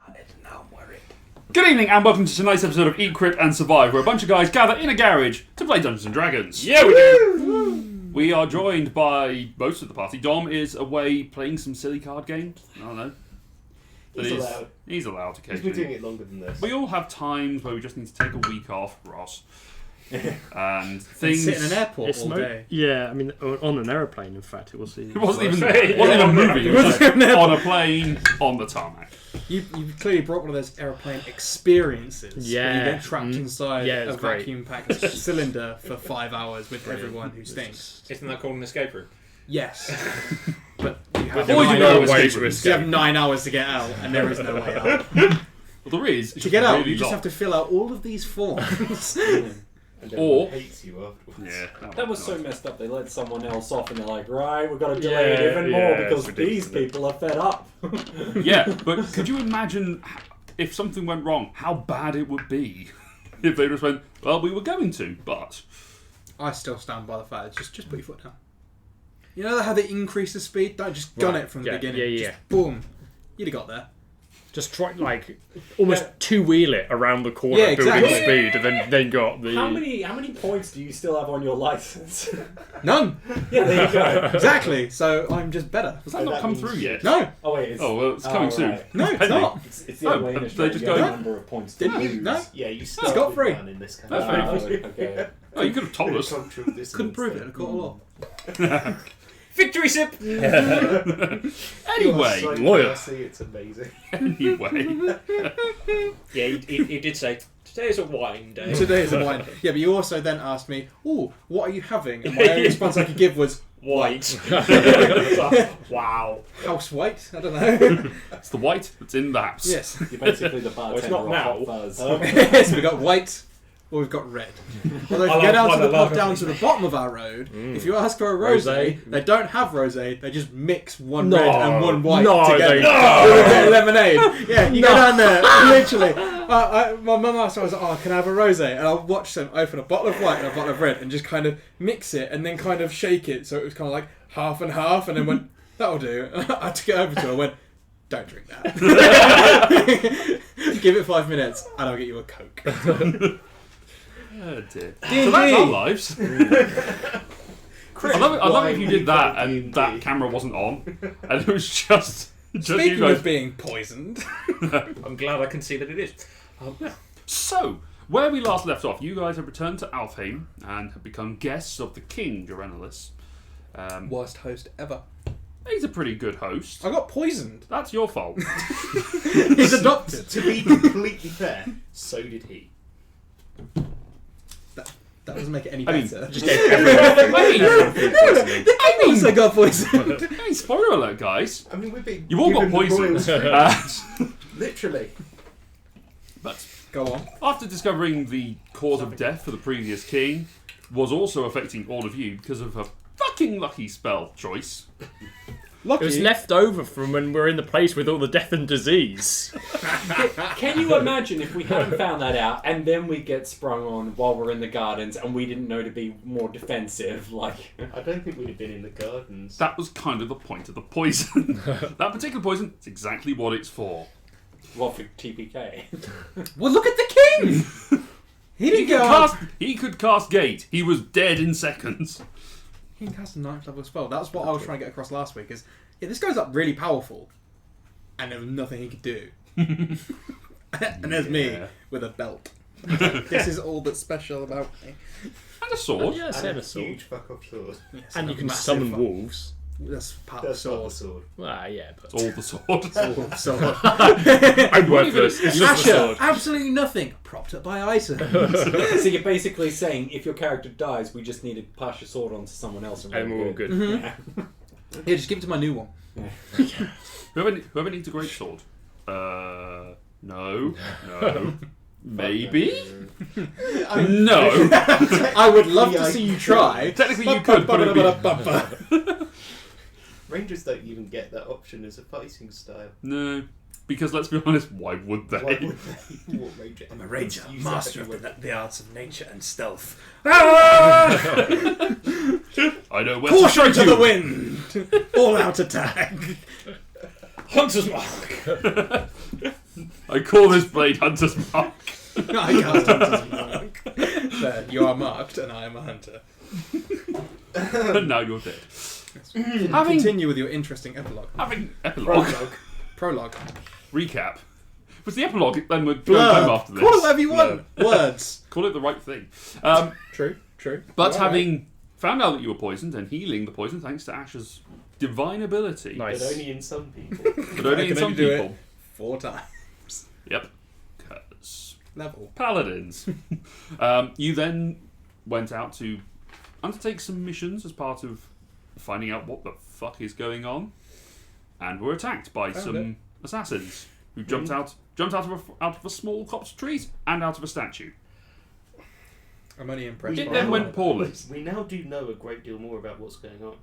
Now I'm worried. Good evening and welcome to tonight's episode of Eat, Crip and Survive, where a bunch of guys gather in a garage to play Dungeons and Dragons. Yeah, we do! We are joined by most of the party. Dom is away playing some silly card games. I don't know. He's allowed. He's allowed He's occasionally. been doing it longer than this. We all have times where we just need to take a week off, Ross. And things... sit in an airport all day. Yeah, I mean, on an aeroplane, in fact, it was the... It wasn't even a movie. It was just on a plane, on the tarmac. You clearly brought one of those airplane experiences. Yeah. Where you get trapped inside Yeah, a it's great. vacuum-packed cylinder for 5 hours with everyone who stinks. Isn't that called an escape room? Yes. But you have, Always nine know hours, way to escape. you have 9 hours to get out, and there is no way out. Well, there is. To get out, really you just long. have to fill out all of these forms. And Or- everyone hates you afterwards. Yeah. That was so messed up. They let someone else off, and they're like, "Right, we've got to delay Yeah, it even more yeah, because it's these ridiculous. people are fed up." Yeah, but could you imagine if something went wrong, how bad it would be? If they just went, well, we were going to, but... I still stand by the fact, just put your foot down. You know how they increase the speed? Don't just gun Right. it from the Yeah, beginning. yeah, yeah. Just boom. You'd have got there. Just try, like, almost two-wheel it around the corner, Yeah, building exactly. speed, and then got the... How many points do you still have on your license? None. Yeah, there you go. Exactly. So I'm just better. Has that not come through yet? No. Oh wait, it's, Oh, well, it's coming soon. right. No, it's not. It's the other way in they Australia. just You have go- a number of points to Didn't you? lose. No. Yeah, you It's start got with free. one in this That's country. Okay. Oh, you could have told us. Couldn't prove it in a court of law. Victory sip! Anyway, lawyer. It's amazing. anyway. Yeah, he did say, today's a wine day. Today is a wine. Yeah, but you also then asked me, "Oh, what are you having?" And my only response I could give was White. Wow. house white. I don't know. It's the white that's in the house. Yes. You're basically the bartender it's not of now. Hot Fuzz. Yes, we've got white. Or we've got red. Although if I you go love down one, to I the love down to the bottom of our road, if you ask for a rosé, they don't have rosé. They just mix one No. red and one white No, together. they With a bit of lemonade. Yeah, you go down there. Literally, my mum asked, I was like, "Oh, can I have a rosé?" And I'll watch them open a bottle of white and a bottle of red and just kind of mix it and then kind of shake it so it was kind of like half and half, and then went, "That'll do." I took it over to her and went, "Don't drink that. Give it 5 minutes and I'll get you a Coke." Oh, dear. So that's our lives. I love it if you did that and that camera wasn't on and it was just you Speaking guys. of being poisoned, I'm glad I can see that it is. So, where we last left off, you guys have returned to Alfheim and have become guests of the King Jorenalus. worst host ever. He's a pretty good host. I got poisoned. That's your fault. He's adopted. To be completely fair, so did he. That doesn't make it any I mean, better. Just gave everyone I also got poisoned. Hey, spoiler alert, guys. I mean, we've been You've all got given the royal poisoned. treatment. Literally. But Go on. after discovering the cause of death for the previous king was also affecting all of you because of a fucking lucky spell choice. Lucky. It was left over from when we were in the place with all the death and disease. Can you imagine if we hadn't found that out and then we get sprung on while we're in the gardens and we didn't know to be more defensive? Like, I don't think we'd have been in the gardens. That was kind of the point of the poison. That particular poison is exactly what it's for. what for TPK? Well, look at the king. He didn't go. He could cast Gate. He was dead in seconds. He can cast a 9th level spell. That's what I was trying to get across last week. Is this guy's up really powerful, and there was nothing he could do. And there's me Yeah. with a belt. This is all that's special about me. And a sword. Yes, And and a a sword. huge fuck off sword. Yes, And a you can massive summon one. wolves. That's part That's of not the the sword. Ah, yeah, but... It's all the sword. sword. Sword. I'm worthless. It's just the Asher, sword. absolutely nothing. Propped up by items. So you're basically saying if your character dies, we just need to pass your sword on to someone else and And we're all good. Yeah. Here, just give it to my new one. Whoever needs a great sword. No. Maybe? No. I would love to see you try. Technically you could, but it'd be... Rangers don't even get that option as a fighting style. No. Because let's be honest, why would they? Why would they? What ranger? I'm a ranger, Use master that of the arts of nature and stealth. I know where to Caution strike to you. the wind! All out attack! Hunter's mark! I call this blade Hunter's Mark. I cast Hunter's Mark. There, you are marked, and I am a hunter. And now you're dead. Continue with your interesting epilogue. Having epilogue. Prologue. Recap. Was the epilogue then we're going home after this? Call it whatever you want. Words. Call it the right thing. True. But You're having found out that you were poisoned and healing the poison thanks to Ash's divine ability. Nice. But only in some people. But only I in can some only do it. people. 4 times. Yep. 'Cause Level. paladins. You then went out to undertake some missions as part of finding out what the fuck is going on, and were attacked by Found some assassins who jumped out of a small copse of trees and out of a statue. I'm only impressed. It by then that. went poorly. We now do know a great deal more about what's going on.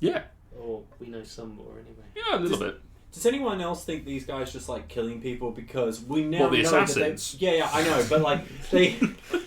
Yeah, Or we know some more anyway. yeah, a little bit. Does anyone else think these guys just like killing people because we now Well, the know that assassins. yeah, I know, but like they,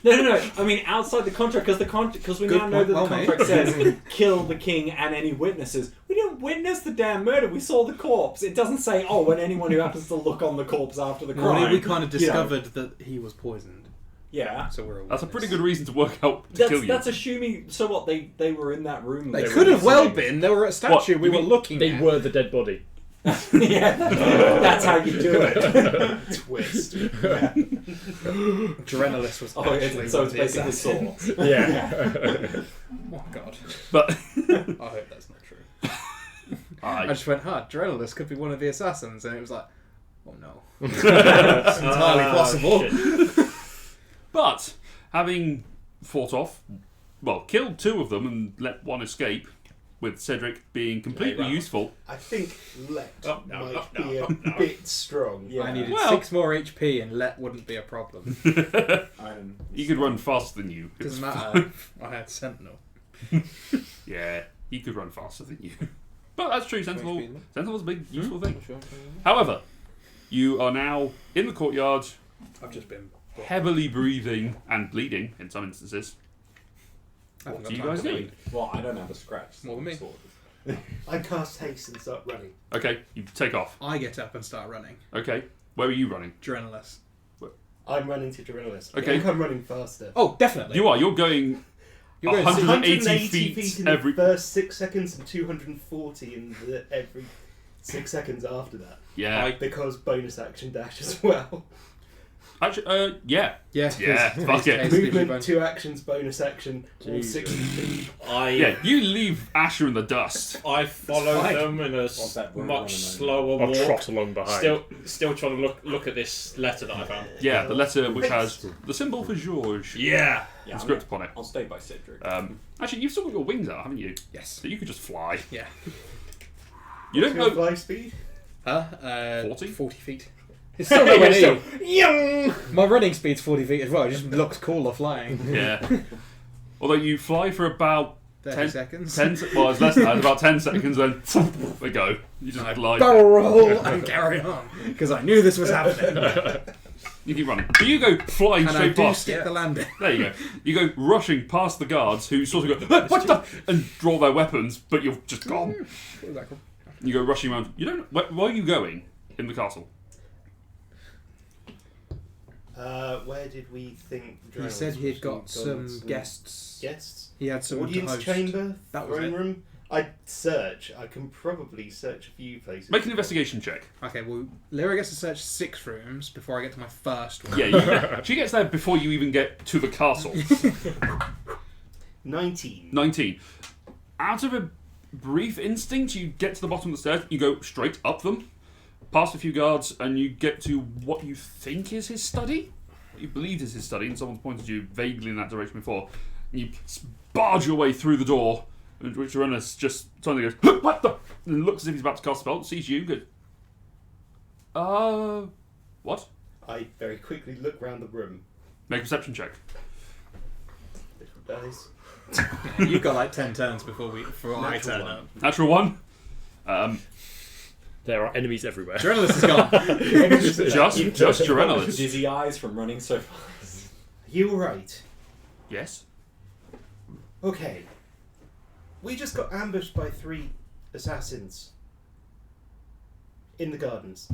no. I mean, outside the contract, because we Good now know that point, the well contract made. says kill the king and any witnesses. We didn't witness the damn murder. We saw the corpse. It doesn't say and anyone who happens to look on the corpse after the crime. Well, we kind of you know. discovered that he was poisoned. Yeah. So we're. That's a pretty good reason to work out to kill you. That's assuming. So what? They were in that room. They were could have well listening. been. They were at a statue. What, We you were mean looking. They at. were the dead body. Yeah, that's how you do it. Twist. Adrenalis was. Oh, actually so one it's of the basically assassins. Saw. Yeah. Oh God. But I hope that's not true. I I, just went, Adrenalis could be one of the assassins, and it was like, oh no. It's entirely possible. Shit. but having fought off, well, killed 2 of them and let 1 escape, with Cedric being completely right. useful. I think Let Up, no, might up, be no, a up, no. bit strong. Yeah. I needed Well- 6 more HP, and let wouldn't be a problem. He could run faster than you. It was Doesn't matter. fine. I had Sentinel. Yeah, he could run faster than you. But that's true, Sentinel's a big, useful thing. Sure. However, you are now in the courtyard, I've just been. heavily breathing and bleeding in some instances. I haven't What got do you time guys to do? bleed. Well, I don't have a scratch. More than me. sort of. I cast haste and start running. Okay, you take off. I get up and start running. Okay, where are you running? Adrenalis. I'm running to Adrenalis. I Okay. think I'm running faster. Oh, definitely. You are. You're going You're going 180 feet in every. the first 6 seconds and 240 in every 6 seconds after that. Yeah. Because bonus action dash as well. Actually, yeah. Yeah. Yeah, his- fuck his it. case gives you Movement, bonus- 2 actions, bonus action, all Jesus. 60 feet. Yeah, you leave Asher in the dust. I followed fine. them in a What's that run much on slower I'll walk. trot along behind. Still trying to look at this letter that I found. Yeah, the letter which has the symbol for George Yeah. Yeah, inscribed upon it. I'll stay by Cedric. Actually, you've still got your wings out, haven't you? Yes. So you could just fly. Yeah. You don't Your know. fly speed? Huh? 40? 40 feet. It's still nowhere near. Young! My running speed's 40 feet as well. It just looks cooler flying. Yeah. Although you fly for about 30 10 seconds. 10 well, it's less than that. It's about 10 seconds, then they go. You just glide. Barrel roll and carry on. Because I knew this was happening. You keep running. So you go flying And I straight do past. stick the landing. There you go. You go rushing past the guards who sort of go, "Hey, what the? And draw their weapons, but you're just gone. You go rushing around. You don't. Where are you going in the castle? Where did we think He Adrenalis said he'd was? got We've some guests. Guests? He had someone to Audience host. chamber? That was Throne it. room? I'd search. I can probably search a few places. Make an investigation check. Okay, well, Lyra gets to search 6 rooms before I get to my first one. Yeah, she gets there before you even get to the castle. 19. 19. Out of a brief instinct, you get to the bottom of the stairs, you go straight up them, past a few guards, and you get to what you think is his study. What you believe is his study, and someone's pointed you vaguely in that direction before. And you barge your way through the door, which Renus just suddenly goes, what the? And looks as if he's about to cast a spell, sees you, goes, what? I very quickly look round the room. Make a perception check. Little dice. You've got like 10 turns before I Natural turn one. up. Natural one. There are enemies everywhere. Journalist is gone. Just Gerenalis. Dizzy eyes from running so fast. You were right. Yes. Okay. We just got ambushed by 3 assassins. In the gardens.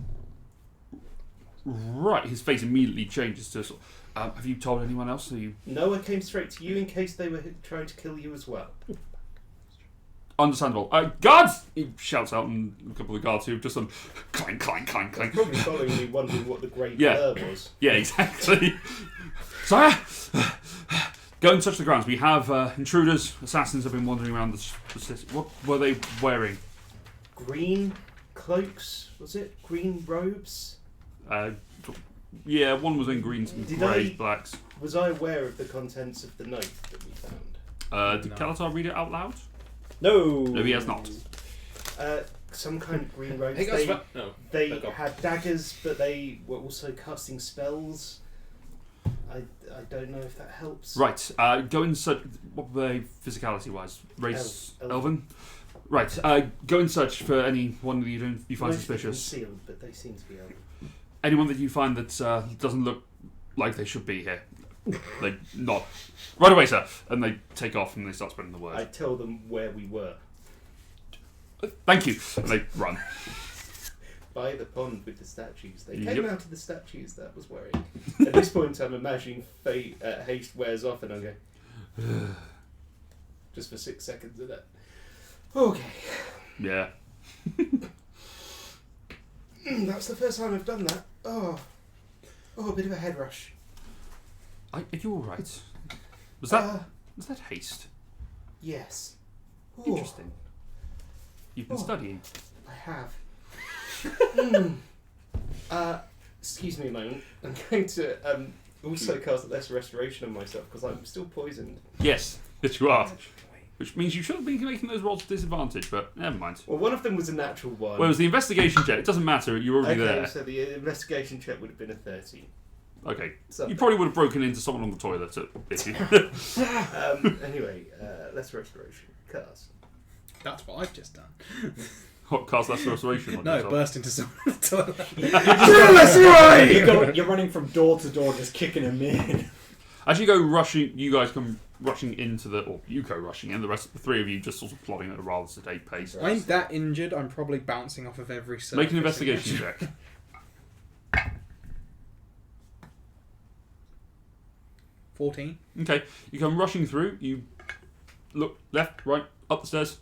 Right, his face immediately changes to sort of, have you told anyone else? Are you No, I came straight to you in case they were trying to kill you as well. understandable? Guards! He shouts out, and a couple of guards who just clank, clank, clank, clank. Probably following me, wondering what the great Yeah. blur was. Yeah, exactly. Sire, go and search the grounds. We have intruders, assassins have been wandering around the city. What were they wearing? Green cloaks, was it? Green robes? Yeah, one was in greens and Did greys, I- blacks. Was I aware of the contents of the note that we found? Did No. Kalatar read it out loud? No. No, he has not. Some kind of green robes. Hey, guys, They Back off. had daggers, but they were also casting spells. I don't know if that helps. Right, go and search. What were they physicality-wise? Race, Elven. Elven? Right, go and search for anyone that you find Most of them suspicious. Concealed, but they seem to be elven. Anyone that you find that doesn't look like they should be here. They not. Right away, sir. And they take off and they start spreading the word. I tell them where we were. Thank you. And they run. By the pond with the statues. They Yep. came out of the statues that was worrying. At this point, I'm imagining haste wears off and I go... just for 6 seconds of that. Okay. Yeah. That's the first time I've done that. Oh, a bit of a head rush. Are you all right? Was that haste? Yes. Oh, Interesting. You've been Oh. studying. I have. Excuse me a moment. I'm going to also cast lesser restoration on myself because I'm still poisoned. Yes, yes you are. Which means you shouldn't be making those rolls at disadvantage, but never mind. Well, one of them was a natural one. Well, it was the investigation check. It doesn't matter. You're already okay, there. so the investigation check would have been a 30. Okay. So, You probably would have broken into someone on the toilet to hit you. anyway, lesser restoration. Cast. That's what I've just done. Hot cast less restoration on No, yourself. burst into someone in the toilet. You're running from door to door, just kicking him in. As you go rushing, you guys come rushing into or you go rushing in, the three of you just sort of plodding at a rather sedate pace. I'm that injured, I'm probably bouncing off of every surface. Make an investigation check. 14. Okay, you come rushing through, you look left, right, up the stairs,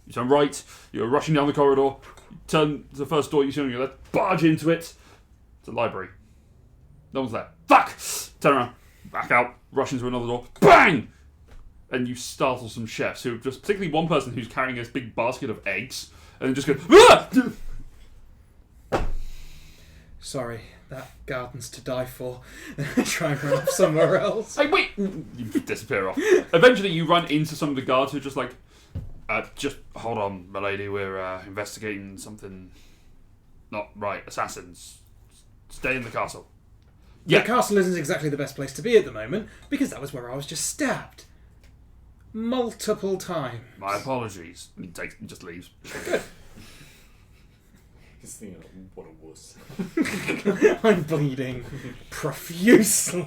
you turn right, you're rushing down the corridor, you turn to the first door you see on your left, barge into it, it's a library. No one's there. Fuck! Turn around, back out, rush into another door, bang! And you startle some chefs who just, particularly one person who's carrying this big basket of eggs, and then just go, ah! Sorry, that garden's to die for. Try and run off somewhere else. Hey, wait! You disappear off. Eventually, you run into some of the guards who are just like, just hold on, milady, we're investigating something not right. Assassins. Stay in the castle. The castle isn't exactly the best place to be at the moment, because that was where I was just stabbed. Multiple times. My apologies. And he just leaves. He's thinking, what a wuss. I'm bleeding profusely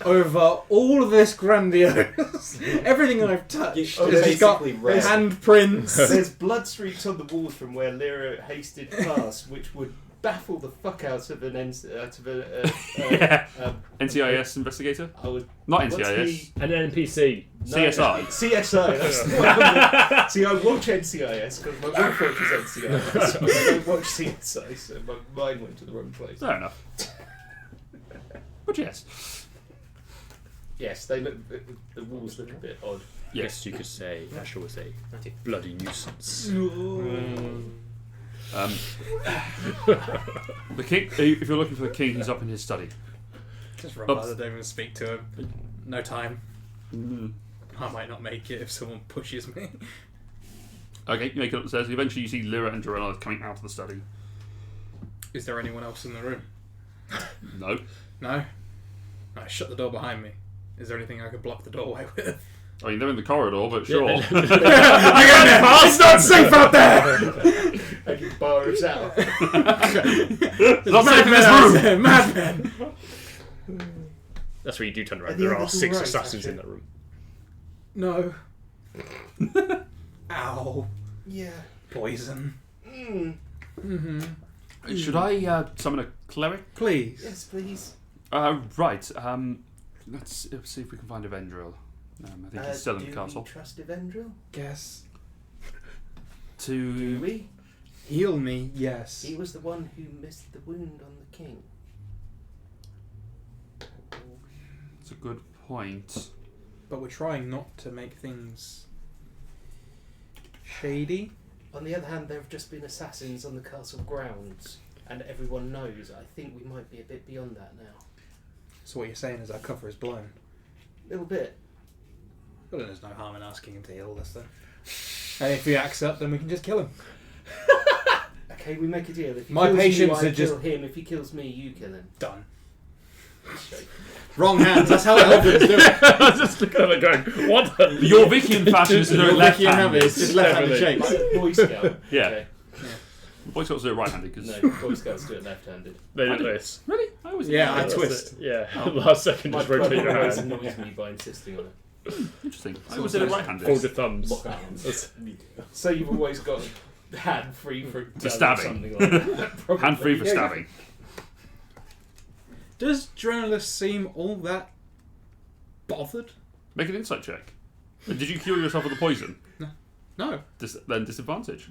over all of this grandiose. Everything I've touched Oh, has just got basically red. handprints. There's blood streaks on the walls from where Lyra hasted past, which would baffle the fuck out of NCIS investigator? I would. Not what's NCIS. An NPC. No, CSI. CSI. That's the one. See, I watch NCIS because my wife watches NCIS. I don't watch CSI, so my mind went to the wrong place. Fair enough. But yes. Yes, they look. The walls look a bit odd. Yes, you could say. Asher would say. Bloody nuisance. The king. If you're looking for the king, he's up in his study. Just run by the don't even speak to him. No time. Mm. I might not make it if someone pushes me. Okay, you make it up the stairs. Eventually, you see Lyra and Jorella coming out of the study. Is there anyone else in the room? No. No? I shut the door behind me. Is there anything I could block the doorway with? I mean, they're in the corridor, but sure. It's not safe out there! And you bar us out. Not safe in this room! room! Madmen! That's where you do turn around. And the There other are 6 right, assassins Asher. in that room. No. Ow. Yeah. Poison. Mm. Mm-hmm. Should I summon a cleric? Please. Yes, please. Right. Let's see if we can find Evendril. I think he's still in the castle. Do we trust Evendril? Guess. Do To we? Heal me, yes. He was the one who missed the wound on the king. It's a good point. But we're trying not to make things shady. On the other hand, there have just been assassins on the castle grounds, and everyone knows. I think we might be a bit beyond that now. So what you're saying is our cover is blown. A little bit. Well, then there's no harm in asking him to heal us then. And if he acts up, then we can just kill him. Okay, we make a deal. If he My kills patience you, I are just- kill him. If he kills me, you kill him. Done. Straight. Wrong hands, that's how elephants do it. I was just looking at it going, what? Your Vikian fashion is to do it Vikian habit left-handed. is just left-handed Everything. shakes. Like a Boy Scout. Yeah. Okay. Boy Scouts do it right-handed because. No, Boy Scouts do it left-handed. They I did do. this. Really? I always Yeah, I That's twist. it. Yeah, last second My just rotate brother your always hand. annoys me by insisting on it. Interesting. I So always did it it's right-handed. Fold your thumbs. Lock arms. That's- So you've always got hand free for gun or stabbing. something like that. Probably. Hand free for Yeah, stabbing. Does Dronalus seem all that bothered? Make an insight check. Did you cure yourself of the poison? No. Then disadvantage.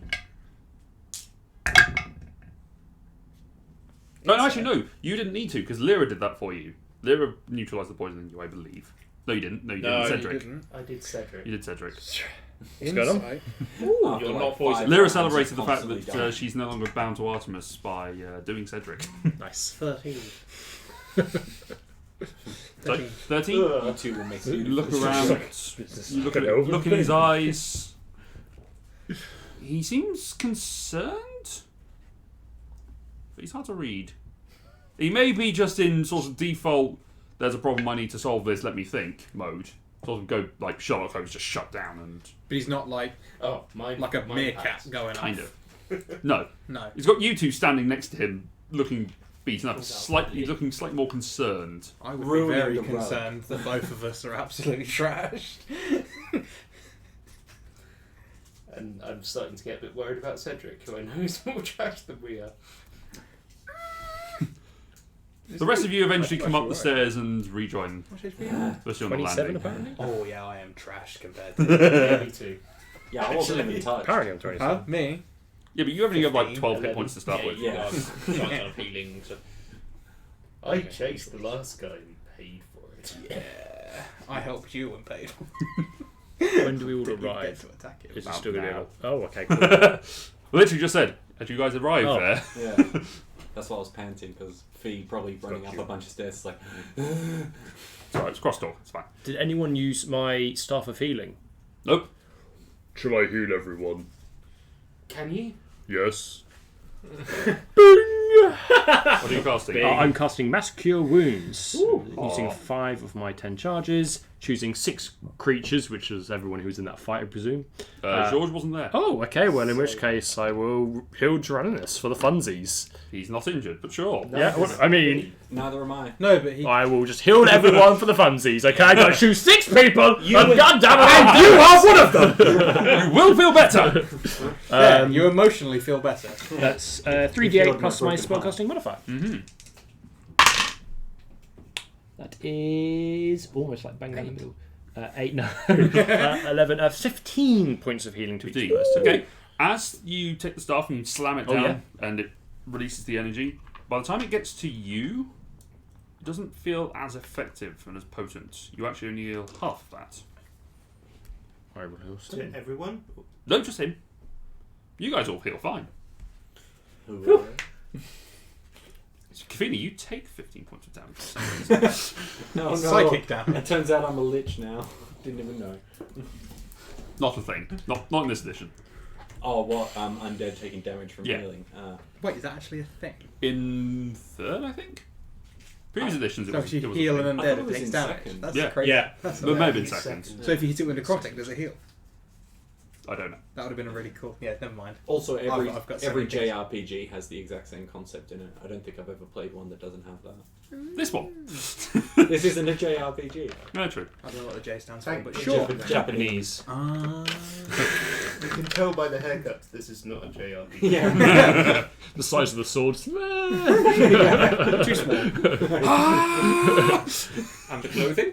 No, actually, no. You didn't need to because Lyra did that for you. Lyra neutralised the poison in you, I believe. No, you didn't. No, you didn't. No, you Cedric. Didn't. I did Cedric. You did Cedric. What's going on? Insight. After you're like not poisoned. 5 Lyra rounds, celebrated he's the fact constantly that dying. she's no longer bound to Artemis by doing Cedric. Nice. 13. So, 13? You two will make You look around. You look at Fucking over look in thing. his eyes. He seems concerned. But he's hard to read. He may be just in sort of default, there's a problem, I need to solve this, let me think mode. Sort of go like Sherlock Holmes, just shut down and But he's not like Oh, my. a my meerkat hats. going kind off. of. No. No. He's got you two standing next to him, looking beaten up, slightly looking slightly more concerned. I would Ruining be very the rug. concerned that both of us are absolutely trashed. And I'm starting to get a bit worried about Cedric, who I know is more trash than we are. The rest of you eventually That's come up the right. stairs and rejoin, What HP? especially on the 27 landing. apparently? Oh yeah, I am trash compared to Yeah, me too. Yeah, I wasn't even touched. Apparently I'm 27. Huh? Me? Yeah, but you only have like 15, 12 hit 11. points to start with. Yeah. Shotgun healing. So. I chased the last guy and paid for it. Yeah. I helped you and paid. When do we all Didn't get arrive? to attack it. Is it About still going to be now. Oh, okay, cool. Literally just said, as you guys arrive Oh. there, Yeah. That's why I was panting, because Fee probably running up you. a bunch of stairs, like, it's alright, it's cross talk, it's fine. Did anyone use my Staff of Healing? Nope. Shall I heal everyone? Can you? Yes. What are you casting? I'm casting Mass Cure Wounds, using Aw. 5 of my 10 charges, choosing 6 creatures, which is everyone who's in that fight, I presume. George wasn't there. Oh, okay, well, in which case I will heal Tyrannus for the funsies. He's not injured, but sure. Yeah, well, I mean, neither am I. No, but he. I will just heal everyone for the funsies, okay? I gotta choose 6 people, and goddammit, you are one of them! You will feel better! Yeah, you emotionally feel better. That's You feel 3d8 plus like my a broken spellcasting modifier. Mm-hmm. That is almost like bang down the middle. 8, no. 11, 15 points of healing to each 15. person. Okay. As you take the staff and you slam it Oh, down yeah. and it releases the energy, by the time it gets to you, it doesn't feel as effective and as potent. You actually only heal half of that. I will heal To some. everyone? No, just him. You guys all feel fine. Kafina, you take 15 points of damage. No, Psychic It damage. turns out I'm a lich now. Didn't even know. Not a thing. Not in this edition. Oh, what? Undead taking damage from Yeah. healing. Wait, is that actually a thing? In third, I think? Previous editions, it So was, if you it was a heal thing. an I thought undead, it it was takes in damage. second. That's Yeah. crazy. Yeah. That's But maybe in Second. seconds. So if you hit it with necrotic, does it heal? I don't know. That would have been a really cool. Yeah, never mind. Also, every I've got every second guess. JRPG has the exact same concept in it. I don't think I've ever played one that doesn't have that. This one. This isn't a JRPG. No, true. I don't know what the J stands for, Thank but you. sure. Japanese. You can tell by the haircut this is not a JRPG. Yeah. The size of the sword. Too small. And the clothing.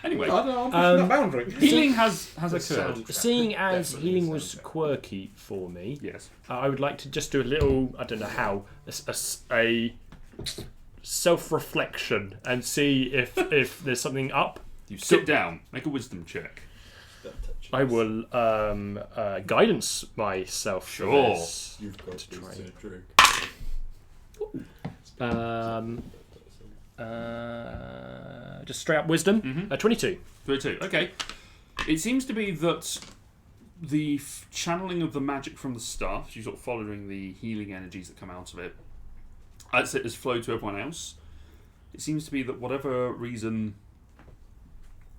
Anyway, I don't know, I'm pushing that boundary. healing has occurred. sound- Seeing as Definitely healing was soundtrack. quirky for me, Yes. I would like to just do a little, I don't know how, a self-reflection and see if there's something up. You sit down. Make a wisdom check. I will guidance myself. for Sure. this. You've got To try this and- trick. Just straight up wisdom. Mhm. 22. 32. Okay. It seems to be that the channeling of the magic from the staff, you sort of following the healing energies that come out of it, as it has flowed to everyone else. It seems to be that whatever reason,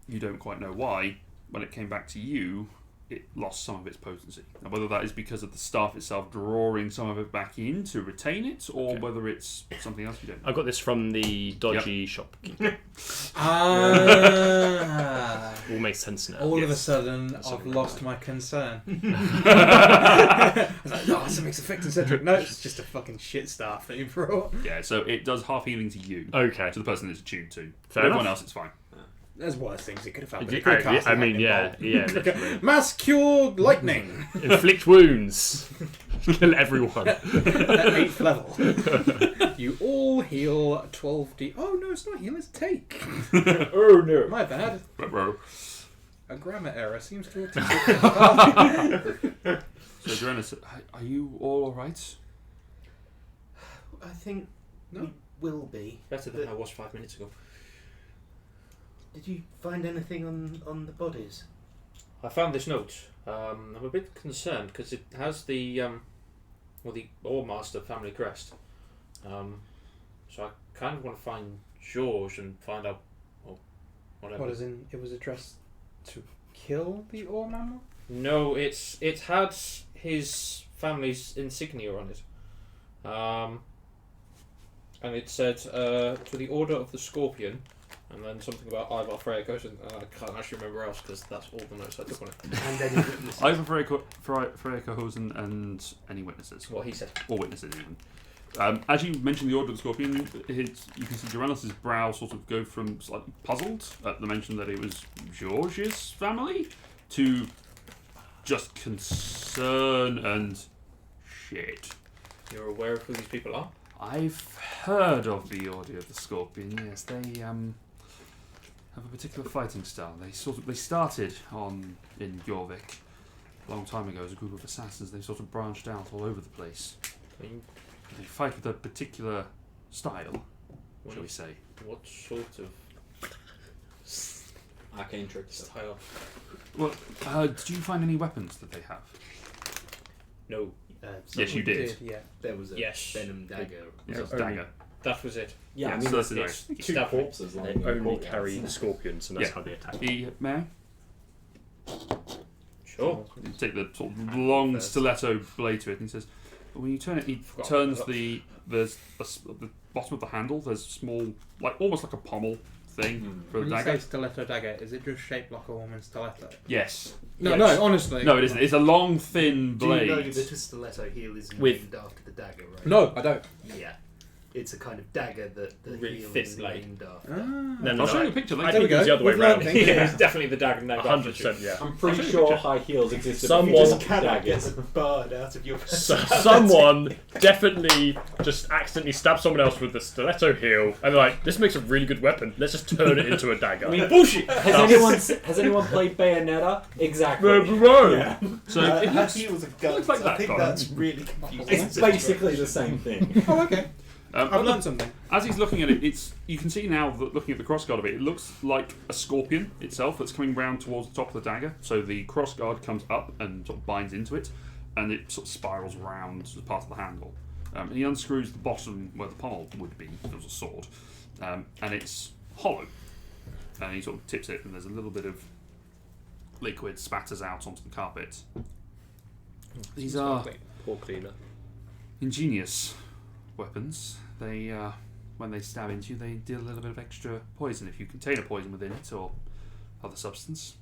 you don't quite know why, when it came back to you, it lost some of its potency. Now, whether that is because of the staff itself drawing some of it back in to retain it, or Okay. whether it's something else you don't know. I got this from the dodgy shopkeeper. Ah. All makes sense now. All of a Yes. sudden, That's I've something lost like my concern. I was like, oh, something's affecting Cedric. No, it's just a fucking shit staff that you brought. Yeah, so it does half healing to you, Okay. to the person it's attuned to. Fair Everyone enough. else, it's fine. There's worse things it could have happened. I- It could have cast a I mean, lightning yeah, bolt. yeah. literally. Mass cure lightning Inflict wounds. Kill everyone. at 8th level. You all heal 12d. Oh no, it's not heal, it's take. Oh no. My bad. Ruh-roh. A grammar error seems to have taken. So, Joanna, are you all alright? I think No. we will be. Better than I was 5 minutes ago. Did you find anything on the bodies? I found this note. I'm a bit concerned because it has the Ore Master family crest. So I kind of want to find George and find out, well, whatever. What is in? It was addressed to kill the ore mammal. No, it had his family's insignia on it. And it said to the Order of the Scorpion, and then something about Ivar Freyakos, and I can't actually remember else because that's all the notes I took on it. And any witnesses? Either Freyakohosen and any witnesses. What he said. Or witnesses, even. As you mentioned the Order of the Scorpion, you can see Joannis' brow sort of go from slightly puzzled at the mention that it was George's family to just concern and shit. You're aware of who these people are? I've heard of the Order of the Scorpion. Yes, they have a particular fighting style. They started in Jorvik a long time ago as a group of assassins. They sort of branched out all over the place. They fight with a particular style, shall we say? What sort of Arcane trick stuff. style? Well, did you find any weapons that they have? No, Yes, you did. Yeah. There was a Yes. venom dagger. Yeah, it's only- dagger. that was it. Yeah, Yeah, I mean, so that's there's the It's two stab- corpses They lying in the only courtyard. carry the scorpions, and that's Yeah. how they attack. May I? Sure. You take the sort of long stiletto blade to it, and he says, when you turn it, he Forgot turns about the the bottom of the handle. There's a small, almost like a pommel thing for When the you dagger. say stiletto dagger, is it just shaped like a woman's stiletto? Yes. No, Yes. no, honestly. No, it isn't. It's a long, thin Do you know blade. that a stiletto heel is With- named after the dagger, right? No, I don't. Yeah. It's a kind of dagger that the Really heel thin is blade. named after. No, I'll show you a picture I later. There we think it was go. the other way We've learned around. things. Yeah, it's definitely the dagger named after 100%, you. yeah. I'm pretty I'll show you a sure picture. high heels existed. Someone- before Just cannot get daggers. a bard out of your Someone definitely just accidentally stabbed someone else with the stiletto heel, and they're like, "This makes a really good weapon. Let's just turn it into a dagger." I mean, Bullshit! has anyone played Bayonetta? Exactly. Yeah. So Her it looks, heels are guns. looks like I that, think Colin. that's really confusing. It's basically the same thing. Oh, okay. I've learned something. as he's looking at it, you can see now that looking at the crossguard of it, it looks like a scorpion itself that's coming round towards the top of the dagger. So the crossguard comes up and sort of binds into it, and it sort of spirals round as part of the handle. And he unscrews the bottom where the pommel would be if it was a sword, and it's hollow. And he sort of tips it, and there's a little bit of liquid spatters out onto the carpet. These are Poor cleaner. ingenious weapons. They, when they stab into you, they deal a little bit of extra poison if you contain a poison within it or other substance.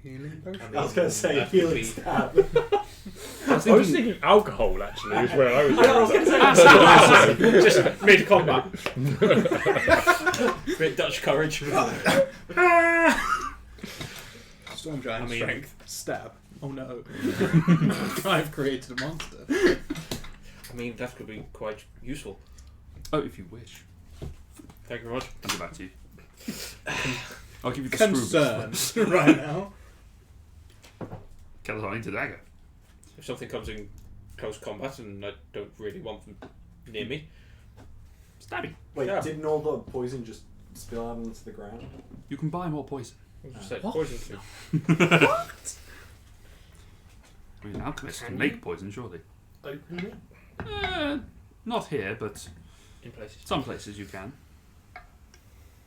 Healing potion. I was going to say that healing would be- stab. I was I was thinking, thinking alcohol, actually, is where I was I was going going with to that. say Just mid-combat. Bit Dutch courage. Storm giant I mean- strength. Stab. Oh no. I've created a monster. I mean, that could be quite useful. oh, if you wish, Thank you very much. I'll get back to you. I'll give you the screw. Concerns right now. Keller's into dagger. If something comes in close combat and I don't really want them near me, Stabby. Wait, Yeah. didn't all the poison just spill out onto the ground? You can buy more poison. I'll just say What? poison too. I mean, alchemists can Can make you? poison, surely. Openly? Not here, but In places. some places you can.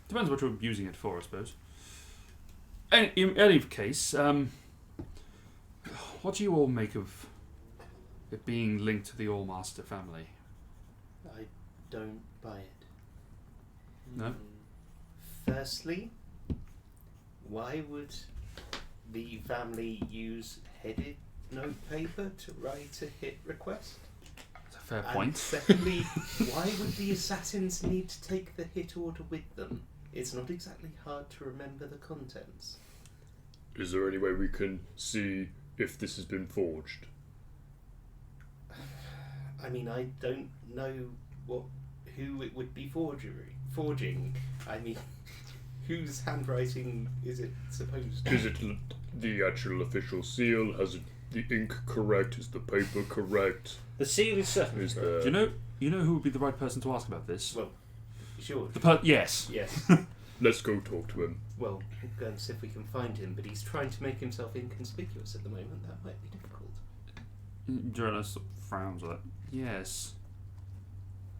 Depends what you're using it for, I suppose. In any case, what do you all make of it being linked to the Allmaster family? I don't buy it. No? Firstly, why would the family use headed notepaper to write a hit request? That's a fair And point. secondly, why would the assassins need to take the hit order with them? It's not exactly hard to remember the contents. Is there any way we can see if this has been forged? I mean, I don't know who it would be forging. I mean, whose handwriting is it supposed to? Is it the actual official seal? Has it the ink correct? Is the paper correct? The seal is certainly Is correct. Do you know who would be the right person to ask about this? Well, sure. Yes. Yes. Let's go talk to him. Well, we'll go and see if we can find him, but he's trying to make himself inconspicuous at the moment. That might be difficult. Jonas sort of frowns at that. Yes.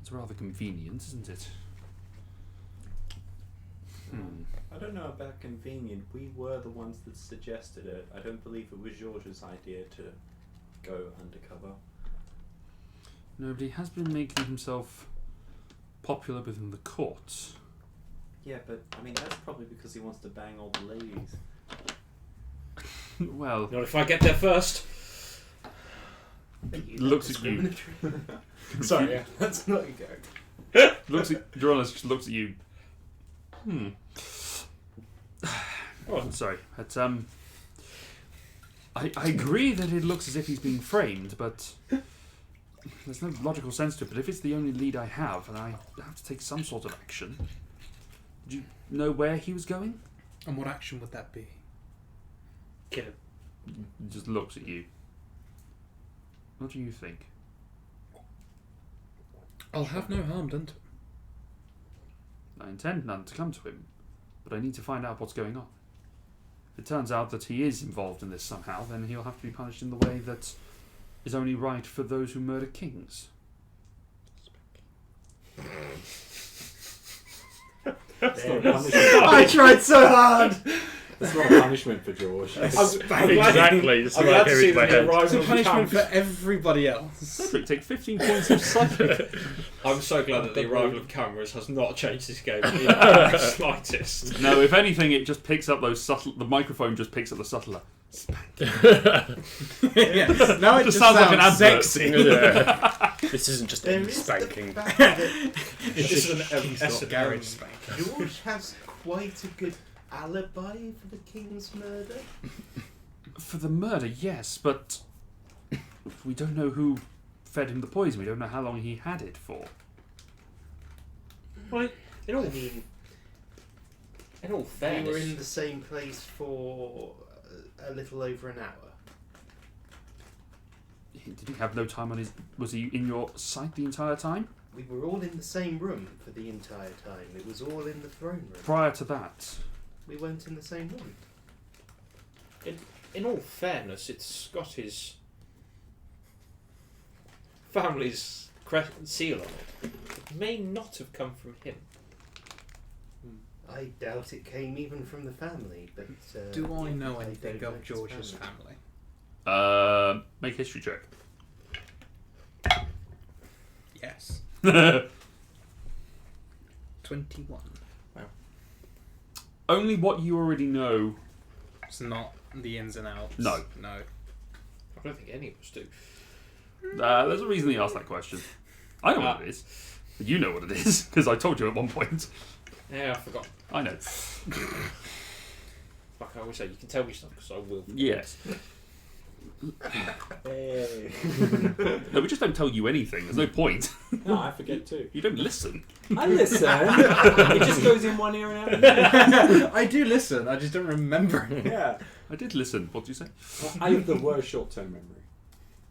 It's rather convenient, isn't it? I don't know about convenient. We were the ones that suggested it. I don't believe it was George's idea to go undercover. No, but he has been making himself popular within the court. Yeah, but I mean that's probably because he wants to bang all the ladies. Well, Not if I get there first. Looks at you. Discriminatory. Sorry, yeah, that's not your character. Jonas just looks at you. Oh, Sorry. But, I agree that it looks as if he's being framed, but there's no logical sense to it. But if it's the only lead I have, and I have to take some sort of action, do you know where he was going? And what action would that be? kill him. He just looks at you. What do you think? I'll have no harm done to him. I intend none to come to him, but I need to find out what's going on. If it turns out that he is involved in this somehow, then he'll have to be punished in the way that is only right for those who murder kings. That's not a There punishment. I tried so hard! That's not a punishment for George. Exactly. It's I'm like glad to here see in my that the head. It's arrival a of the punishment camp. for everybody else. Cedric, take 15 points of psychic. I'm so glad that the arrival of cameras has not changed this game in the slightest. No, if anything, it just picks up those subtle. The microphone just picks up the subtler. Yeah. Now it Just just sounds like an sounds advert. sexy. Yeah. This isn't just There any is spanking. the fact that It's This just is an King's S- Got garage spank. George has quite a good alibi for the king's murder. For the murder, yes, but we don't know who fed him the poison. We don't know how long he had it for. Well, in all, I mean, in all we fairness, were in the same place for a little over an hour. Did he have no time on his? Was he in your sight the entire time? We were all in the same room for the entire time. It was all in the throne room. Prior to that, We weren't in the same room. in all fairness, it's got his family's seal on it. It may not have come from him. I doubt it came even from the family, but... Do I know I anything don't of his George's family. family? make a history check. Yes. 21. Only what you already know. It's not the ins and outs? No. No. I don't think any of us do. There's a reason he asked that question. I know what it is. You know what it is, because I told you at one point. Yeah, I forgot. I know. Like I always say, you can tell me stuff because I will. Yes. Hey. No, we just don't tell you anything. There's no point. No, I forget too. You don't listen. I listen. It just goes in one ear and out the other. I do listen, I just don't remember it. Yeah. I did listen. What did you say? Well, I have the worst short-term memory.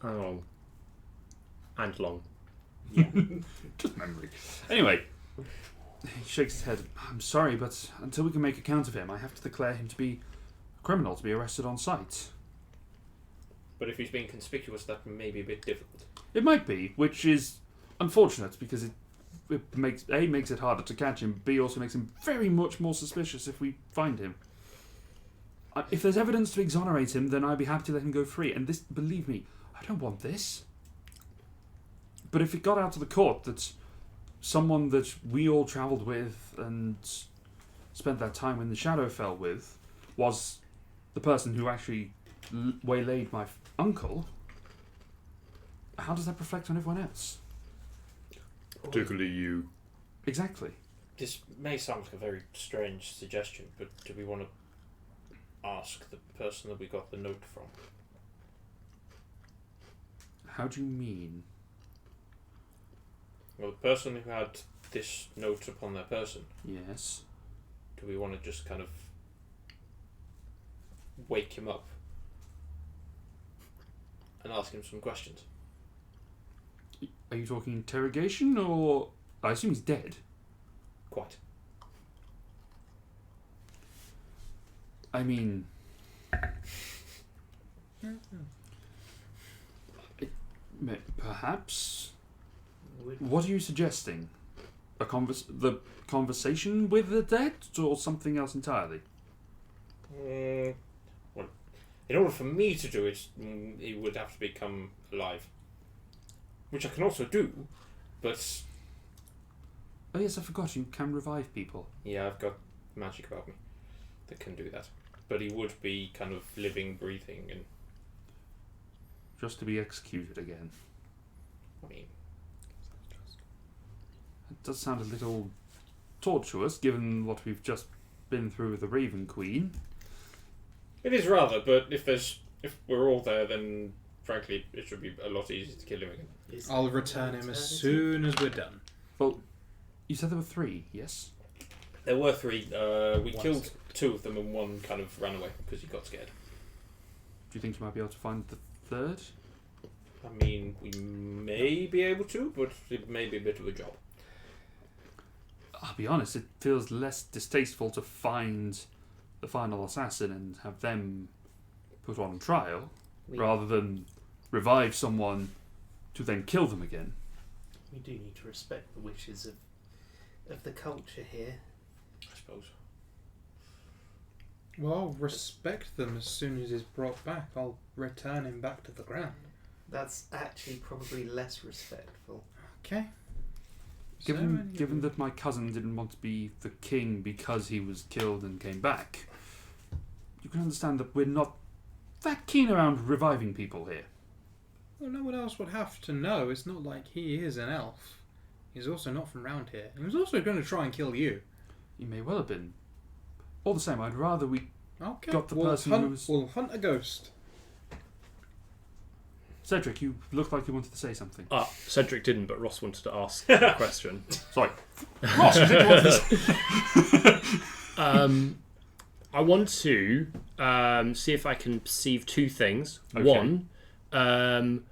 Oh. And long. Yeah. Just memory. Anyway, he shakes his head. I'm sorry, but until we can make account of him, I have to declare him to be a criminal to be arrested on sight. But if he's being conspicuous, that may be a bit difficult. It might be, which is unfortunate because it makes it harder to catch him. B also makes him very much more suspicious if we find him. If there's evidence to exonerate him, then I'd be happy to let him go free. And this, believe me, I don't want this. But if it got out to the court that someone that we all travelled with and spent that time in the Shadowfell with was the person who actually waylaid my uncle, how does that reflect on everyone else? Particularly you. Exactly. This may sound like a very strange suggestion, but do we want to ask the person that we got the note from? How do you mean? Well, the person who had this note upon their person, Yes. do we want to just kind of wake him up and ask him some questions? Are you talking interrogation or... I assume he's dead. Quite. I mean... Perhaps... What are you suggesting? The conversation with the dead, or something else entirely? Well, in order for me to do it, he would have to become alive. Which I can also do, but... Oh yes, I forgot, you can revive people. Yeah, I've got magic about me that can do that. But he would be kind of living, breathing, and... Just to be executed again. I mean... It does sound a little tortuous, given what we've just been through with the Raven Queen. It is rather, but if we're all there, then frankly it should be a lot easier to kill him again. I'll return him as soon as we're done. Well, you said there were 3, yes? There were 3. We killed 2 of them and one kind of ran away because he got scared. Do you think you might be able to find the 3rd? I mean, we may be able to, but it may be a bit of a job. I'll be honest, it feels less distasteful to find the final assassin and have them put on trial, rather than revive someone to then kill them again. We do need to respect the wishes of the culture here. I suppose. Well, I'll respect them as soon as he's brought back. I'll return him back to the ground. That's actually probably less respectful. Okay. Given that my cousin didn't want to be the king because he was killed and came back, you can understand that we're not that keen around reviving people here. Well, no one else would have to know. It's not like he is an elf. He's also not from round here. He was also going to try and kill you. He may well have been. All the same, I'd rather we Okay. got the person who was... We'll hunt a ghost. Cedric, you looked like you wanted to say something. Cedric didn't, but Ross wanted to ask a question. Sorry. Ross, you didn't want this. I want to see if I can perceive 2 things. Okay. One,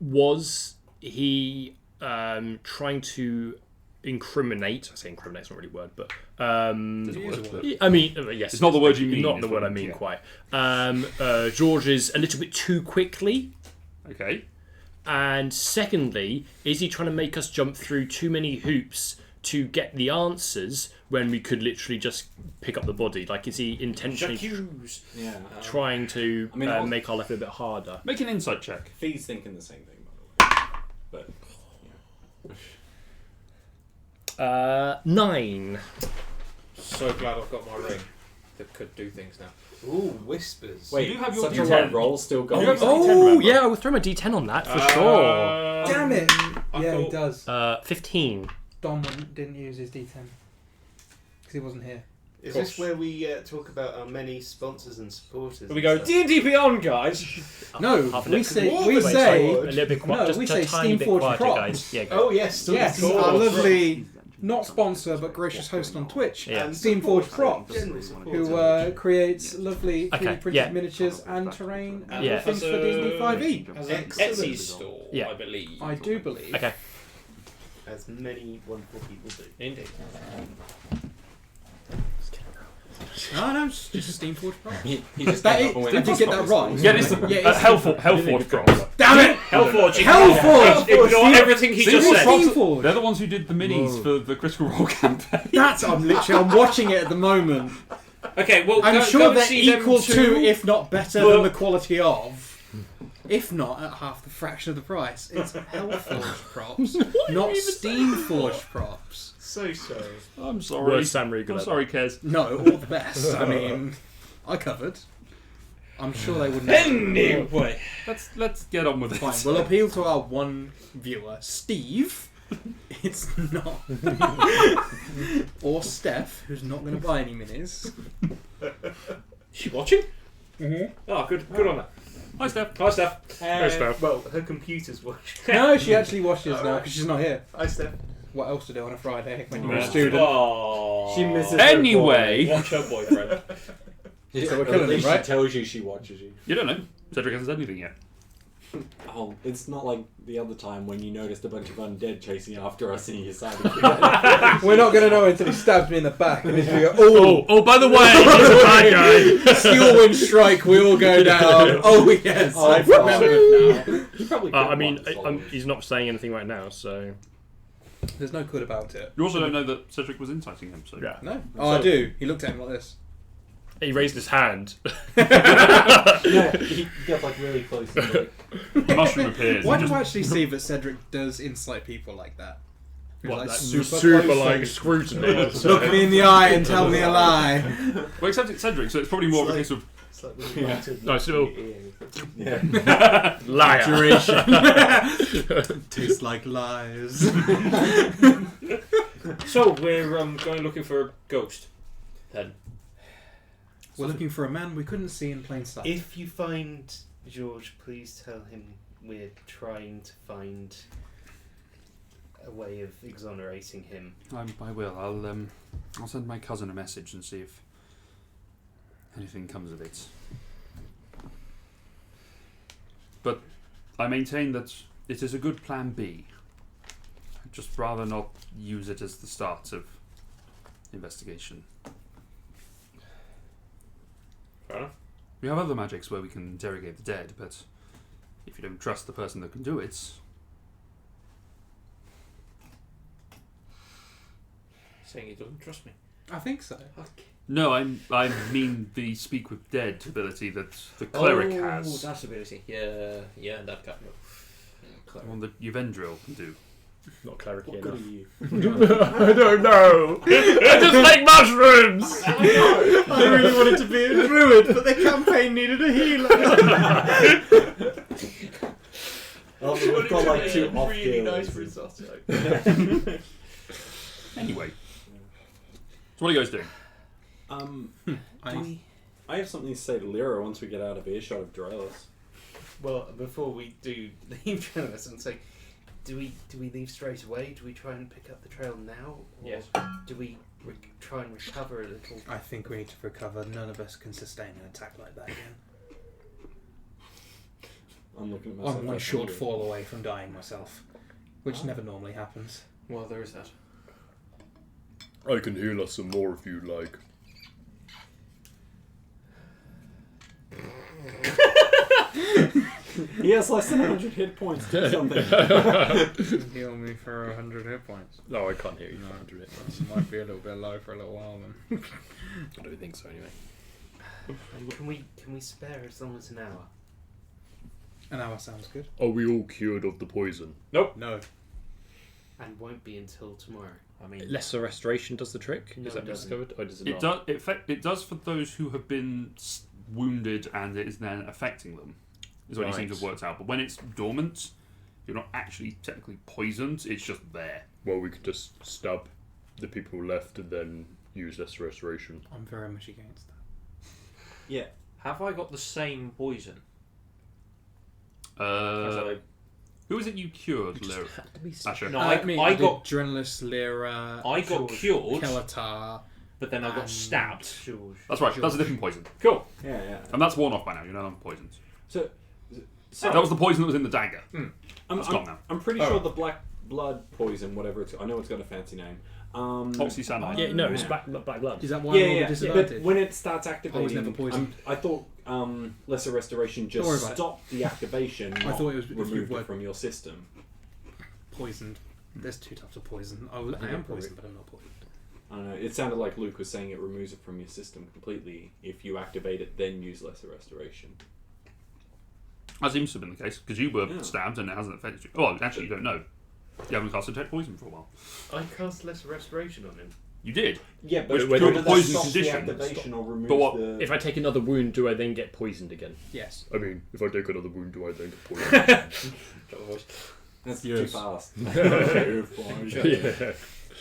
was he trying to incriminate? I say incriminate, it's not really a word, but There's a word. I mean, yes, It's not the word you mean. Not is the word what I mean yeah. quite. George's a little bit too quickly. Okay. And secondly, is he trying to make us jump through too many hoops to get the answers when we could literally just pick up the body? Like, is he intentionally Yeah. trying to I mean, make our life a bit harder? Make an insight check. Fee's thinking the same thing, by the way. But 9. So glad I've got my ring. that could do things now. Ooh, whispers. Wait, You do have your such a D10. low roll still You going. have some- D10, Oh, remember? yeah, I will throw my D10 on that for sure. Damn it! I Yeah, he thought- does. 15. Dom didn't use his D10 because he wasn't here. Is this where we talk about our many sponsors and supporters? We go and stuff? D&D Beyond, guys. No, Half a we minute. say Wait, we wait, say wait. A little bit quiet. No, just we a say tiny bit Steamforged quieter, props. guys. Yeah, go. Oh yes, yes, cool. our lovely not sponsor but gracious host on Twitch, Yeah. And Steamforged support, Props, generally support who on creates lovely 3D Okay, printed yeah. miniatures and terrain and Yeah. things for Has a- D&D 5e. Has an Excellent. Etsy store, Yeah. I believe. I do believe. Okay. as many wonderful people do. Indeed. No, it's just Steamforged Props. He just That came is, up and went, did you get that right? Yeah, it's Hellforge props. Damn it! Hellforge! Hellforge! Ignore everything he just said. Steamforged! They're the ones who did the minis for the Critical Role campaign. I'm watching it at the moment. Okay, well, I'm go sure and they're see them equal to, too. if not better Well- than the quality of. If not at half the fraction of the price. It's Hellforged props, not Steamforged props. So sorry. I'm sorry. Words sound really good I'm at sorry, Kez. No, all the best. I mean, I covered. I'm sure they wouldn't. Anyway. Let's get on with it. Fine, we'll appeal to our one viewer, Steve. It's not. Or Steph, who's not going to buy any minis. Is she watching? Mm-hmm. Oh, good on her. Hi, Steph. Hi, Steph. Well, her computer's watching. No, she actually watches now because she's not here. Hi, Steph. What else to do on a Friday when you're a Yeah. student? Oh. She misses her Anyway, Watch her boyfriend. So we're At killing least him, right? she tells you she watches you. you don't know. Cedric hasn't said anything yet. Oh, it's not like the other time when you noticed a bunch of undead chasing after us and you decided We're not going to know until he stabs me in the back and then we go, oh, Oh, by the way, he's a bad guy. steel wind strike, we all go down. Oh, yes, Oh, I've remembered now. You probably I mean, he's not saying anything right now, so. There's no good about it. You also don't know that Cedric was inciting him, so Yeah. No? Oh, I do. He looked at him like this. He raised his hand. Yeah, he got like really close. And like, the mushroom appears. Why and do just- I actually see that Cedric does incite people like that? He's What, like that super close like to- scrutiny. Look me in the eye and tell me a lie. Well, except it's Cedric, so it's probably more of a case of It's like when you Yeah. wanted No, still- yeah. Liar. Duration. Tastes like lies. So, we're going looking for a ghost. Then. We're looking for a man we couldn't see in plain sight. If you find George, please tell him we're trying to find a way of exonerating him. I will. I'll send my cousin a message and see if anything comes of it. But I maintain that it is a good plan B. I'd just rather not use it as the start of investigation. Fair enough. We have other magics where we can interrogate the dead, but if you don't trust the person that can do it, Saying he doesn't trust me. I think so. no, I mean the speak with dead ability that the cleric Oh, has, that's ability. Yeah, that kind the one that Yevendril can do. Not cleric What enough. good are you? I don't know. I just like mushrooms. I really wanted to be a druid, but the campaign needed a healer. Oh, we've got like two off really nice kills. risotto. Anyway, so what are you guys doing? I have something to say to Lyra once we get out of earshot of Droylus. Well, before we do leave Jonas and say, do we leave straight away? Do we try and pick up the trail now? Or Yes. do we try and recover a little? I think we need to recover. None of us can sustain an attack like that again. I'm looking at myself. I'm one like short hungry. fall away from dying myself, which never normally happens. Well, there is that. I can heal us some more if you like. He has less than 100 hit points. Do something. Heal me for 100 hit points. No, I can't hear you. 100 hit points. Might be a little bit low for a little while then. I don't think so anyway. And can we spare as long as an hour? An hour sounds good. Are we all cured of the poison? No. And won't be until tomorrow. I mean, Lesser restoration does the trick. No, Is that it doesn't. discovered, or does it, It not? does. It does for those who have been wounded, and it is then affecting them. Is what you seem to have worked out. But when it's dormant, you're not actually technically poisoned. It's just there. Well, we could just stab the people left and then use lesser restoration. I'm very much against that. yeah. Have I got the same poison? As Uh, who is it you cured, Lyra? Asher? No, I got Adrenalis, Lyra. I got cured, Kelatar. but then I got and stabbed. George. That's right. That's a different poison, Cool. Yeah. and that's worn off by now. You're no longer poisoned. So That was the poison that was in the dagger. It's gone now. I'm pretty sure the black blood poison, whatever it's, I know it's got a fancy name. Oxycyanide. Yeah, no, it's black blood. Is that why I'm all disadvantaged? But when it starts I was activating, never poisoned. I thought lesser restoration Don't worry just about it. stopped the activation. I not thought it was if you removed were- it from your system. Poisoned. There's two types of poison. I am poisoned, but I'm not poisoned. I don't know. It sounded like Luke was saying it removes it from your system completely. If you activate it, then use lesser restoration. That seems to have been the case because you were Yeah. stabbed and it hasn't affected you. Well, actually, you don't know. You haven't cast detect poison for a while. I cast lesser restoration on him. You did. Yeah, Which but cured whether the that poison stops condition. the activation or removes But what- the... If I take another wound, do I then get poisoned again? Yes. I mean, if I take another wound, do I then get poisoned? That's Yes. too fast. Yeah.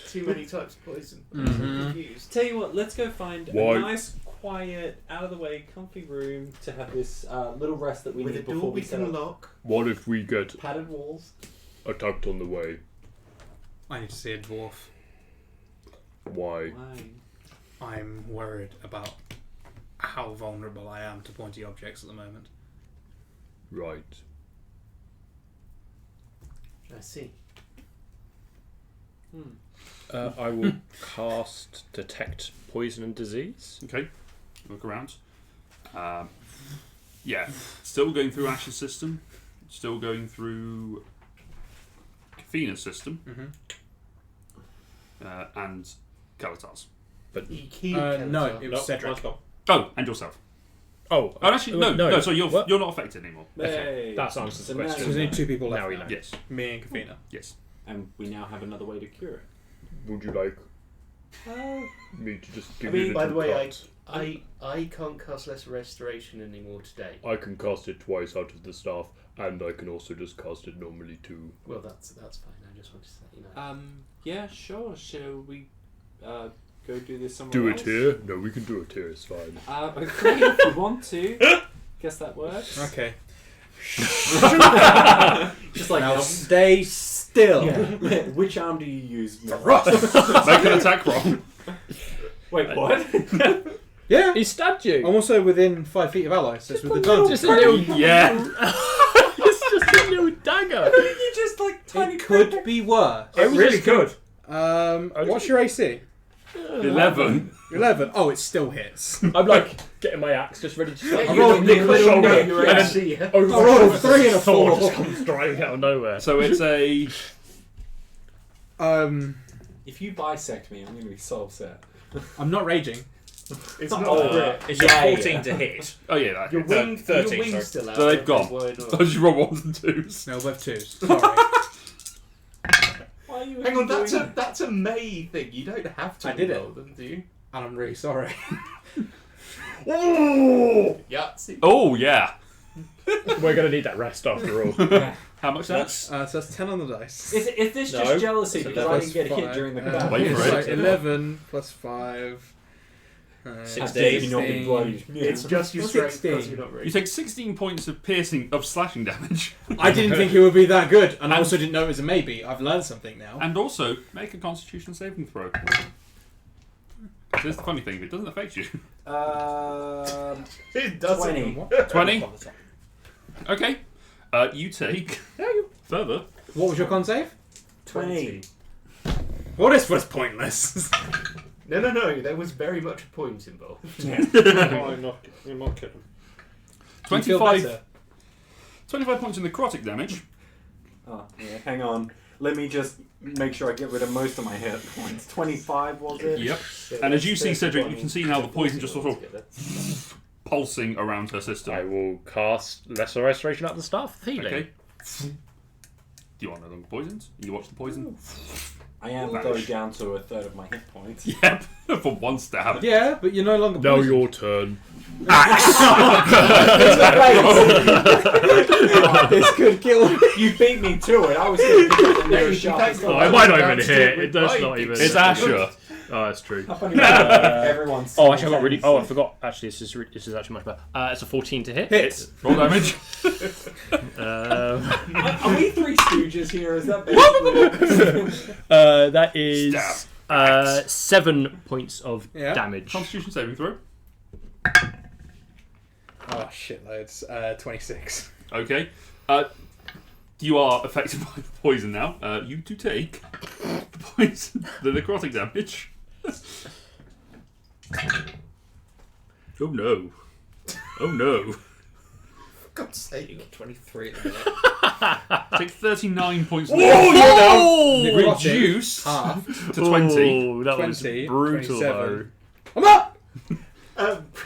Too many types of poison. Mhm. Confused. Tell you what, let's go find Why? a nice, quiet, out of the way, comfy room to have this little rest that we With a need door before we we set can up. lock. What if we get Padded walls. attacked on the way? I need to see a dwarf. Why? I'm worried about how vulnerable I am to pointy objects at the moment. Right. I see. I will cast Detect Poison and Disease. Okay. Look around. Yeah. Still going through Ash's system. Still going through Kafina's system. And Kalatar's. You keep No, Kelatar. it was Cedric. Oh, and yourself. Oh, Oh, actually, no. no. So you're What? you're not affected anymore. Hey. That answers the So now question. So there's only two people left Now we now. know. Yes. Me and Kafina. Yes. And we now have another way to cure it. Would you like me to just give I mean, you a By the little way, cut? I can't cast lesser restoration anymore today. I can cast it twice out of the staff, and I can also just cast it normally too. Well, that's fine. I just wanted to let you know. Yeah, sure. Shall we go do this somewhere Do else? it here? No, we can do it here. It's fine. Okay, if you want to. Guess that works. Okay. Just like Now no. stay still. Which arm do you use? Make an attack roll. Wait, what? Yeah. He stabbed you. I'm also within 5 feet of allies, so it's with advantage. Just a little. Yeah. It's just a little dagger. You just like tiny. It could be worse. It really could. What's your AC? 11. 11. Oh, it still hits. I'm like getting my axe, just ready to. I rolled nick the shoulder, Your and then AC. I rolled a 3 and a sword 4. just comes driving out of nowhere. So it's a. If you bisect me, I'm going to be so upset. I'm not raging. It's not It's just 14 to hit. Oh yeah, that your hits. wing. 13, Your wing's sorry. still out. So they've gone. Why not? Those you roll 1s and 2s. No, both 2s. Sorry. Why are you Hang on, doing that's a May thing. You don't have to I did it. roll them, do you? And I'm really sorry. Yahtzee. Oh yeah. We're gonna need that rest after all. How much that? So that's 10 on the dice. Is this No. just jealousy So because I Plus didn't get hit 5. during the battle? Wait for it's it. like 11 plus 5. 16. You're not being bloody. It's just your Well, strength because 16. you're not You raging. take 16 points of piercing of slashing damage, I didn't think it would be that good, and I also didn't know it was a maybe. I've learned something now. and also make a Constitution saving throw. Here's the funny thing: it doesn't affect you. It doesn't. 20. 20. Okay. You take further. What was your con save? 20. Well, this was pointless. No. There was very much a point involved. I'm not kidding. Do you feel 25. better? 25 points in necrotic damage. Oh, yeah, hang on. Let me just make sure I get rid of most of my hit points. 25 was it? Yep. And as you see, Cedric, you can see how the poison just sort of pulsing around her system. I will cast Lesser Restoration at the staff of healing. Okay. Do you want another poisons? You watch the poison? I am Vanish. going down to a third of my hit points. Yep. For one stab. Yeah, but you're no longer Now poisoned. your turn. This could kill me. You beat me to it. I was going to pick up the nearest shot. Oh, it might not even hit. It does not even. It's Asher. Oh, that's true. Everyone's. Oh, actually, I got really. Oh, I forgot. Actually, this is actually much better. It's a 14 to hit. Hits. Roll damage. Are we three stooges here? Is that basically? That is Stab. 7 points of Yeah. damage. Constitution saving throw. Oh, shitloads. 26. Okay. You are affected by the poison now. You do take the poison, the necrotic damage. Oh no. Oh no. For God's sake. You got 23 at the minute. Take 39 points of Oh, reduce Half. to 20. Oh, that was 20, brutal 27. I'm up!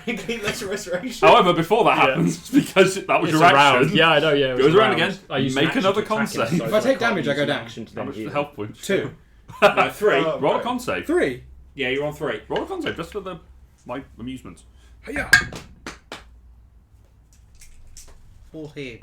Bringing lesser restoration. However, before that happens, because that was It's your around. action, Yeah, I know. Yeah, it was goes around again. I used Make an action another to con attack him, save. so If I take can't damage, I use go an down. action to how then much is heal. the health point? 2. No, 3. Oh, Roll a right. con save. 3. Yeah, you're on 3. Roll a con save, just for my amusement. Hiya. Full head.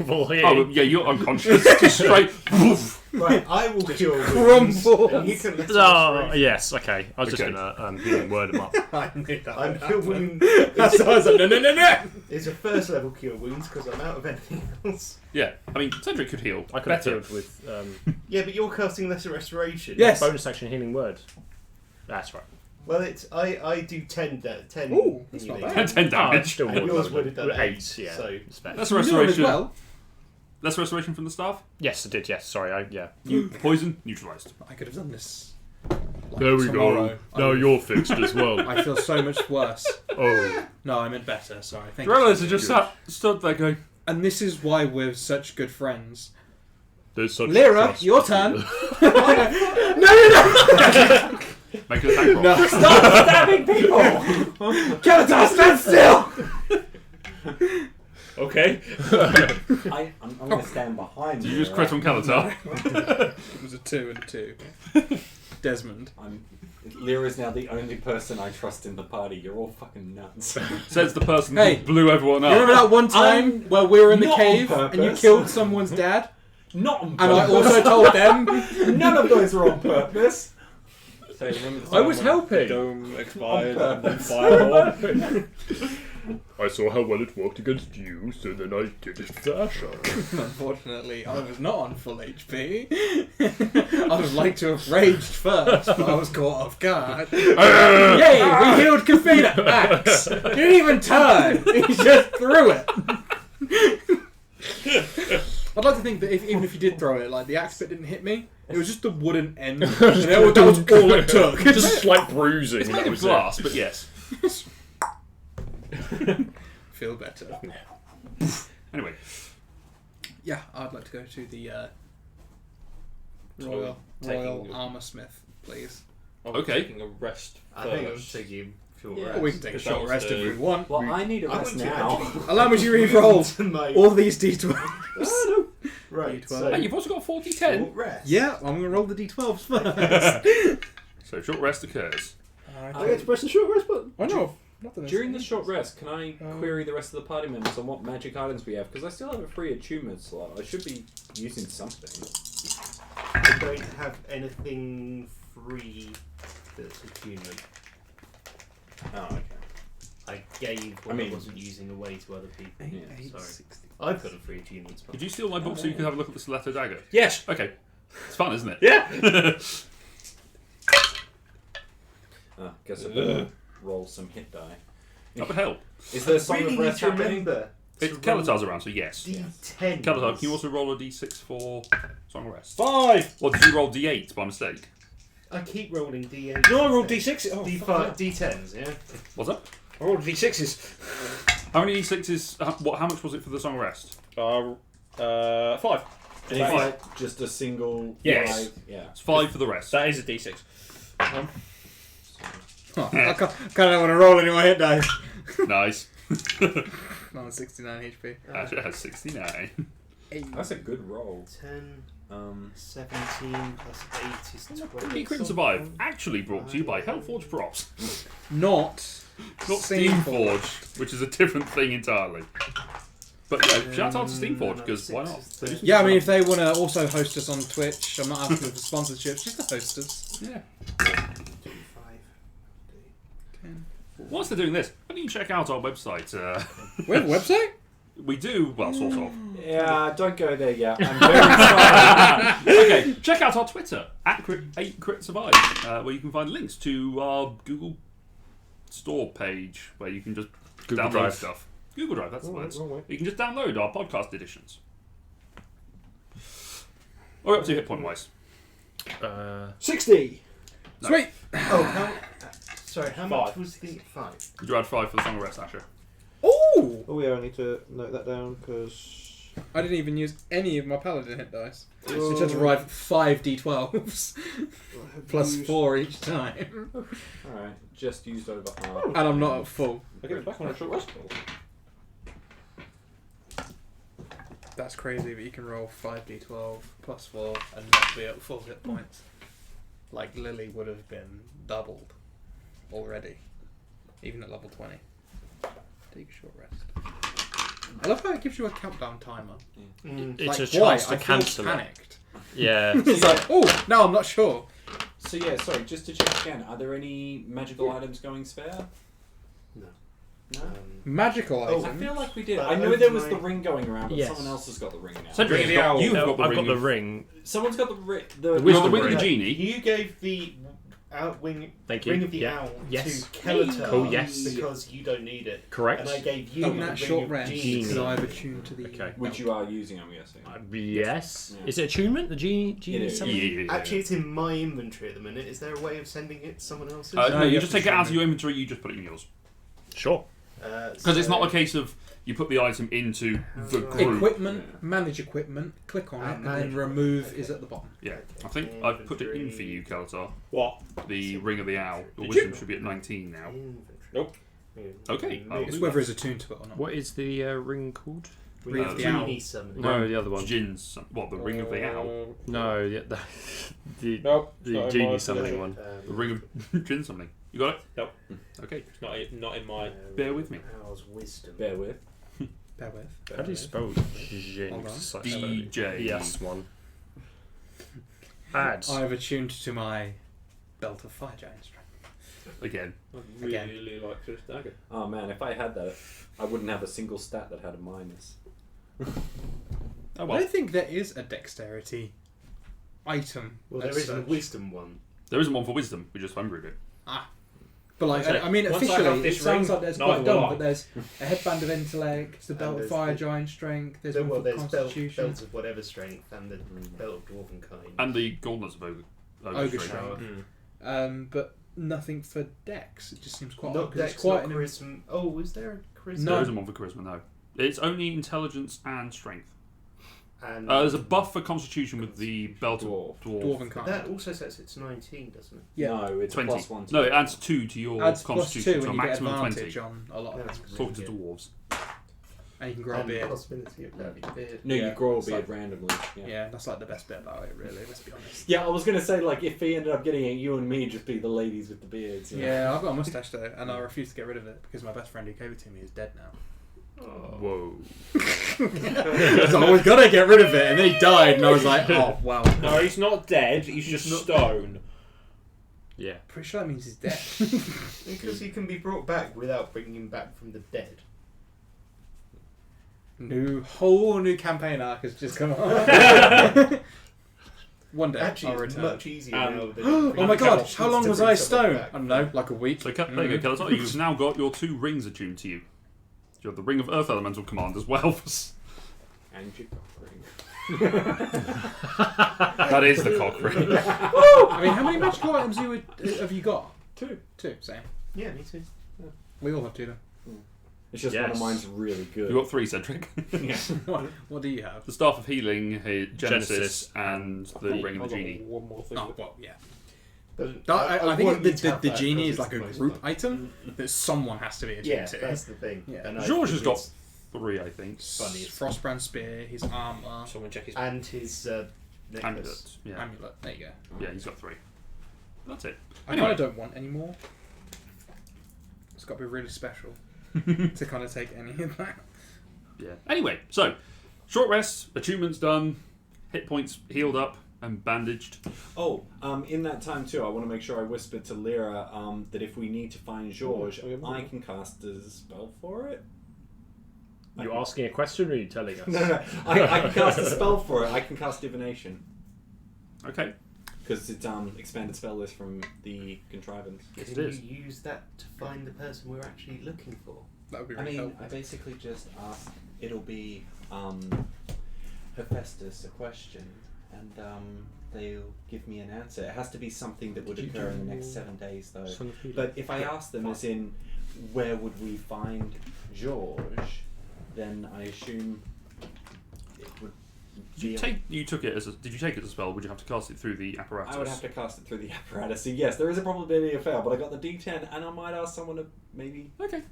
Full hit. Oh, yeah, you're unconscious. Just straight. Woof. Right, I will cure wounds. Crumble. And you can lesser Oh, restoration. yes, okay. I was Okay. just going to word him up. I knew that. I'm cure wound. That's why I was like, no. It's a first level cure wounds because I'm out of anything else. Yeah, I mean, Cedric could heal. I could have better. healed with Yeah, but you're casting lesser restoration. Yes. bonus action healing word. That's right. Well, it's I do 10. 10 Ooh, that's not healing. bad. 10 Oh, damage. it's still And more yours than would have done 8, yeah. so- Respect. That's You do it as restoration. well. That's restoration from the staff. Yes, I did, yes. Sorry, yeah. You poison neutralized. I could have done this. There we tomorrow. go. Now you're fixed as well. I feel so much worse. Oh, No, I meant better. Sorry. Thank you. Drellers are just stood there going, And this is why we're such good friends. there's such Lyra, trust your between turn. us. No. make an attack roll. No. Stop stabbing people! Kalatar, stand still! Okay. I'm going to stand behind Did you just crit on Kalatar? It was a 2 and 2. Desmond. Lyra's now the only person I trust in the party. You're all fucking nuts. Says the person Hey, who blew everyone You remember up. that one time where we were in the not on cave and you purpose. killed someone's dad? Not on And I purpose. also told them. None of those are on purpose. So remember the I was time when helping. the Dome expired On and then purpose. fireball. I saw how well it worked against you, so then I did it for Asher. Unfortunately, I was not on full HP. I would like to have raged first, but I was caught off guard. Yay! We healed Kafina! Axe! Didn't even turn! He just threw it! I'd like to think that even if you did throw it, like the axe bit didn't hit me, it was just the wooden end. And that was all it took. Just slight bruising. It's that made of was it. glass, but yes. Feel better. Anyway, Yeah, I'd like to go to the So Royal taking- Armour Smith, please. I'm Okay. taking a rest I think I'm first. taking short Yeah. rest. We can take a Because that short was rest if the- we want. Well, I need a I rest want to now. actually- Allow me to re-roll My- all these d12s. Right, D12. so hey, you've also got 40-10. short rest. Yeah, I'm going to roll the d12s first. So short rest occurs. I get to press the short rest button. I know. Nothing During the short rest, can I Um, query the rest of the party members on what magic items we have? Because I still have a free attunement slot. I should be using something. I don't have anything free that's attunement. Oh, okay. I gave what I, I mean- wasn't using away to other people. Yeah, sorry. I've got a free attunement spell. Did you steal my book so you could have a look at the stiletto dagger? Yes. Okay. It's fun, isn't it? Yeah. Guess I better roll some hit die. That would help. Is there a song really of need rest to happening? remember. It's Kalatar's around, so yes. D10. Kalatar, can you also roll a d6 for Song of Rest? 5. Or did you roll d8 by mistake? I keep rolling D8. No, I rolled D6. Oh, D5, D10s, yeah? What's that? I rolled D6s. How many d6s? How much was it for the Song of Rest? 5. And is that just a single? Yes. live- Yeah. It's 5 for the rest. That is a D6. Oh, I kind of don't want to roll any more hit dice. Nice. I'm on 69 HP. Actually, it has 69. That's a good roll. 10, 17 plus 8 is 20. Be Crit and Survive, actually brought to you by Hellforge Props. Not Not Steamforged, which is a different thing entirely. But yeah, shout out to Steamforged, because why not? They do some Yeah, I mean, if stuff. they want to also host us on Twitch, I'm not asking for sponsorships, just to host us. Yeah. 5. Whilst they're doing this, why don't you check out our website? We have a website? We do, well, sort of. Yeah, don't go there yet. I'm very sorry. Okay, check out our Twitter, @8CritSurvive, where you can find links to our Google Store page, where you can just Google download Drive. stuff. Google Drive, that's the words. wrong way. You can just download our podcast editions. What are we up to hit point wise? 60! No. Sweet! Oh, sorry, how much 5. was the 5? Did you add 5 for the Song of Rest, Asher? Ooh! Oh yeah, I need to note that down because I didn't even use any of my paladin hit dice. Which had to arrive 5 d12s. Plus 4 each time. Alright, just used over half. And I'm not at full. I get it back on a short rest. That's crazy, but you can roll 5d12 plus 4 and not be at full hit points. Like Lily would have been doubled already, even at level 20. Take a short rest. I love how it gives you a countdown timer. It's Like, a why? chance I to feel cancel it. panicked. Yeah. It's like, oh, no, I'm not sure. So yeah, sorry, just to check again, are there any magical items going spare? No. No? Magical Oh, items. I feel like we did. But I know there was over the ring going around, but Yes. someone else has got the ring now. Cedric, Ring of the you've got Owl. the I've got ring. the of- ring. Someone's got the ring. You've got the ring of the Right. genie. You gave the Thank you. Ring of the Yeah. Owl Yes. to Kelatar Cool, yes. because you don't need it. Correct. And I gave you In the that Ring short of rest, Genie. because I've attuned to the... Okay. Which you are using, I'm guessing. Yes. Yeah. Is it attunement? The genie It is. something? Yeah. Actually, it's in my inventory at the minute. Is there a way of sending it to someone else's? No, No, you you just have take to it out of show your inventory, you just put it in yours. Sure. Because it's not a case of you put the item into the group. Equipment, manage equipment, click on it, and manage then remove is at the bottom. Yeah, I think I've put it in for you, Kelatar. What? The Ring of the Owl. Your Did wisdom you? should be at 19 now. Nope. Okay, I'll It's do whether that. it's attuned to it or not. What is the ring called? Ring of of the the Owl. Summoning. No, the other one. Jin's, what, the Ring of the Owl? No, the Nope. it's the not in genie my- summoning one. The Ring of Jin something. You got it? Nope. Okay, It's not in my. bear with me. Owl's wisdom. Bear with. Bear with. How do you spell Jin? Hold on. It's like DJ. the S one. Ads. I've attuned to my belt of fire giant strength. Again. I Again. really like this dagger. Oh man, if I had that, I wouldn't have a single stat that had a minus. Oh I well. don't think there is a dexterity item. Well, there as is a such. wisdom one. There isn't one for wisdom, we just homebrew it. But like, Okay. I mean, Once I officially, have it this sounds ring, like there's neither quite will dumb, I. but there's a headband of intellect, the And belt of there's fire the- giant strength, there's There's one for there's constitution. belts of whatever strength and the belt of dwarven kind. And the gauntlets of Ogre Ogre Strength. Strength. But nothing for dex. It just seems quite odd, not 'cause dex, it's quite not an charisma. Oh, was there a charisma? No. There isn't one for charisma, no. It's only intelligence and strength. And There's a buff for constitution with the belt Dwarf. of dwarf. dwarven kind. that also says it's 19, doesn't it? Yeah. No, it's 20. a plus 1. No, it adds 2 to your Adds plus constitution 2 to a and you get maximum of 20. advantage on a lot of That's things. Talking to really good. dwarves. And you can grow a And beard. possibility of having a beard. No, Yeah, you grow a it's beard like- randomly. Yeah, that's like the best bit about it, really, let's be honest. Yeah, I was gonna say like if he ended up getting it, you and me just be the ladies with the beards. you know? Yeah, I've got a mustache though, and I refuse to get rid of it because my best friend who gave it to me is dead now. Whoa. So I was gonna get rid of it, and then he died, and I was like, oh wow. No, he's not dead. He's just stone. Yeah. Pretty sure that means he's dead. Because he can be brought back without bringing him back from the dead. Whole new campaign arc has just come on. One day Actually, I'll it's return. much easier Um, now. Than Oh my god, how long to was bring I someone stoned? back. I don't know, like a week. So there you go, Kelatar. You've now got your 2 rings attuned to you. You have the Ring of Earth Elemental Command as well. And your cock ring. That is the cock ring. I mean, how many magical items have you got? 2. Two, same. Yeah, me too. We all have two then. It's just one of Yes. mine's really good. You got 3, Cedric. What do you have? The Staff of Healing, Genesis, Genesis, and the Ring of the Genie. One more thing. Oh, well, yeah. But I think want you to the have that genie because is like a it's most group fun. item that someone has to be attuned Yeah, to. that's the thing. Yeah. And I George has think got it's- 3, I think. funny. Frostbrand spear, his armor. Someone check his. and his necklace. Amulet. Yeah. Amulet. There you go. Yeah, he's got 3. That's it. I Anyway. kind of don't want any more. It's got to be really special to kind of take any of that. Yeah. Anyway, so short rest, attunements done, hit points healed up and bandaged. Oh, in that time too, I want to make sure I whispered to Lyra that if we need to find George, I can cast a spell for it. You asking a question or are you telling us? No. I can cast a spell for it. I can cast divination Okay. because it's expanded spell list from the contrivance. Yes, Can it is. you use that to find the person we're actually looking for? That would be I really mean, helpful. I basically just asked. It'll be Hephaestus a question, and they'll give me an answer. It has to be something that would occur in the next 7 days, though. But if I ask them, as in, where would we find George, then I assume it would. You took it as a, did you take it as a spell? Would you have to cast it through the apparatus? I would have to cast it through the apparatus. So yes, there is a probability of fail, but I got the D10, and I might ask someone to maybe Okay.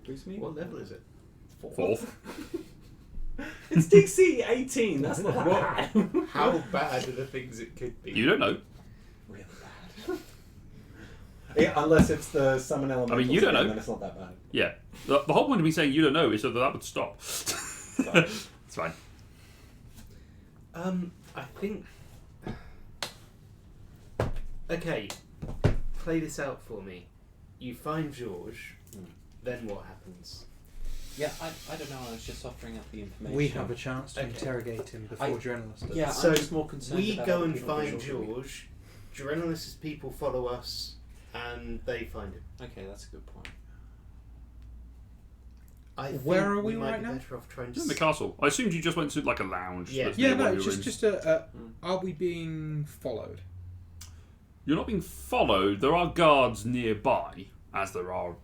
boost me. What level is it? 4th. It's DC 18. That's not that bad. How bad are the things it could be? You don't know. Really bad. Yeah, unless it's the summon element. I mean, you don't know. Then it's not that bad. Yeah. The whole point of me saying you don't know is so that would stop. Sorry. It's fine. I think. Okay, play this out for me. You find George, then what happens? Yeah, I don't know. I was just offering up the information. We have a chance to Okay. interrogate him before journalists do. Yeah, So I'm just more concerned. We about go other and people find visually. George. Journalists' people follow us, and they find him. Okay, that's a good point. I think Where are we might right be now? better off trying to. In the castle. I assumed you just went to like a lounge. Yeah. that's Yeah, near no, where you were in. just are we being followed? You're not being followed. There are guards nearby, as there are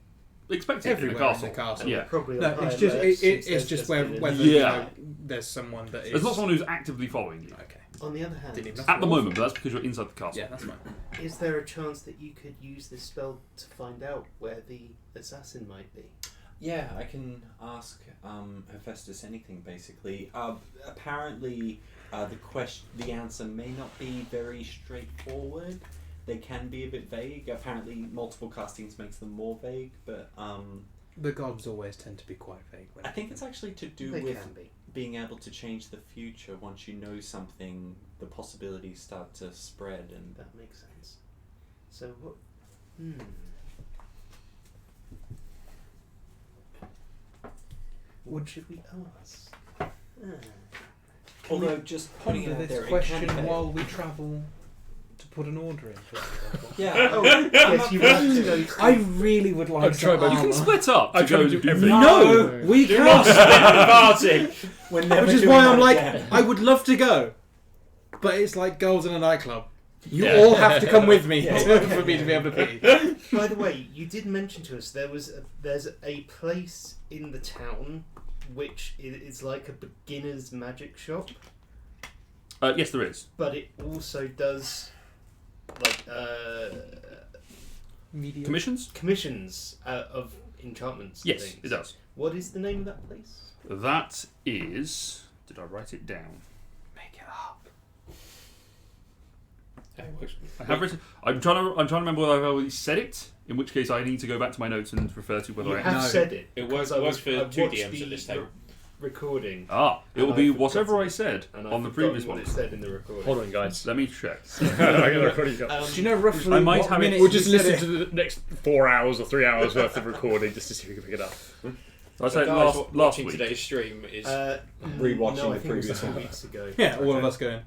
expected Everywhere in in the castle. the castle. Yeah. Probably on No, high it's just alert it's since there's just whether been whether an- Yeah. there's someone that is. There's not someone who's actively following you Okay. On the other hand, Didn't even at the moment, but that's because you're inside the castle. Yeah, that's fine. is there a chance that you could use this spell to find out where the assassin might be? Yeah, I can ask Hephaestus anything basically. Apparently, the answer may not be very straightforward. They can be a bit vague. Apparently, multiple castings makes them more vague, but The gods always tend to be quite vague. I think it's actually to do They with can be. being able to change the future. Once you know something, the possibilities start to spread, and That makes sense. So what? What should we ask? although just putting ponder it out this there, it question can while we travel to put an order in. For example. yeah. Oh, yes, you want to go. I really would like I've tried, some but You can armor. split up to I've tried go to do do everything. No, we can't. party. We're never Which is doing why that I'm like, again. I would love to go, but it's like girls in a nightclub. You Yeah. all have to come with me Yeah. for me to be able to pee. By the way, you did mention to us there's a place in the town which is like a beginner's magic shop, Yes, there is. but it also does like Media. Commissions? of enchantments. and Yes, things. it does. What is the name of that place? That is. Did I write it down? Make it up. I have written. I'm trying to remember whether I've already said it. In which case, I need to go back to my notes and refer to whether You I have No. said it. It because works- I it works was- for I two watched DMs the at this table. Recording. it will And be I've whatever forgotten I said and on the I've previous forgotten one. what it said in the recording. Hold on, guys. Let me check. I got a recording up. Do you know roughly I might what have it- minute We'll you just said listen it? to the next 4 hours or 3 hours worth of recording just to see if we can pick it up. I said guys last watching week. today's stream is Rewatching no, I the think it was previous 2 one. weeks ago. Yeah, all of us going.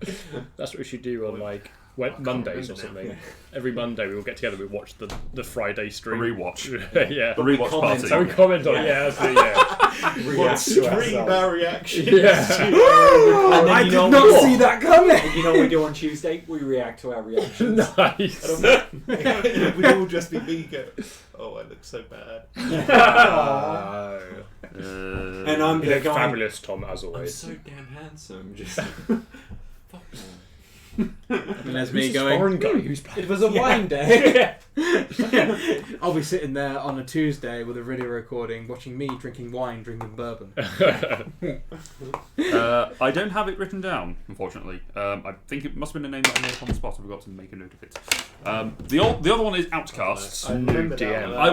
That's what we should do on like can't Mondays or remember something. Every Monday we will get together. We watch the Friday A stream. rewatch. Yeah. A rewatch comment party. So we comment on that's it, yeah. React to Stream ourselves. our reactions. Yeah. And then I you did know not what? see that coming. And you know what we do on Tuesday? We react to our reactions. Nice. It would all just be me go, oh, I look so bad. And I'm You the look guy. fabulous, Tom, as I'm always. so damn handsome. Just fuck man. And there's Who's me this going. foreign guy who's playing? It was a wine day. I'll be sitting there on a Tuesday with a video recording, watching me drinking wine, drinking bourbon. I don't have it written down, unfortunately. I think it must have been a name that I made up on the spot. I forgot to make a note of it. The other one is Outcasts. I remember DM. that one. I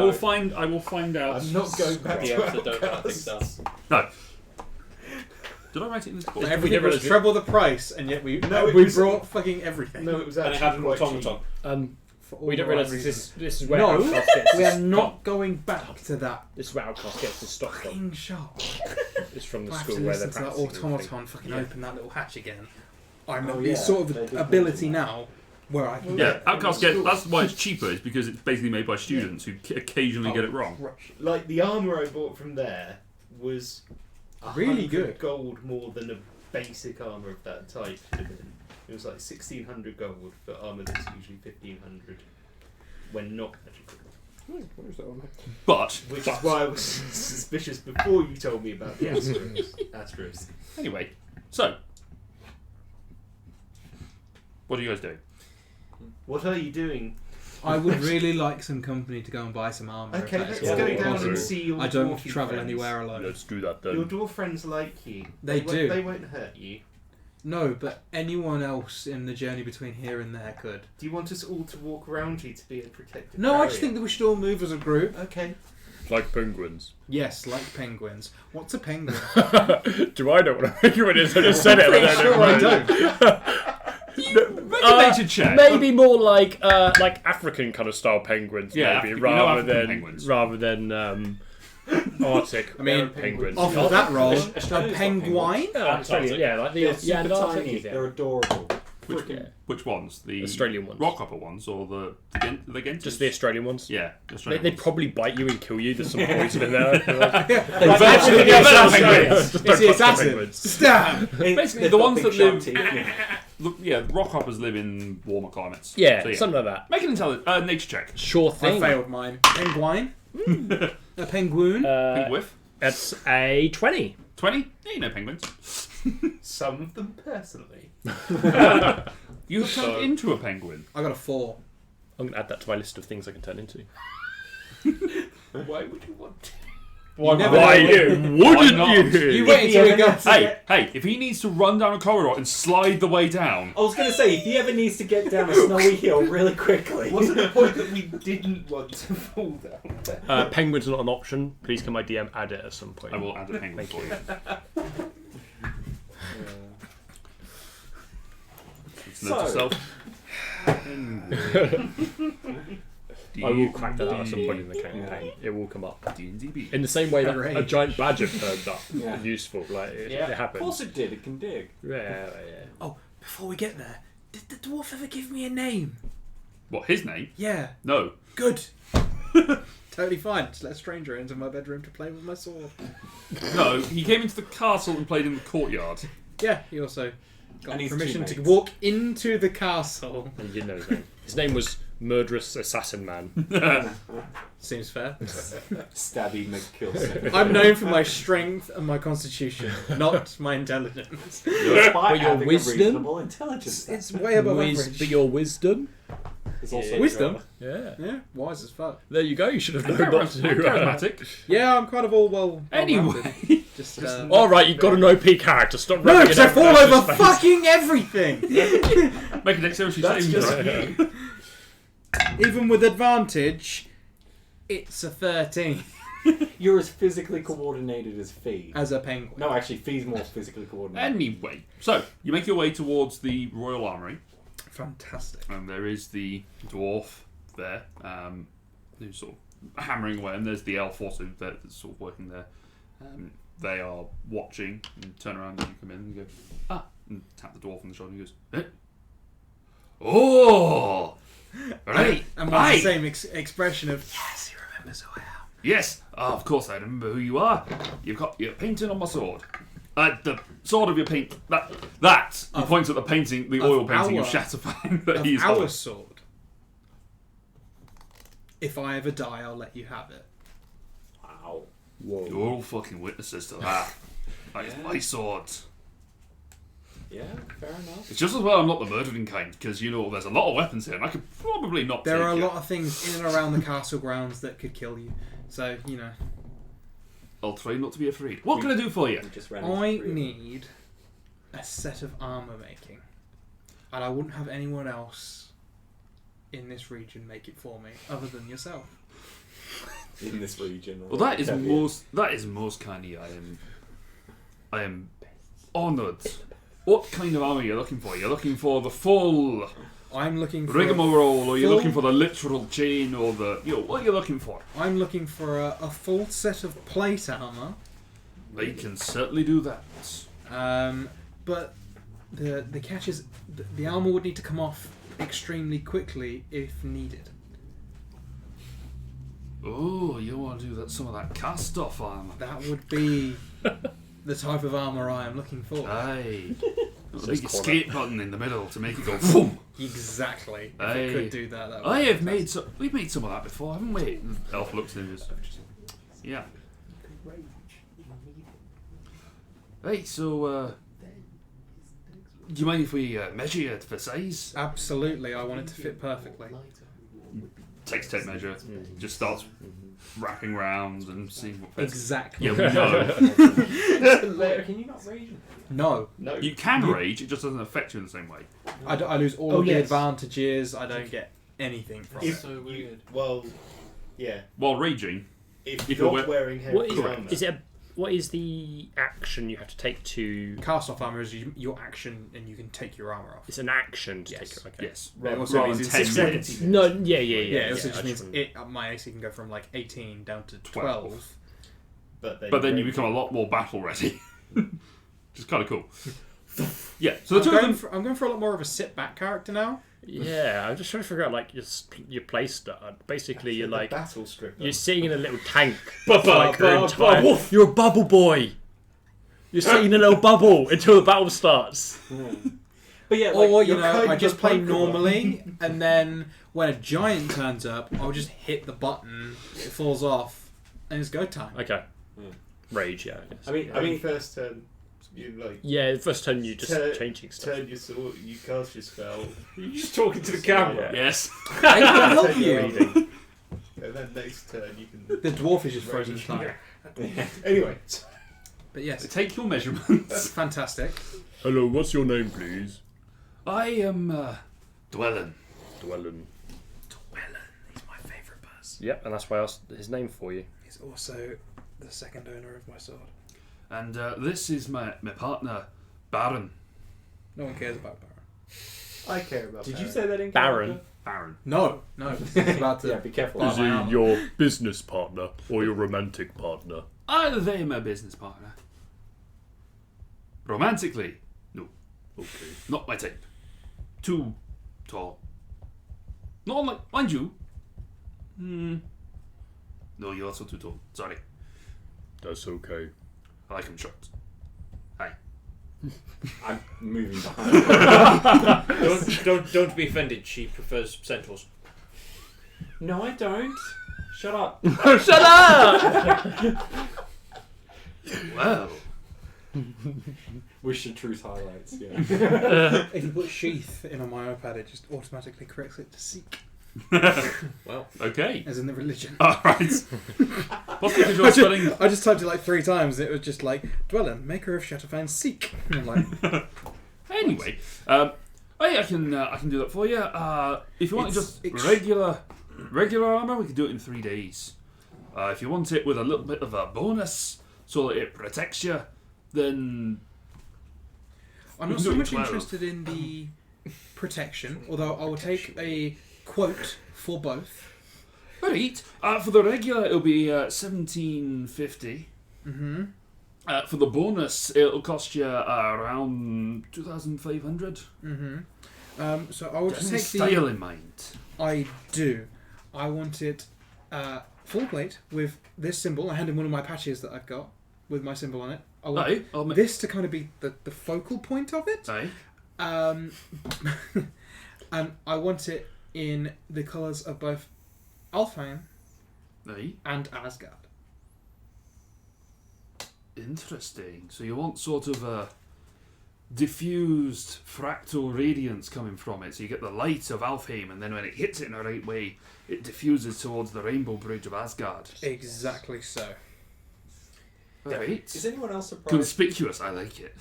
will find out. I'm not going back to DMs that don't have Outcasts. things down. No. Did I write it in this book? Everything was treble the price, and yet we it we was- brought fucking everything. No, it was And it actually had an quite automaton. For all We don't the right realise reasons. this is where No, Outcast gets we are his not going back to that This is where Outcast gets his stock from. fucking shop. It's from the I have school to where they're listen to that practicing. automaton fucking open that little hatch again. I'm Oh, at yeah, this sort they of did ability mention that. now where I can Yeah, Outcast gets. That's why it's cheaper. Is because it's basically made by students who occasionally get it wrong. Like the armor I bought from there was Really 100 good. gold more than a basic armor of that type should have been. It was like 1,600 gold for armor that's usually 1,500 when not magical. But Which is why I was suspicious before you told me about the asterisk. anyway, so what are you guys doing? What are you doing? I would really like some company to go and buy some armor. Okay, if that's let's all go right. down possible. and see your I don't dwarfy travel friends. anywhere alone. Let's do that Your then. dwarf friends like you. They won't- do. They won't hurt you. No, but anyone else in the journey between here and there could. Do you want us all to walk around you to be a protective No, I barrier? just think that we should all move as a group. Okay. Like penguins. Yes, like penguins. What's a penguin? Do I know what a penguin is? I just said it. Pretty I sure I don't don't. Make a nature check. Maybe more like Like African kind of style penguins, Yeah, maybe, you know rather African than penguins. Arctic. I mean, penguins. off of that roll, a Australia's got penguin? Australia, yeah, like the They're yeah, super Antarctic tiny. is, yeah. They're adorable. Which ones? The Australian ones. Rockhopper ones or the Gentils? Just the Australian ones. Yeah, the They, Australian they'd ones. probably bite you and kill you. There's some poison in there. Actually, yeah, it's penguins. acid. It's acid. Stab! Basically, the ones that live. Yeah, rockhoppers live in warmer climates. Yeah, So, something like that. Make an nature check. Sure I thing. failed mine. Penguin? A penguin? Big whiff. That's a 20. 20? Yeah, you know penguins. Some of them personally. You have turned into a penguin. I got a 4. I'm going to add that to my list of things I can turn into. Why would you want to? Why not? Wouldn't not? you? You wait until we go. Hey, if he needs to run down a corridor and slide the way down. I was going to say, if he ever needs to get down a snowy hill really quickly. Wasn't the point that we didn't want to fall down? Penguin's not an option. Please can my DM add it at some point. I will add a penguin for you. Note to So- self. I will crack that out at some point in the campaign. It will come up. D&DB. In the same way that a Outrage. giant badger turned up. Yeah. Useful. Like, it Of happens. course it did. It can dig. Yeah. Oh, before we get there, did the dwarf ever give me a name? What, his name? Yeah, No. good. Totally fine. Just let a stranger into my bedroom to play with my sword. No, he came into the castle and played in the courtyard. Yeah, he also got And his permission to teammates. walk into the castle. And you know his name. His name was Murderous Assassin Man. Seems fair. Stabby McKilson. I'm known for my strength and my constitution, not my intelligence. Despite But your having a wisdom? reasonable intelligence. It's way above average. But your wisdom? It's also Wisdom? Yeah. Yeah, wise as fuck. There you go. You should have known not to. Charismatic. Yeah, I'm kind of all well. Anyway. Just Alright, you've got an OP character. Stop no, rubbing because it I in fall everyone over else's face. fucking everything. Make a dexterity That's saving just throw. you. Even with advantage, it's a 13 You're as physically coordinated as Fee. as a penguin. No, actually, Fee's more physically coordinated. Anyway, so you make your way towards the Royal Armoury, Fantastic. and there is the dwarf there, who's sort of hammering away, and there's the elf also that's sort of working there. They are watching and turn around and you come in and go, and tap the dwarf on the shoulder and he goes, eh? Oh! Right, And what's right. the same expression of, yes, he remembers who I am. Yes, of course I remember who you are. You've got your painting on my sword. The sword of your paint. That. He points at the painting, the oil painting of our- Shatterfang that Of he's our holding. sword. If I ever die, I'll let you have it. Wow. You're all fucking witnesses to that. That is my sword. Yeah, fair enough. It's just as well I'm not the murdering kind, because, there's a lot of weapons here, and I could probably not There take are a you. lot of things in and around the castle grounds that could kill you. So, I'll try not to be afraid. What can I do for you? We just ran I into three of them. need a set of armour making. And I wouldn't have anyone else in this region make it for me, other than yourself. In this region. Well, that is most kind of you. I am honoured. What kind of armour are you looking for? You're looking for the full I'm looking for rigmarole, or you're full- looking for the literal chain, or what are you looking for? I'm looking for a full set of plate armour. They can certainly do that. But the catch is the armour would need to come off extremely quickly if needed. Oh, you want to do some of that cast-off armour? That would be the type of armour I am looking for. Aye. A Says big corner. escape button in the middle to make it go boom. Exactly. If Aye. it could do that, that would I be have fantastic. we've made some of that before, haven't we? And Elf looks at him and goes, yeah. Right, so, do you mind if we measure you for size? Absolutely, I want it to fit perfectly. Takes tape measure, just starts wrapping round and seeing what fits. Exactly. Yeah, we know. Can you not rage? No, No. You can rage, it just doesn't affect you in the same way. I lose all Oh, of the yes. advantages. I don't get anything from If it. so weird. Well, yeah. While raging, If you're you're we- wearing heavy What armour, what is the action you have to take to? Cast off armour is your action, and you can take your armour off. It's an action to Yes. take it. Okay. yes. It also Rather means than it's 10 60 minutes. No, yeah. Yeah, it also I just means want- my AC can go from like 18 down to 12. 12. But then you become a lot more battle ready. Which is kind of cool. Yeah, so the two of them... I'm going for a lot more of a sit back character now. Yeah, I'm just trying to figure out like your play start. Basically, you're the like battle stripper. you're sitting in a little tank. Ba- for, like your ba- entire. ba- You're a bubble boy. You're sitting in a little bubble until the battle starts. But yeah, Or, you're kind I of just a play Pokemon. normally, and then when a giant turns up, I'll just hit the button, it falls off, and it's go time. Okay. Yeah. Rage, yeah. I guess. I mean, first turn, you Yeah, the first turn you just Turn- changing stuff. turn your sword, you cast your spell, You're just talking to the camera. Yeah. Yes. I can help Turn you. your reading, and then next turn you can. The dwarf is just frozen in Rage. time. Anyway, But yes, Take your measurements. that's fantastic. Hello, what's your name, please? I am Dwellin. Dwellin. He's my favourite buzz. Yep, and that's why I asked his name for you. He's also the second owner of my sword. And this is my partner, Baron. No one cares about Baron. I care about. did you Baron. say that in Baron. character? Baron. No. It's about to. Yeah, be careful. Is he your business partner or your romantic partner? Either they my business partner. Romantically, no. Okay. Not my type. Too tall. Not like, mind you. No, you're also too tall. Sorry. That's okay. I like him short. Hi. I'm moving behind. Don't be offended. She prefers centaurs. No, I don't. Shut up. Shut up! Well, Wish the truth highlights. Yeah. If you put sheath in on my iPad, it just automatically corrects it to seek, Well, okay. as in the religion. Alright. Possibly because you're spelling... I just typed it like 3 times. And it was just like Dwellin, maker of Shadowfang, seek. And I'm like, Anyway, I can do that for you. If you want It's just ex- regular armor, we can do it in 3 days. If you want it with a little bit of a bonus so that it protects you, then I'm We not can do so it much 12. interested in the protection, although I will take a quote for both. right. For the regular, it'll be 1750. Mm-hmm. For the bonus, it'll cost you around 2,500. Mm-hmm. So I will just Any take style in mind. I do. I want it full plate with this symbol. I hand in one of my patches that I've got with my symbol on it. I want Aye, I'll make. this to kind of be the focal point of it. Aye. And I want it in the colours of both Alfheim Aye. and Asgard. Interesting. So you want sort of a diffused fractal radiance coming from it. So you get the light of Alfheim, and then when it hits it in the right way, it diffuses towards the Rainbow Bridge of Asgard. Exactly so. Right. Is anyone else surprised? Conspicuous, I like it.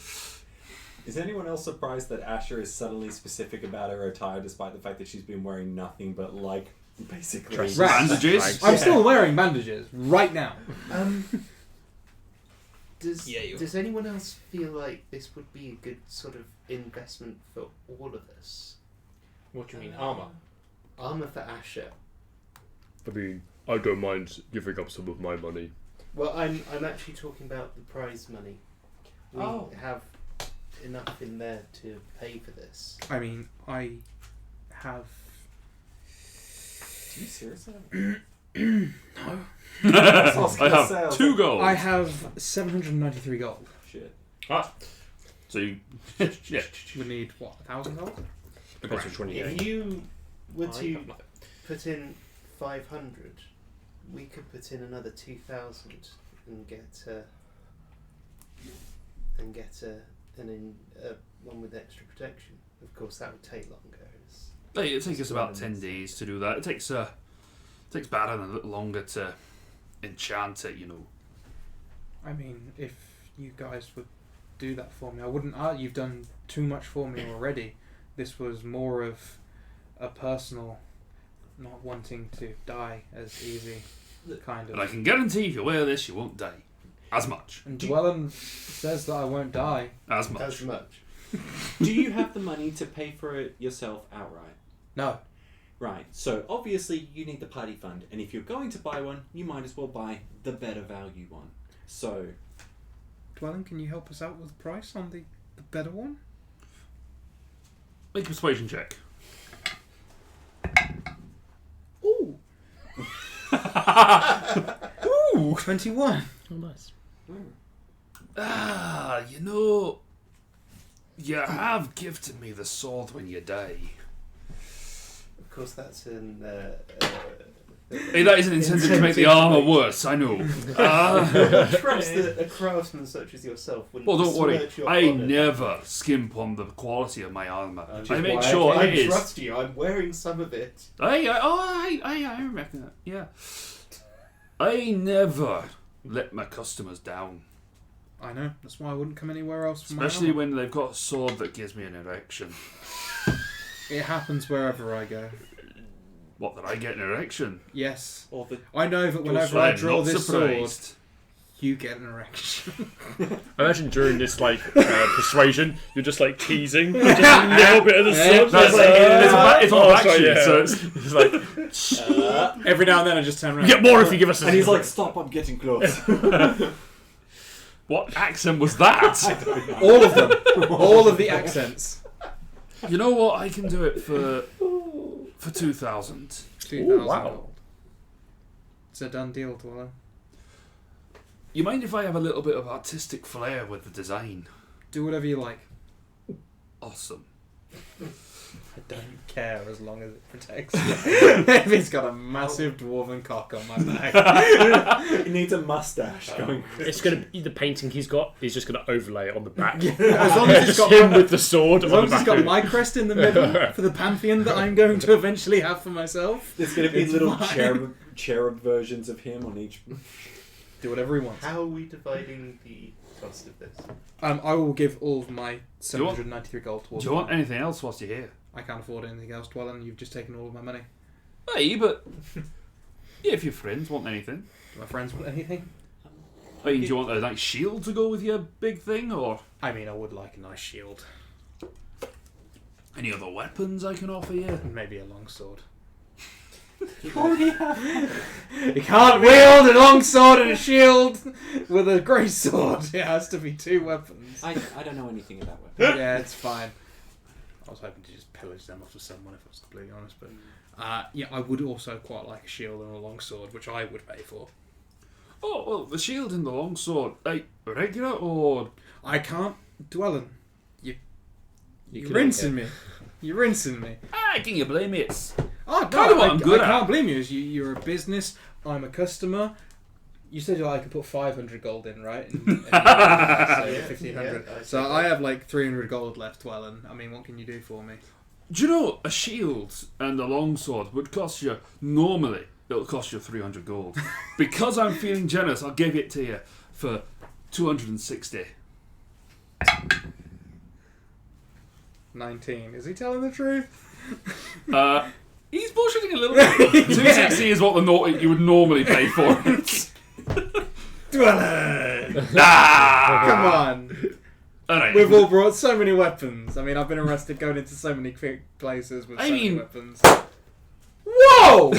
Is anyone else surprised that Asher is suddenly specific about her attire, despite the fact that she's been wearing nothing but like basically Dresses. Bandages. I'm still wearing bandages right now. Does anyone else feel like this would be a good sort of investment for all of us? What do you mean, armour? Armour for Asher. I mean, I don't mind giving up some of my money. Well, I'm actually talking about the prize money. We have enough in there to pay for this. I mean, I have. Are you serious? No. I have 2 gold. I have 793 gold. Shit. So you, yeah, We need what? 1,000 gold? Depends which one you If get. you were I to have nothing. put in 500, we could put in another 2,000 and get one with extra protection. Of course, that would take longer. Hey, it takes us about 10 days to do that. It takes Baron a little longer to enchant it, you know. I mean, if you guys would do that for me, I wouldn't. You've done too much for me already. This was more of a personal, not wanting to die as easy, kind of. And I can guarantee if you wear this, you won't die. As much. And Dwellin says that I won't die. As much. As much. Do you have the money to pay for it yourself outright? No. Right, so obviously you need the party fund, and if you're going to buy one, you might as well buy the better value one. So, Dwellin, can you help us out with the price on the better one? Make a persuasion check. Ooh. Ooh, 21. Oh, nice. You know, you have gifted me the sword when you die. Of course, that's in. Hey, that isn't intended to make the armour worse, I know. Trust that a craftsman such as yourself wouldn't. Well, don't worry. besmirch your I honour. never skimp on the quality of my armour. Which I is make why sure I it is. trust you. I'm wearing some of it. I reckon that. Yeah. I never let my customers down, I know. That's why I wouldn't come anywhere else for especially my armor. when they've got a sword that gives me an erection. It happens wherever I go. What, that I get an erection? Yes. Or the I know that whenever I I'm draw not this sword, surprised. you get an erection. I imagine during this persuasion, you're just like teasing just a little bit of the sword. No, it's on the back sheet, so it's like Every now and then I just turn around. you get more if you give us. and he's like, "Stop! I'm getting close." what accent was that? All of them. All of the accents. You know what? I can do it for 2,000. 2,000 wow. gold. It's a done deal, Dwellin. You mind if I have a little bit of artistic flair with the design? Do whatever you like. Awesome. I don't care as long as it protects me. If it's got a massive dwarven cock on my back. He needs a mustache going. It's gonna be the painting he's got. He's just gonna overlay it on the back. As long as it's got him with the sword. As on long the as it's back. got my crest in the middle for the pantheon that I'm going to eventually have for myself. There's going to be It's little fine. cherub versions of him on each. Do whatever he wants. How are we dividing the cost of this? I will give all of my you want- 793 gold Do towards you want it. anything else whilst you're here? I can't afford anything else, Dwellin. You've just taken all of my money. Hey, but yeah, if your friends want anything. Do my friends want anything? I mean, do you want a nice shield to go with your big thing, or I mean, I would like a nice shield. any other weapons I can offer you? And maybe a longsword. You can't wield a longsword and a shield with a great sword. It has to be 2 weapons. I don't know anything about weapons. Yeah, it's fine. I was hoping to just pillage them off of someone, if I was completely honest. But yeah, I would also quite like a shield and a longsword, which I would pay for. Oh, well, the shield and the longsword, like, regular or... I can't dwell in. You You're can rinsing me. You're rinsing me. can you blame me? It's... Oh, Kind of what I'm good I at. can't blame you. You're a business. I'm a customer. You said I could put 500 gold in, right? And 1,500. Yeah, So I have like 300 gold left, Dwellin. I mean, what can you do for me? Do you know a shield and a longsword would cost you normally? It'll cost you 300 gold. Because I'm feeling generous, I'll give it to you for 260. 19. Is he telling the truth? He's bullshitting a little bit. 260 is what you would normally pay for it. Dwellin! Come on. Alright. We've all brought so many weapons. I mean, I've been arrested going into so many places with so many weapons. Whoa!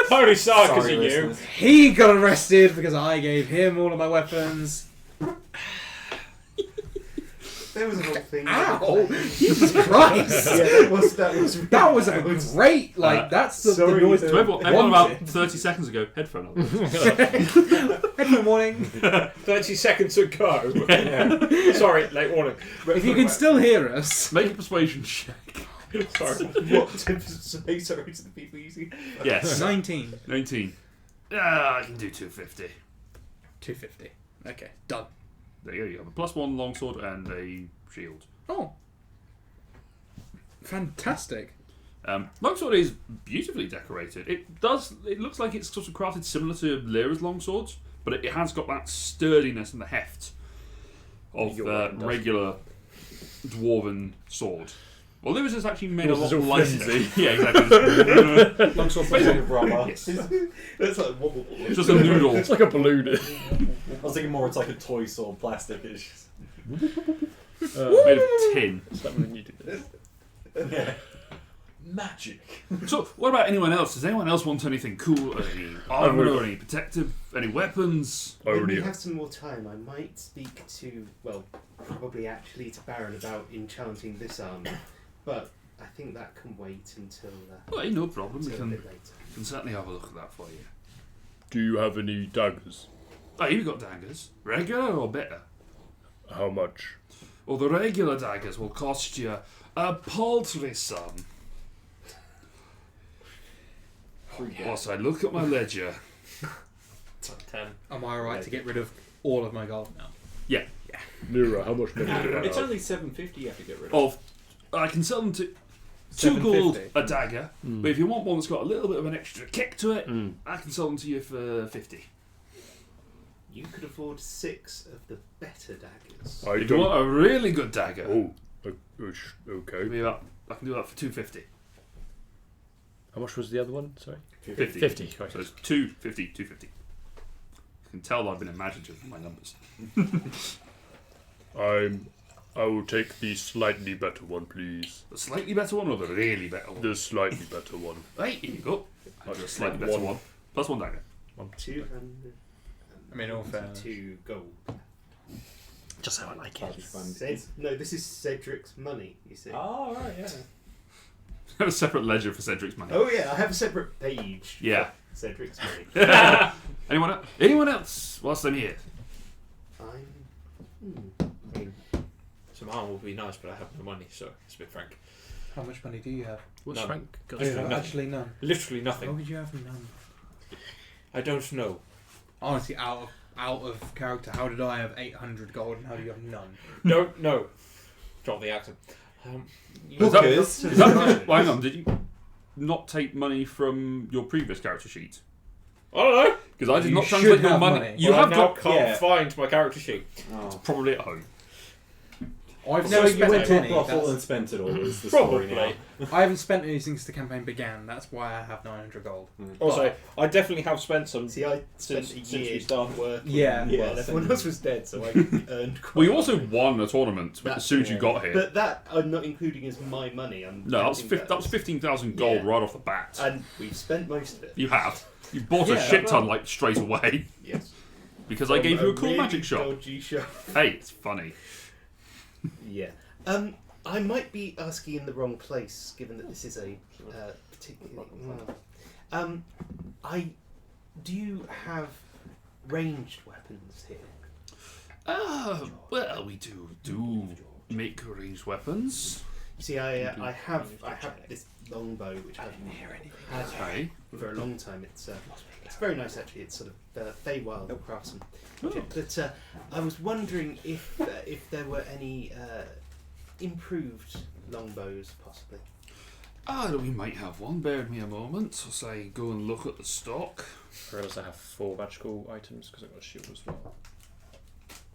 Holy sarcasm, Sorry, you. listeners. He got arrested because I gave him all of my weapons. There was a whole thing. Ow! Jesus Christ! Yeah, that was a great, that's the sorry, noise. To everyone about 30 seconds ago, headphone on. Headphone warning. 30 seconds ago. Sorry, late warning. If you can still hear us. Make a persuasion check. Sorry. What to say sorry to the people using? Yes. 19. 19. I can do 250. 250. Okay, done. There you go. You have a +1 longsword and a shield. Oh. Fantastic. Longsword is beautifully decorated. It looks like it's sort of crafted similar to Lyra's longswords, but it has got that sturdiness and the heft of regular dwarven sword. Well, Lyra's is actually made a lot lighter. Yeah, exactly. Longsword made of rubber. Yes. That's like wobble. It's just a noodle. It's like a balloon. I was thinking more it's like a toy sword, plastic. It's just... Made of tin. It's like when you do this. Yeah. Magic. So, what about anyone else? Does anyone else want anything cool? Any armor or any protective? Any weapons? When we have some more time, I might speak to, probably actually to Baron about enchanting this armor. But I think that can wait until Well, no problem. We a can bit later. certainly have a look at that for you. Do you have any daggers? Oh, you've got daggers. Regular or better? How much? Well, the regular daggers will cost you a paltry sum. Whilst I look at my ledger. 10. Am I right to get rid of all of my gold now? Yeah. Lyra, how much money do you It's have? only 750 you have to get rid of. I can sell them to 2 gold 750. a dagger, but if you want one that's got a little bit of an extra kick to it, I can sell them to you for 50. You could afford 6 of the better daggers. I If you don't. want a really good dagger, Okay. maybe I can do that for 250. How much was the other one? Sorry? 50. 50. Right. So it's 250, 250. You can tell I've been imaginative with my numbers. I will take the slightly better one, please. The slightly better one or the really better one? The slightly better one. Right, here you go. I'll do a slightly better one. Plus 1 dagger. 200. I mean, all fairness. 2 gold. Just how I like it. No, this is Cedric's money, you see. Oh, right, yeah. I have a separate ledger for Cedric's money. Oh, yeah, I have a separate page Yeah. for Cedric's money. Anyone else? Anyone else whilst I'm here? I mean, Some armor would be nice, but I have no money, so it's a bit frank. How much money do you have? What's None. Frank got? Literally none. Actually, none. Literally Why nothing. would you have none? I don't know. Honestly, out of character, how did I have 800 gold and how do you have none? No. Drop the accent. Is that well, hang on, did you not take money from your previous character sheet? I don't know. Because I did You not should translate your have money. money. You Well, have I now got can't find my character sheet. Oh. probably at home. I've So never you spent went to a any. brothel that's- and spent it all, is the story now. Probably. I haven't spent any since the campaign began. That's why I have 900 gold. Also, I definitely have spent some. see, I spent Since a we year started. working. Yeah. Yeah, Well, everyone same. else was dead, so I earned quite Well, you a also lot of it. won a tournament as soon as you got here. But that I'm not including as my money. No, that was 15,000 gold Yeah. right off the bat. And we've spent most of it. You have. You bought a Yeah, shit ton well- like straight away Yes. because I gave you a cool really magic shop. dodgy shop. Hey, it's funny. Yeah. I might be asking in the wrong place, given that this is a particularly. Do you have ranged weapons here? Well, we do make ranged weapons. You see, I have this longbow, which I've had Okay. for a long time. It's very nice actually. It's sort of Feywild craftsman. Project. But I was wondering if there were any improved longbows, possibly. We might have one. Bear with me a moment. I'll say go and look at the stock. I realise I have 4 magical items because I've got a shield as well.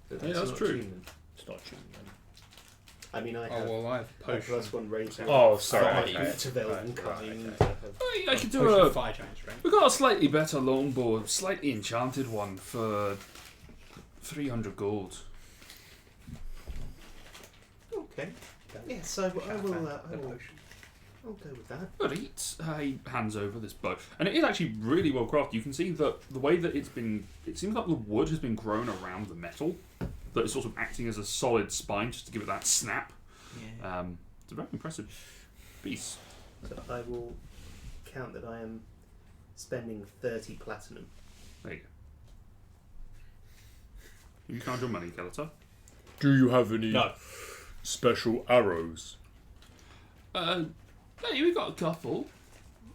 But Yeah, it's that's not true. human. It's not cheap then. I mean, I Oh have well, I have a potion. +1 rating. Oh, sorry, Five okay. to Elven Right, kind. okay. I could do Potion a. of fire giants, right? We've got a slightly better longbow, slightly enchanted one for 300 gold. Okay. Yes, I will. I'll go with that. Right, he hands over this bow, and it is actually really well crafted. You can see that the way that it seems like the wood has been grown around the metal, that it's sort of acting as a solid spine just to give it that snap. Yeah. It's a very impressive piece. So I will count that I am spending 30 platinum. There you go. You count your money, Skeletor. Do you have any No. special arrows? Hey, we've got a couple.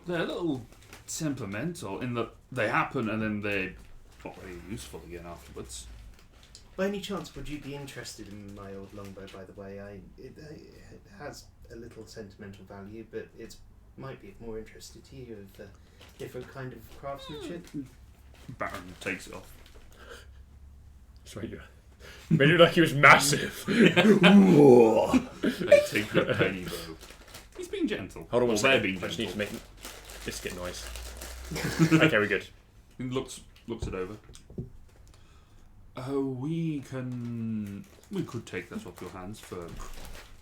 They're a little temperamental in that they happen and then they're not really useful again afterwards. By any chance, would you be interested in my old longbow? By the way, it has a little sentimental value, but it might be of more interest to you of different kind of craftsmanship. Baron takes it off. Sorry, you made it like he was massive. They take the penny bow. He's being gentle. Hold on Or one they're second. being I just need gentle. to make biscuit noise. Okay, we're good. He looks it over. We could take that off your hands for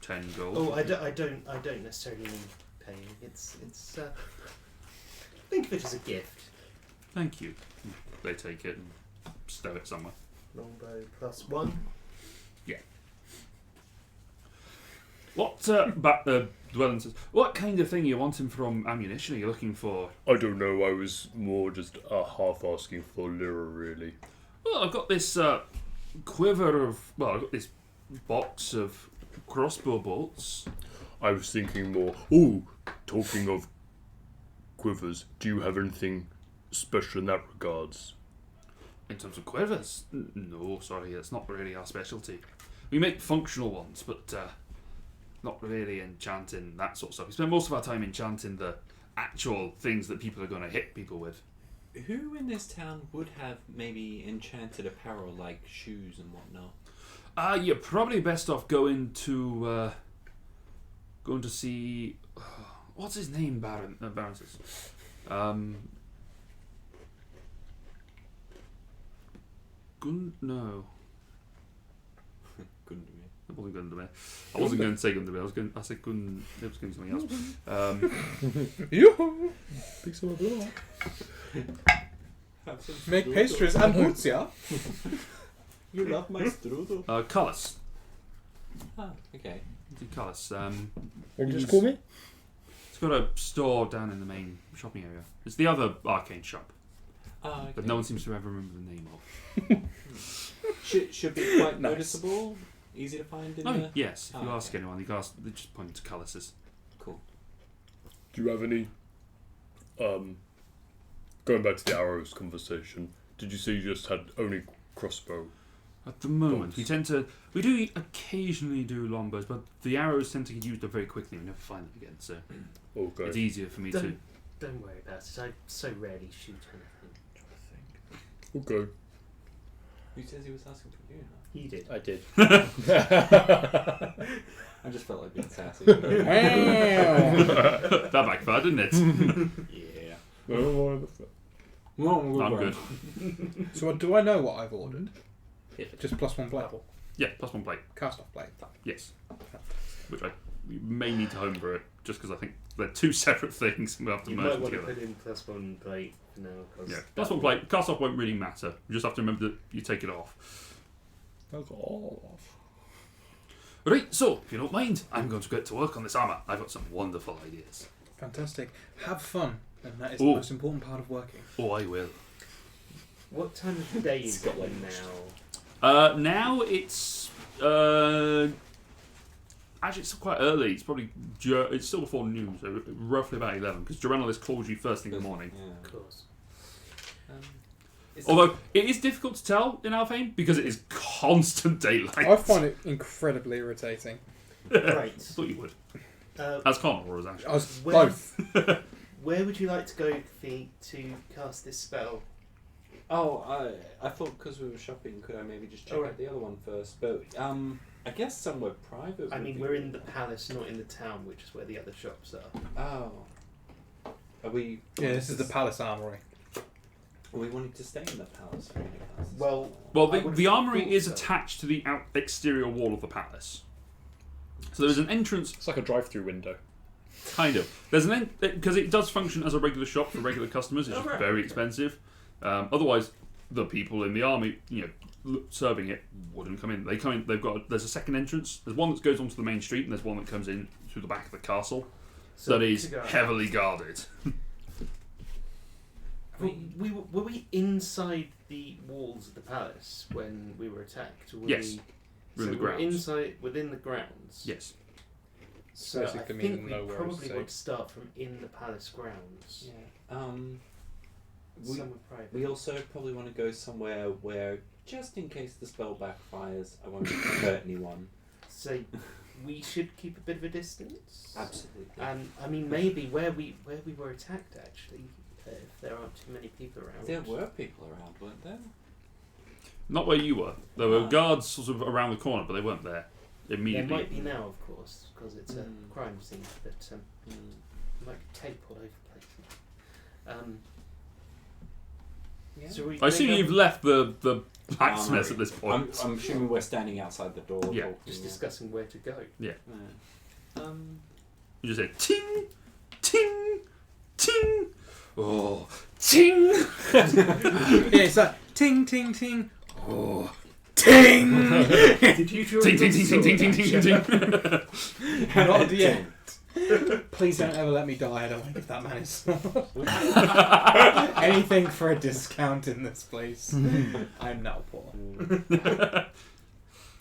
10 gold. Oh, I don't necessarily need paying. It's think of it as a gift. Thank you. They take it and stow it somewhere. Longbow +1. What Dwellin says, what kind of thing are you wanting from ammunition? Are you looking for? I don't know, I was more just half asking for lira, really. Well, I've got this quiver of. Well, I've got this box of crossbow bolts. I was thinking more, oh, talking of quivers, do you have anything special in that regards? In terms of quivers, no, sorry, that's not really our specialty. We make functional ones, but not really enchanting that sort of stuff. We spend most of our time enchanting the actual things that people are going to hit people with. Who in this town would have maybe enchanted apparel like shoes and whatnot? You're probably best off going to see what's his name, Baron. Baron says. No. Couldn't be. It wasn't Gundamir. I wasn't going to say Gundamir. I said Gun. It was going to be something else. Yoo-hoo! Big summer blow. Make pastries and boots, yeah? You love my strudel. Cullis. Ah, okay. Cullis. What did you just call me? It's got a store down in the main shopping area. It's the other arcane shop, Ah, okay. but no one seems to ever remember the name of. Should be quite Nice. noticeable. Easy to find in Oh, the... yes. If you Oh, ask okay. anyone, they just point to Cullis's. Cool. Do you have any, going back to the arrows conversation, did you say you just had only crossbow? At the moment, we do occasionally do longbows, but the arrows tend to get used up very quickly. We never find them again, so Okay. it's easier for me to. Don't worry about it. I so rarely shoot anything. Okay. Who says he was asking for you? He did. I did. I just felt like being sassy. That backfired, didn't it? Yeah. I'm good. So do I know what I've ordered? Perfect. Just +1 blade. Yeah, +1 plate. Cast off blade. Yes. Which we may need to homebrew it, just because I think they're two separate things. We have to You merge might them want to together. put in +1 plate for now. 'Cause Yeah, +1 plate. Cast off won't really matter. You just have to remember that you take it off. That's all off. Right, so, if you don't mind, I'm going to get to work on this armour. I've got some wonderful ideas. Fantastic. Have fun. And that is Ooh. the most important part of working. Oh, I will. What time of the day is it now? Now it's actually it's still quite early. It's probably it's still before noon, so roughly about 11. Because Gerenalis calls you first thing in the morning. Of course. Although it is difficult to tell in Alfheim because it is constant daylight. I find it incredibly irritating. Right. I thought you would. Uh, As Connor or as Ashley. I was Where- both. Where would you like to go to cast this spell? Oh, I thought because we were shopping, could I maybe just check Alright. out the other one first? But I guess somewhere private. I would mean, be we're in good. the palace, not in the town, which is where the other shops are. Oh. Are we? Yeah, this is the palace armory. Are we wanting to stay in the palace? Or anything else? Well, Well, I the would've armory thought is so. attached to the exterior wall of the palace. So there is an entrance, It's like a drive-through window. kind of. There's an because it does function as a regular shop for regular customers. It's Oh, just right. very expensive. Otherwise, the people in the army, serving it, wouldn't come in. They come in. There's a second entrance. There's one that goes onto the main street, and there's one that comes in through the back of the castle. So that is to go- heavily guarded. Were we inside the walls of the palace when we were attacked? Or were Yes. We, We're in the so we're grounds. inside, within the grounds. Yes. So I Basically think meaning we nowhere probably is would safe. start from in the palace grounds. Yeah. We, Somewhere private. we also probably want to go somewhere where, just in case the spell backfires, I won't hurt anyone. So we should keep a bit of a distance. Absolutely. And I mean, maybe where we were attacked actually, if there aren't too many people around. There were people around, weren't there? Not where you were. There were guards sort of around the corner, but they weren't there There immediately. might be now, of course, because it's a Mm. crime scene. But Mm. like tape all over the place. Yeah. So we I assume maybe you've left the blacksmiths Armory. at this point. I'm assuming we're standing outside the door. Yeah. talking, just yeah. discussing where to go. Yeah. You just say ting, ting, ting. Oh, ting. Yeah, it's like ting, ting, ting. Oh, ting! Did you draw Ting, your ting, ting, ting, ting, sword ting, ting, action? ting. Not yet. Please don't ever let me die. I don't want to give that man his sword. Anything for a discount in this place. I'm now poor.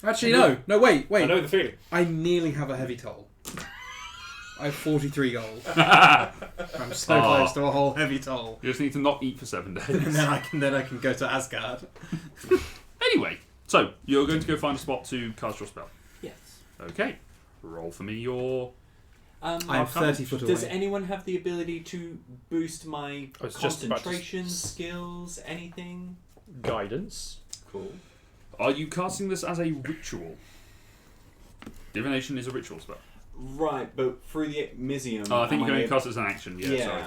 Actually, no, wait. I know the feeling. I nearly have a heavy toll. I have 43 gold. I'm so close to a whole heavy toll. You just need to not eat for 7 And days. then I can go to Asgard. Anyway, so you're going to go find a spot to cast your spell. Yes. Okay. Roll for me your. I'm Arcana. 30 foot away. Does anyone have the ability to boost my I was just about to concentration skills? Anything? Guidance. Cool. Are you casting this as a ritual? Divination is a ritual spell. Right, but through the Mizium. Oh, I think you am can only able- cast it as an action. Yeah, sorry.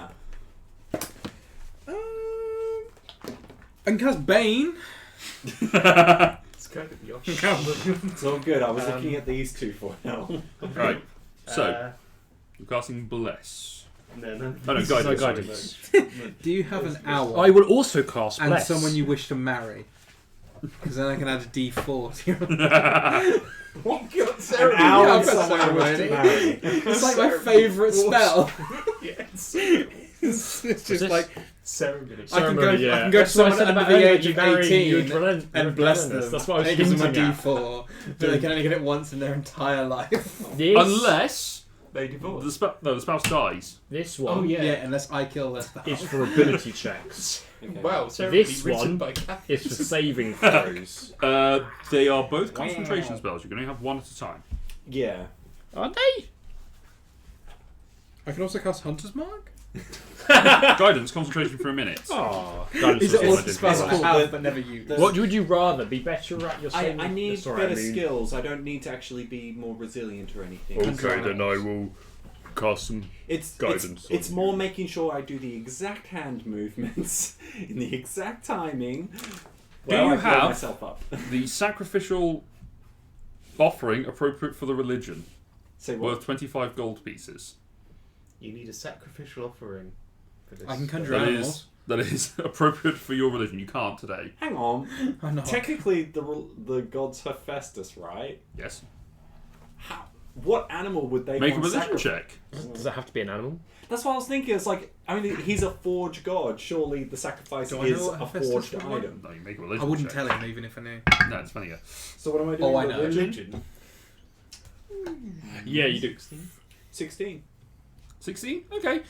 I can cast Bane. It's kind of the option. It's all good. I was Um, looking at these two for now. Right. So Uh, you're casting bless. no. Oh no, No guidance. guidance. Do you have an hour? I will also cast and Bless. someone you wish to marry? Because then I can add a D4 to your... What got An Sarah? hour Yeah, and I've got someone I wish to ceremony. marry. It's like my favourite spell. Yes. It's just this? like Ceremony. I can go. Ceremony, I can go to That's what I someone said under about the earlier, age you of marry, 18 you would prevent- you and would bless prevent this. them. That's what I was and it gives them a hinting at. D4, but they can only get it once in their entire life. This, Unless They divorce. the spouse dies. this one Oh, Yeah, yeah. unless I kill their spouse. is for ability checks. Okay. Wow, ceremony This written one by Catherine. It's for saving throws. They are both concentration spells. You can only have one at a time. Yeah. Are they? I can also cast Hunter's Mark. Guidance, concentration for a minute. Oh, Is it also what spells I Cool, have but- but never use? the- would you rather be better at your I saving? need sorry, better I mean- skills. I don't need to actually be more resilient or anything. Okay, then I will cast some. It's Guidance It's on more you. making sure I do the exact hand movements in the exact timing. Do where you I blow have- myself up? The sacrificial offering appropriate for the religion, Say what? worth 25 gold pieces. You need a sacrificial offering for this. I can conjure That animals. is that is appropriate for your religion. You can't today. Hang on. I know. Technically, the gods Hephaestus, right? Yes. How? What animal would they Make a want religion sacrifice? check. Does that have to be an animal? That's what I was thinking. It's like, I mean, he's a forged god. Surely the sacrifice Do I know is what a Hephaestus forged would want? item. No, you make a religion I wouldn't check. tell him even if I knew. No, it's funny. Yeah. So what am I doing? Oh, I with know. religion. Yeah, you do. 16. 16? Okay.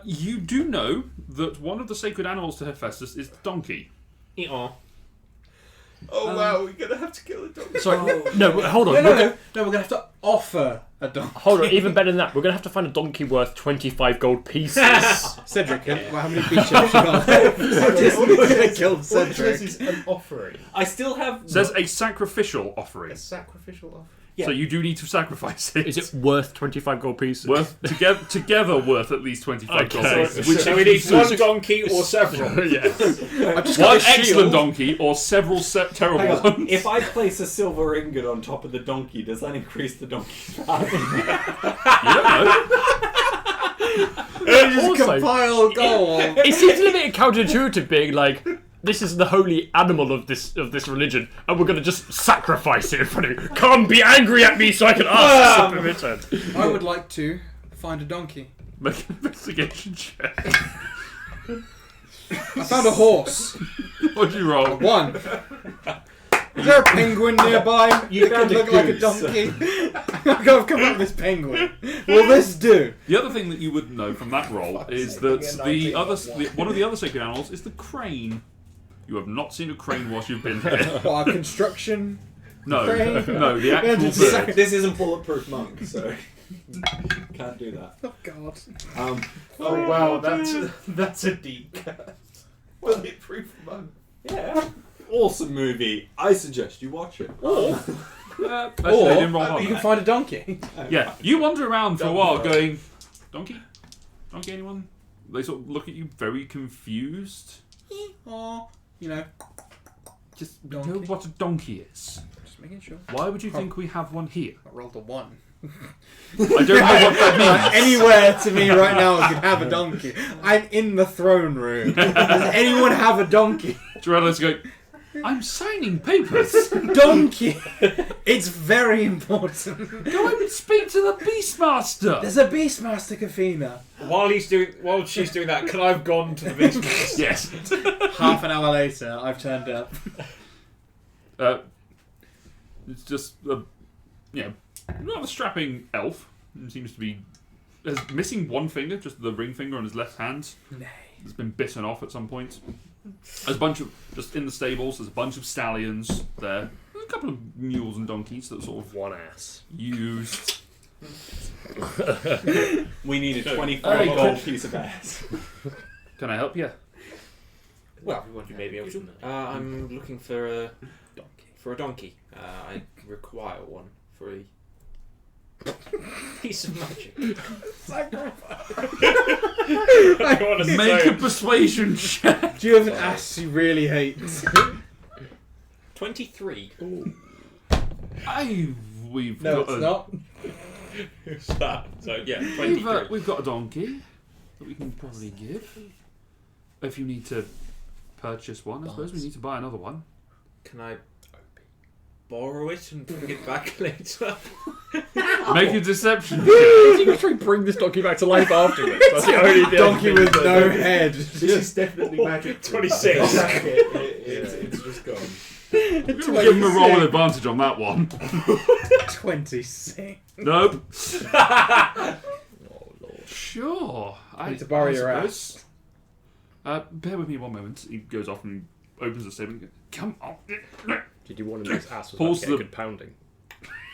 You do know that one of the sacred animals to Hephaestus is the donkey. Eat-aw. Oh wow, we're gonna have to kill a dog. Sorry, no, hold on. No, we're gonna have to offer a donkey. Hold on, even better than that, we're going to have to find a donkey worth 25 gold pieces. Cedric, how many beaches have you got? We're gonna kill All it says Cedric. is an offering. I still have. It says a sacrificial offering. A sacrificial offering. Yeah. So you do need to sacrifice it. Is it worth 25 gold pieces? worth together worth at least 25 gold Okay. pieces. So we need one donkey or several. Yes. I've just got One a shield. excellent donkey or several Hang terrible on. ones. If I place a silver ingot on top of the donkey, does that increase the donkey's value? You don't know. Just Also- compile gold. It seems a little bit counterintuitive being like, this is the holy animal of this religion, and we're going to just sacrifice it in front of you. Come, be angry at me so I can ask for permission. I would like to find a donkey. Make an investigation check. I found a horse. What'd you roll? 1. Is there a penguin nearby? You that found could a look like a goose. donkey. I've come up with this penguin. Will this do? The other thing that you would know from that roll is that one of the other sacred animals is the crane. You have not seen a crane whilst you've been here. What, a construction? No, Crane? no, the actual Just bird. This isn't bulletproof monk, so can't do that. Oh God. Oh wow, that's a deep cut. Bulletproof monk. Yeah, awesome movie. I suggest you watch it. Actually, they didn't roll Or on you can that. find a donkey. Yeah, you wander around for a while going, donkey? Donkey anyone? They sort of look at you very confused. Or, you know, Just Donkey. know what a donkey is. just making sure. Why would you think we have one here? I rolled a 1. I don't know what that means. Anywhere to me right now I could have a donkey. I'm in the throne room. Does anyone have a donkey? Jorello's going, I'm signing papers. Donkey! It's very important. Go and speak to the Beastmaster. There's a Beastmaster Kafina. While she's doing that, can I have gone to the business? Yes. Half an hour later, I've turned up. It's just a, rather strapping elf. He seems to be missing one finger, just the ring finger on his left hand. Nay. It's been bitten off at some point. There's a bunch of, just in the stables, there's a bunch of stallions there. There's a couple of mules and donkeys that are sort of One ass. used. We need a 25 gold piece of ass. Can I help you? Well, you may be able to. I'm looking for a donkey. I require one for a piece of magic. Make a persuasion check. Do you have an ass you really hate? 23. We've No, got it's not. So yeah, 23. we've got a donkey that we can probably give. If you need to purchase one, I suppose we need to buy another one. Can I borrow it and bring it back later? Make a deception check. You can try and bring this donkey back to life afterwards. That's the only thing. Donkey with no head. This is definitely magic. 26. It's just gone. We're going to give him a roll with advantage on that one. 26. Nope. Oh, Lord. Sure. I need to borrow your suppose. Bear with me one moment. He goes off and opens the stable and goes, come on. Did you want to make ass was Pulls about to get a the- good pounding?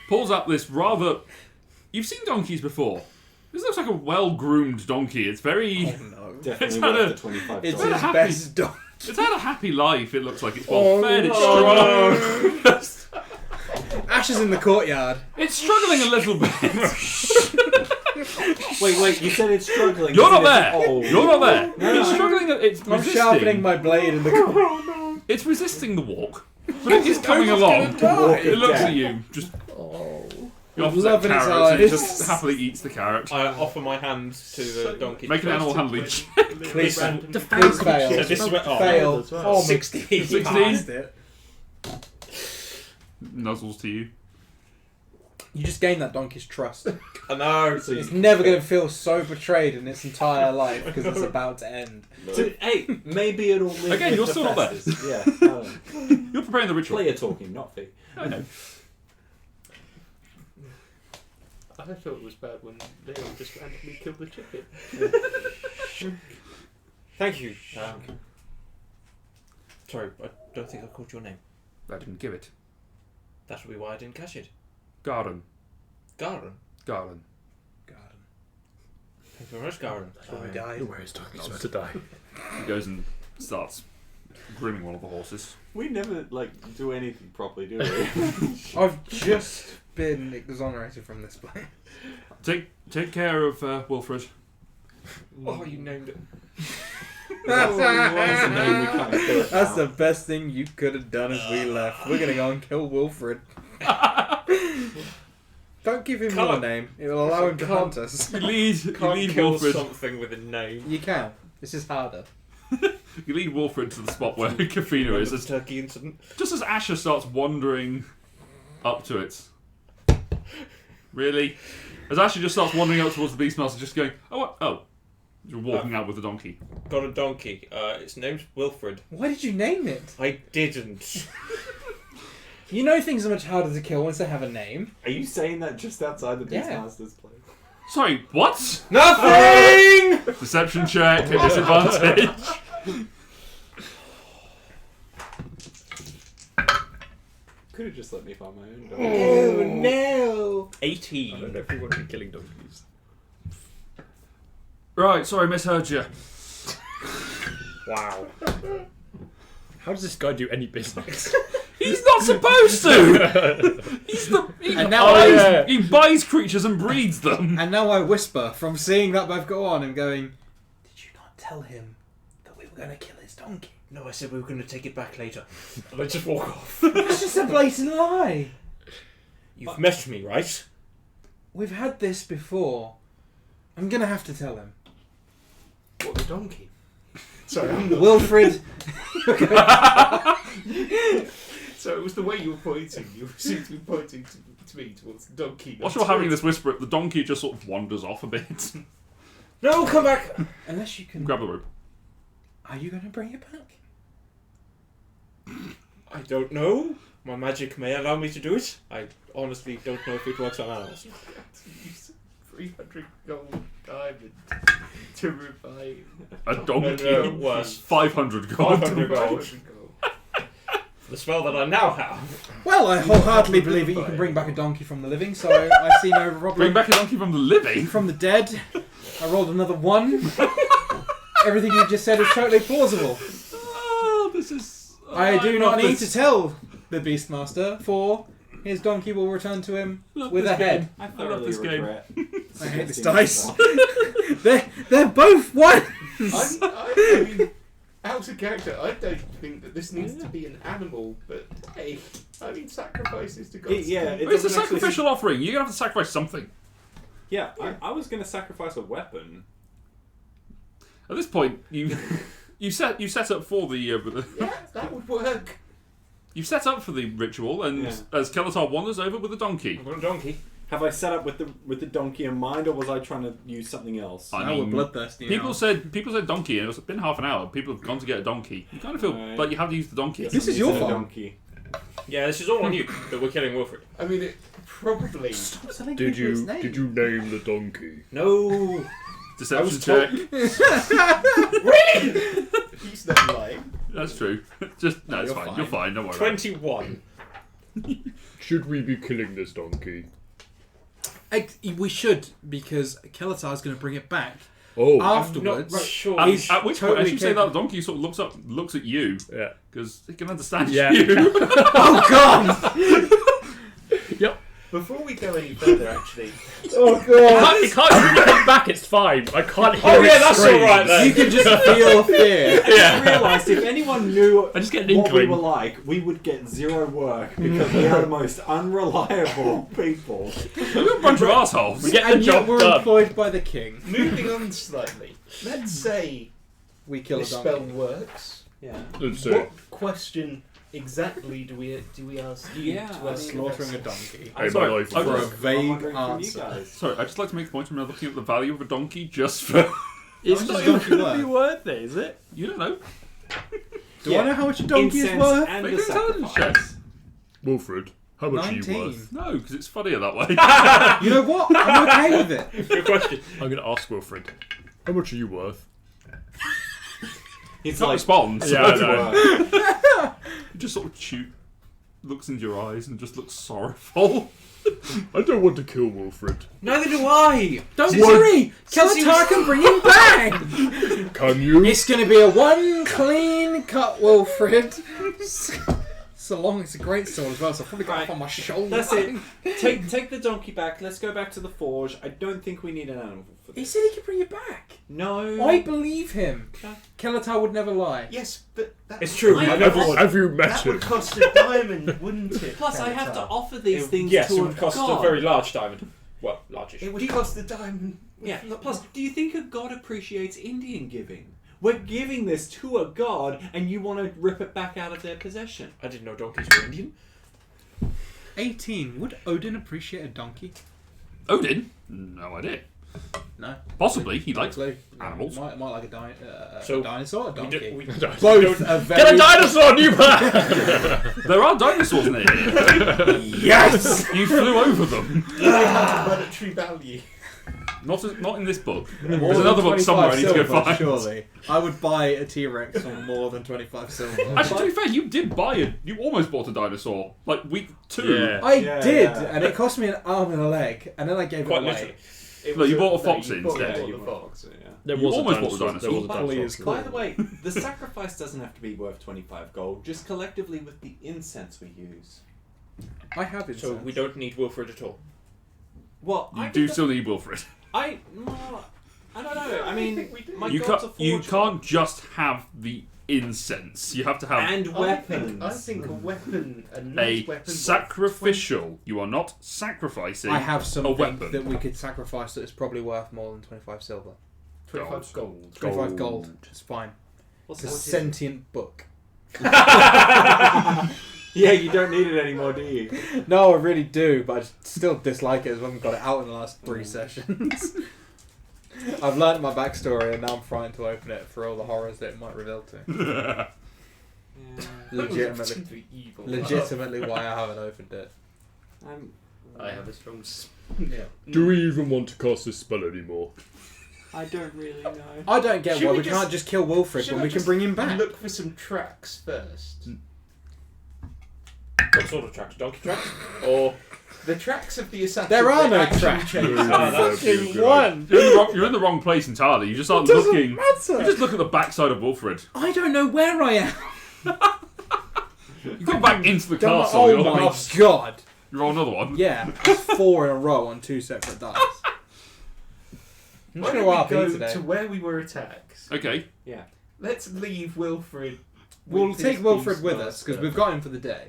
Pulls out this rather... You've seen donkeys before. This looks like a well-groomed donkey. It's very... No. Definitely It's not worth a- the 25 It's gold. his happy. best dog. It's had a happy life, it looks like. It's Oh, well fed, no. it's strong. Ash is in the courtyard. It's struggling a little bit. Wait, you said it's struggling. You're Is not it- there. Oh. You're not there. No. It's struggling. It's I'm sharpening resisting. my blade in the corner. It's resisting the walk, but it is coming along. die. It looks at you. Just Oh. you offers Love that in its carrot, and it eyes. just happily eats the carrot. I offer my hand to the donkey. Make an animal handling check. Please, Random- please fail. So this is where, Fail. as well. Oh, 16. you 16. passed it. Nuzzles to you. You just gained that donkey's trust. I know. So It's you, never going to feel so betrayed in its entire life because it's about to end. hey, maybe it'll live Again, with you're the still not there. Festus. Yeah. You're preparing the ritual. Player talking, not fee. I know. I thought it was bad when Leo just randomly killed the chicken. Thank you. Sorry, I don't think I called your name. I didn't give it. That'll be why I didn't catch it. Garden. Garen. Garden. Thank you very much, Garen. Where is donkeys about to die? He goes and starts grooming one of the horses. We never do anything properly, do we? I've just been exonerated from this place. Take care of Wilfred. Oh, you named it. That's the name we can't kill it That's now. the best thing you could have done as we left. We're gonna go and kill Wilfred. Don't give him your name. It will allow him to hunt us. You lead Kill Wilfred. something with a name. You can. This is harder. You lead Wilfred to the spot where Kafina is. The As, turkey incident. just as Asher starts wandering up to it. Really? As Asher just starts wandering up towards the Beastmaster, just going, oh, what? Oh. You're walking out with the donkey. Got a donkey. Its name's Wilfred. Why did you name it? I didn't. You know things are much harder to kill once they have a name. Are you saying that just outside the Yeah. Beastmaster's place? Sorry, what? Nothing! Deception check at disadvantage. Could have just let me find my own dog. Oh no! 18. I don't know if we want to be killing donkeys. Right, sorry, misheard you. Wow. How does this guy do any business? He's not supposed to! And now He buys creatures and breeds them. And now I whisper from seeing that both go on and going, did you not tell him that we were going to kill his donkey? No, I said we were going to take it back later. And I just walk off. It's just a blatant lie. You've met me, right? We've had this before. I'm going to have to tell him. What, the donkey? Sorry, I'm not. Wilfred. So it was the way you were pointing. You seemed to be pointing to me towards the donkey. Whilst you're having this whisper, the donkey just sort of wanders off a bit. No, come back! Unless you can... Grab the rope. Are you going to bring it back? I don't know. My magic may allow me to do it. I honestly don't know if it works on animals. Use 300 gold diamond to revive. A donkey. No, worse. 500 gold. 500 gold. 500 gold. The spell that I now have. Well, I wholeheartedly believe that you can bring back a donkey from the living, so I see no problem. Bring back a donkey from the living? From the dead. I rolled another 1. Everything you just said is totally plausible. Oh, this is... I do not need to this. tell the Beastmaster, for his donkey will return to him with a head. I love thoroughly this game. regret. I hate this suggesting dice. myself. They're both ones. I mean, out of character, I don't think that this needs to be an animal, but hey, I mean, sacrifices to gods. Yeah, It's a doesn't actually- sacrificial offering. You're going to have to sacrifice something. Yeah, I was going to sacrifice a weapon. At this point, you set up for the Yeah, that would work. you've set up for the ritual, and Yeah. as Kelatar wanders over with the donkey. I've got a donkey. Have I set up with the donkey in mind, or was I trying to use something else? I Now we're mean, bloodthirsty people now. said donkey, and it's been half an hour. People have gone to get a donkey. You kind of feel Right. like you have to use the donkey. This is your It's a fault. donkey. Yeah, this is all on you that we're killing Wilfred. I mean, it probably. Stop telling Did people his you name. name the donkey? No. Deception check. He's not lying. That's true. Just no, it's You're fine. You're fine. fine. Don't worry. About it. 21. Should we be killing this donkey? We should, because Kelatar's going to bring it back. Oh, Afterwards, Not sure. He's At which point, totally as you say capable. that, the donkey sort of looks at you yeah. because it can understand Yeah. you. Oh God! Before we go any further, actually, Oh It God! can't bring it back, it's fine. I can't hear Oh, it yeah, that's scream. alright then. You can just feel fear. I realised if anyone knew I just get what an we inkling. were like, we would get zero work because we are the most unreliable people. We're a bunch of assholes. We get the And yet job we're done. employed by the king. moving on slightly. Let's say We kill a this spell donkey. works. Yeah. Let's see. What question exactly do we ask you Yeah, to I ask mean, Slaughtering a donkey. Hey, sorry, my life I is For a was- I'm vague wondering from you answer. guys. Sorry, I'd just like to make a point when I'm looking at the value of a donkey just for... It's How much not is even donkey going to be worth? worth it, is it? You don't know. Do I know how much a donkey is Incense worth? and Make a an intelligence sacrifice. check. Wilfred, How much are 19. you worth? No, because it's funnier that way. You know what? I'm okay with it. Good question. I'm going to ask Wilfred. How much are you worth? It's not responds. Yeah, I know. He just sort of looks into your eyes and just looks sorrowful. I don't want to kill Wilfred. Neither do I. Don't worry. Kelatar can bring him back. Can you? It's going to be a one clean cut, Wilfred. So long, it's a great sword as well, so I've probably got it on my shoulder. That's it. Take the donkey back. Let's go back to the forge. I don't think we need an animal for this. He said he could bring it back. No. I believe him. Kelatar would never lie. Yes, but that It's true. Have you met that him? would cost a diamond, wouldn't it? Plus, I have to Kelatar? offer these things Yes, to it a would cost god. a very large diamond. Well, largish. It would cost a diamond. Yeah. Plus, do you think a god appreciates Indian giving? We're giving this to a god, and you want to rip it back out of their possession. I didn't know donkeys were Indian. 18. Would Odin appreciate a donkey? Odin? No idea. No. Possibly. He likes Likely. animals. Might like So, a dinosaur, a donkey. We Both don't- are very... Get a dinosaur, new plan! There are dinosaurs near here. Yes! You flew over them. Do they have monetary value? Not in this book. More There's than another book 25 somewhere I need to go silver, find. Surely. I would buy a T-Rex for more than 25 silver. Actually, to be fair, you did buy it. You almost bought a dinosaur. Like week 2. Yeah. I Yeah, did, yeah. and it cost me an arm and a leg, and then I gave Quite it away. literally. It No, was you bought a fox you bought- instead. you You bought bought a fox. yeah. There You was a almost bought the dinosaur. There was a dinosaur. dinosaur. By the way, the sacrifice doesn't have to be worth 25 gold, just collectively with the incense we use. I have it. So we don't need Wilfred at all. Well, You do still need Wilfred. I don't know. I mean, my You god's can't. a You forger. can't just have the incense. You have to have And weapons. I think a weapon, a a nice weapon. sacrificial. You are not sacrificing. I have a something weapon. that we could sacrifice that is probably worth more than 25 silver. 25 gold. 25 gold. It's fine. What's It's a that? sentient book. Yeah, you don't need it anymore, do you? No, I really do, but I still dislike it as I haven't got it out in the last 3 sessions. I've learnt my backstory and now I'm frightened to open it for all the horrors that it might reveal to. Yeah. Legitimately. Evil. Legitimately why I haven't opened it. I have a strong. Do we even want to cast this spell anymore? I don't really know. I don't get Should why we we just- can't just kill Wilfred Should when I we can just bring him back. Look for some tracks first. What sort of tracks? Donkey tracks? Or The tracks of the assassin. There are they no actually tracks. chase. that's That'd be a good One! You're in the wrong place entirely. You just start Doesn't looking. You matter! just look at the backside of Wilfred. I don't know where I am. You go back into the Don't- castle. oh you're, my like, god! you roll another one. Yeah, it's 4 in a row on 2 separate dice. I'm Why just don't going we to go RP today. to where we were attacked? Okay. Let's leave Wilfred. We'll with take his Wilfred with us beastmaster. because we've got him for the day.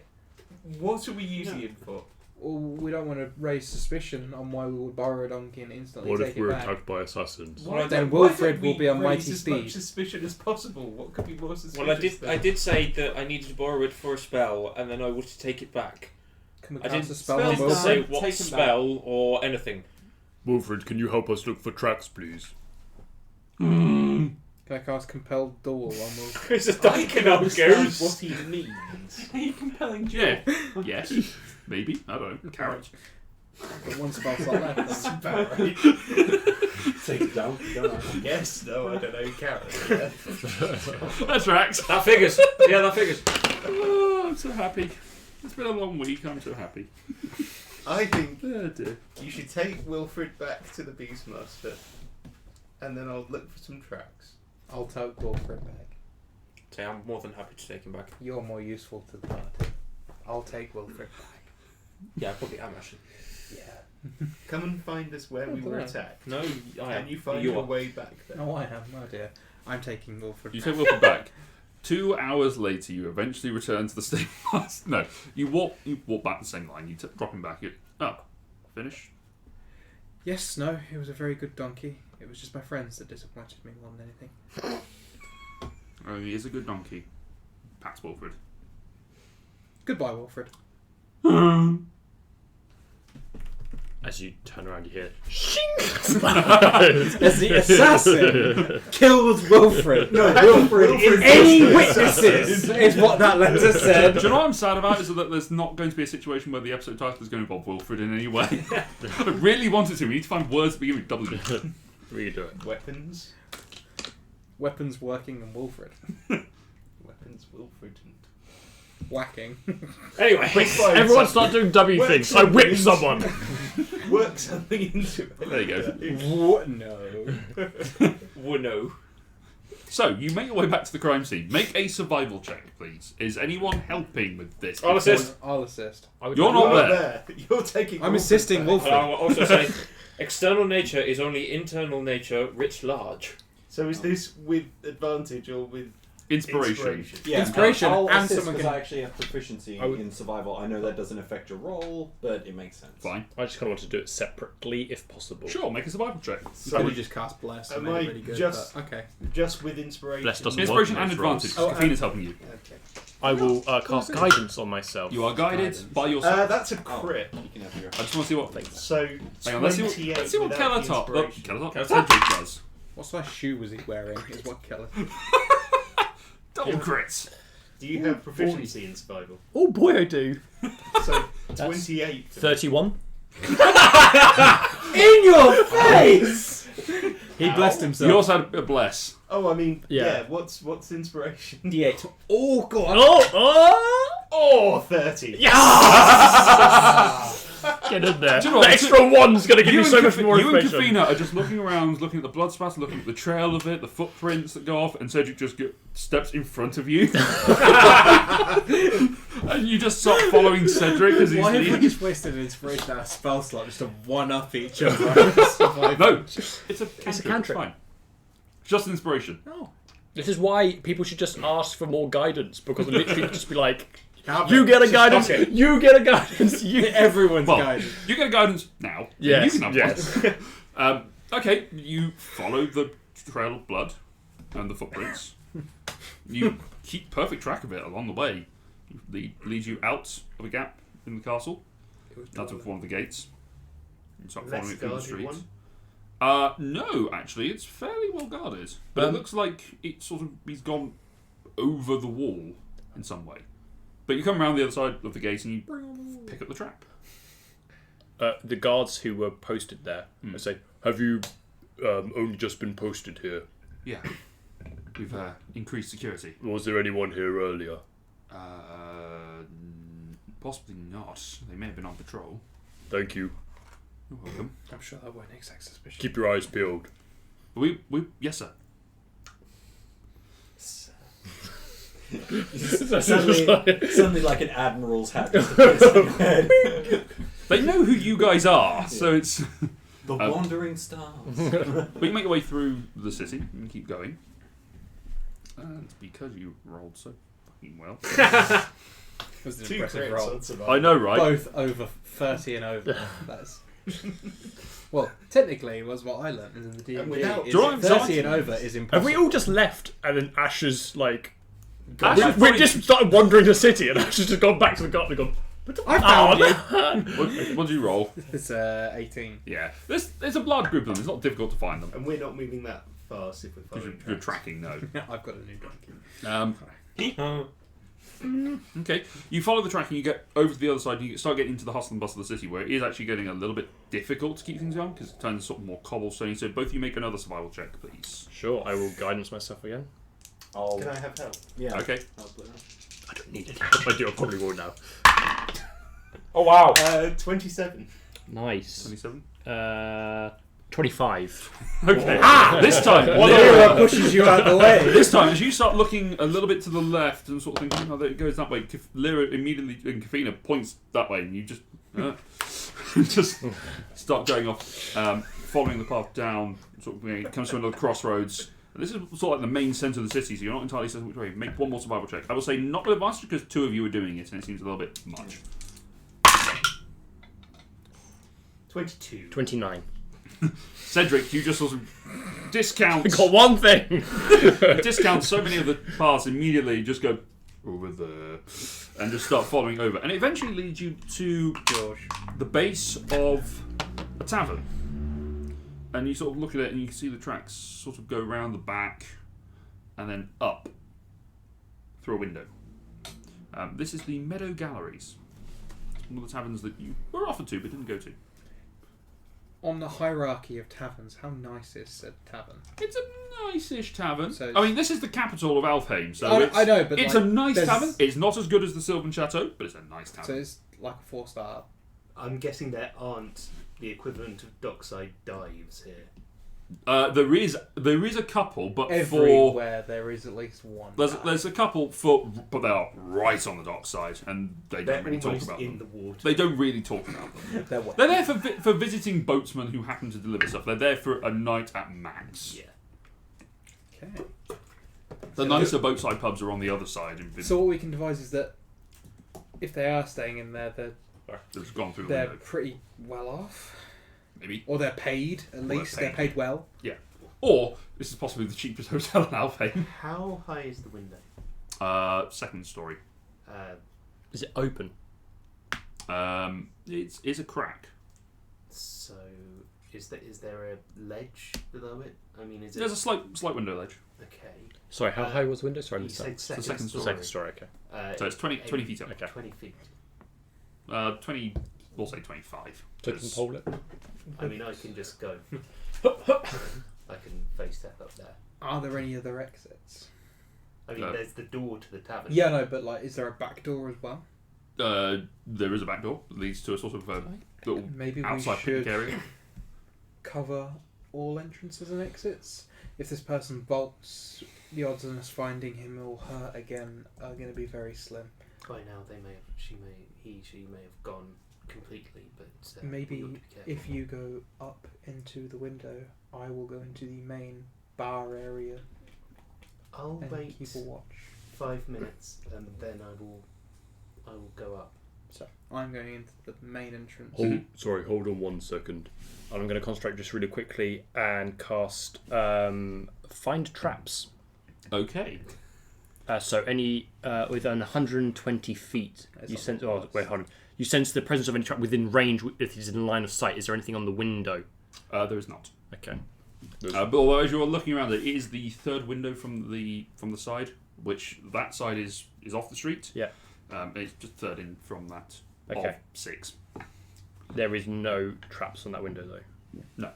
What are we using him for? Well, we don't want to raise suspicion on why we would borrow a donkey and instantly What take if it we're back. attacked by assassins? Why Then don't- Wilfred why don't will be a we mighty raise as much steed. suspicion as possible. What could be more suspicious? well, than- I did say that I needed to borrow it for a spell, and then I was to take it back. Can we I cast didn't, a spell I on didn't Wilfred? say Wilfred? what Take him spell or anything. Wilfred, can you help us look for tracks, please? Can I cast Compelled Duel on Wilfred? It's a I donkey can now understand goes. what he means. Are you compelling Yeah. Yes. Maybe. I don't know. Carrot. Got one spell slot That's left. about right. Take it down. Yes, no, I don't know. Carrot. That tracks. That figures. Yeah, that figures. Oh, I'm so happy. It's been a long week. I'm so happy. I think Oh dear. you should take Wilfred back to the Beastmaster, and then I'll look for some tracks. I'll take Wilfred back. Say, I'm more than happy to take him back. You're more useful to the party. I'll take Wilfred back. Yeah, I probably am actually. Yeah. Come and find us where we were attacked. No, I am. Can you find You your are. way back there? No, I am. Oh dear. I'm taking Wilfred You back. take Wilfred back. 2 hours later, you eventually return to the same place. No, you walk back the same line. You drop him back. Finish. Yes, no, it was a very good donkey. It was just my friends that disappointed me more than anything. Oh, he is a good donkey. Pats Wilfred. Goodbye, Wilfred. I As you turn around, you hear As the assassin kills Wilfred. No, Wilfred Wilfred any is the witnesses is what that letter said. Do you know what I'm sad about is that there's not going to be a situation where the episode title is going to involve Wilfred in any way. I really wanted to. We need to find words that begin with W. Redo it. Weapons. Weapons working and Wilfred. Weapons, Wilfred, and Whacking. Anyway, Everyone start doing W Work things. I whip something. someone. work something into it. There you go. What? No. no. So, you make your way back to the crime scene. Make a survival check, please. Is anyone helping with this? I'll assist. I'll assist. You're not there. You're taking. I'm Wilfred's assisting back. Wilfred. I will also say, external nature is only internal nature writ large. So is this with advantage or with Inspiration. Yeah, Inspiration, I'll and assist someone because can- I actually have proficiency I would- in survival. I know that doesn't affect your roll, but it makes sense. Fine. I just kind of want to do it separately if possible. Sure, make a survival check. So Could you just cast Bless and Am make I it really good? just- but- okay. just with inspiration? Bless doesn't Inspiration work and in those advantage. rolls. Kafina's helping you. Okay. I will cast guidance on myself. You are guided Guidance. by yourself. That's a crit. You can have your. I just want to see what. So Hang on, let's 28 see what without the Kellatar inspiration. Cedric does. What size shoe was he wearing? Is what killer. Double crits. Do you have proficiency in survival? Oh boy, I do. So 28. 31. In your face! He blessed himself. You also had a bless. Oh, I mean, Yeah. yeah. What's inspiration? D8. Oh god. Oh, 30. Get in there. Do you know The what? extra one's going to give you so much more you and information. Kafina are just looking around, looking at the blood spatter, looking at the trail of it, the footprints that go off, and Cedric just steps in front of you. And you just start following Cedric as he's Why have we leading. just wasted an inspiration out of spell slot just to one up each other? No, it's a cantrip. Fine. Just an inspiration. No. This is why people should just ask for more guidance, because literally you'd just be like, Have you it. get a Just guidance, fuck it. you get a guidance, you... Everyone's Well, guided. you get a guidance now. Yes, You can have yes. one. Okay, you follow the trail of blood and the footprints. You keep perfect track of it along the way. It leads you out of a gap in the castle, out of one of the gates. You start following it through the streets. One? No, actually, it's fairly well guarded. But it looks like it sort of he's gone over the wall in some way. But you come around the other side of the gate and you pick up the trap. The guards who were posted there, I say, have you only just been posted here? Yeah, we've increased security. Was there anyone here earlier? Possibly not. They may have been on patrol. Thank you. You're welcome. I'm sure that won't exact suspicion. Keep your eyes peeled. Yes, sir. Suddenly like an admiral's hat. Just appears on your head. They know who you guys are, so it's. The wandering stars. But you make your way through the city and keep going. And because you rolled so fucking well. Was an 2 impressive crits roll. on survival. I know, right? Both over 30 and over. That's. Well, technically, was what I learned in the D&D. And without- is Do you know what I'm 30 saying? and over is Have impossible. we all just left and then Ash is like... Ash we has probably- just started wandering the city and Ash has just gone back to the garden and gone, I found you. What did you roll? It's 18. Yeah. There's a large group of them. It's not difficult to find them. And we're not moving that fast if we're Because following you're tracks. tracking, no. I've got a new donkey. Okay. You follow the track and you get over to the other side and you start getting into the hustle and bustle of the city where it is actually getting a little bit difficult to keep things going because it turns sort of more cobblestone. So both of you make another survival check, please. Sure, I will guidance myself again. Can I have help? Yeah. Okay. I don't need it. I do, I probably will now. Oh wow! 27. Nice. 27. 25. Okay. This time, Lyra pushes you out the way. this time, as you start looking a little bit to the left and sort of thinking, oh, it goes that way, Lyra immediately and Kafina points that way, and you just just start going off, following the path down. Sort of, it comes to another crossroads. And this is sort of like the main centre of the city, so you're not entirely certain which way. Make one more survival check. I will say not with advantage because 2 of you are doing it, and it seems a little bit much. 22. 29. Cedric, you just sort of discount. I got one thing! Discount so many of the paths immediately. Just go. over there, and just start following over. And it eventually leads you to the base of a tavern. And you sort of look at it and you can see the tracks sort of go round the back and then up through a window. This is the Meadow Galleries. It's one of the taverns that you were offered to but didn't go to. On the hierarchy of taverns, how nice is said tavern? It's a nice-ish tavern. So I mean, this is the capital of Alfheim, so I know, but it's like, a nice there's- tavern. It's not as good as the Sylvan Chateau, but it's a nice So tavern. it's like a 4-star. I'm guessing there aren't the equivalent of dockside dives here. There is a couple, but Everywhere there is at least one. there's a couple but they are right on the dockside, and they They're don't really talk almost about in them. the water. They don't really talk about them. They're what? They're there for visiting boatsmen who happen to deliver stuff. They're there for a night at max. Yeah. Okay. The nicer boatside pubs are on the other side. So what we can devise is that if they are staying in there, It's gone through the they're window. pretty well off. Maybe. Or they're paid, at least. They're paid well. Or this is possibly the cheapest hotel in Alfheim. How high is the window? Second story. Is it open? It's a crack. So, is there a ledge below it? I mean, is it... There's a slight window ledge. Okay. Sorry, how high was the window? Sorry, I You missed that. said the second second story. Second story, okay. So it's 20 feet up. Okay. 20 feet. 20, we'll say 25. Token 'cause- pole it. I mean, I can just go... I can face step up there. Are there any other exits? I mean, No. there's the door to the tavern. Yeah, no, but like, is there a back door as well? There is a back door that leads to a sort of little Maybe we outside picnic should area. cover all entrances and exits. If this person bolts, the odds of us finding him or her again are going to be very slim. By now, she may have gone completely, but Maybe we ought to be careful. if you go up into the window, I will go into the main bar area I'll and wait keep a watch. 5 minutes, and then I will go up. So I'm going into the main entrance. Hold on 1 second. And I'm going to concentrate just really quickly and cast Find Traps. Okay. So any within 120 feet, That's you not sense. that Oh, close. wait, hold on. You sense the presence of any trap within range if it's in line of sight. Is there anything on the window? There is not. Okay. But although as you're looking around, it is the third window from the side, which that side is off the street. Yeah. It's just third in from that. Okay. Of 6. There is no traps on that window though. No.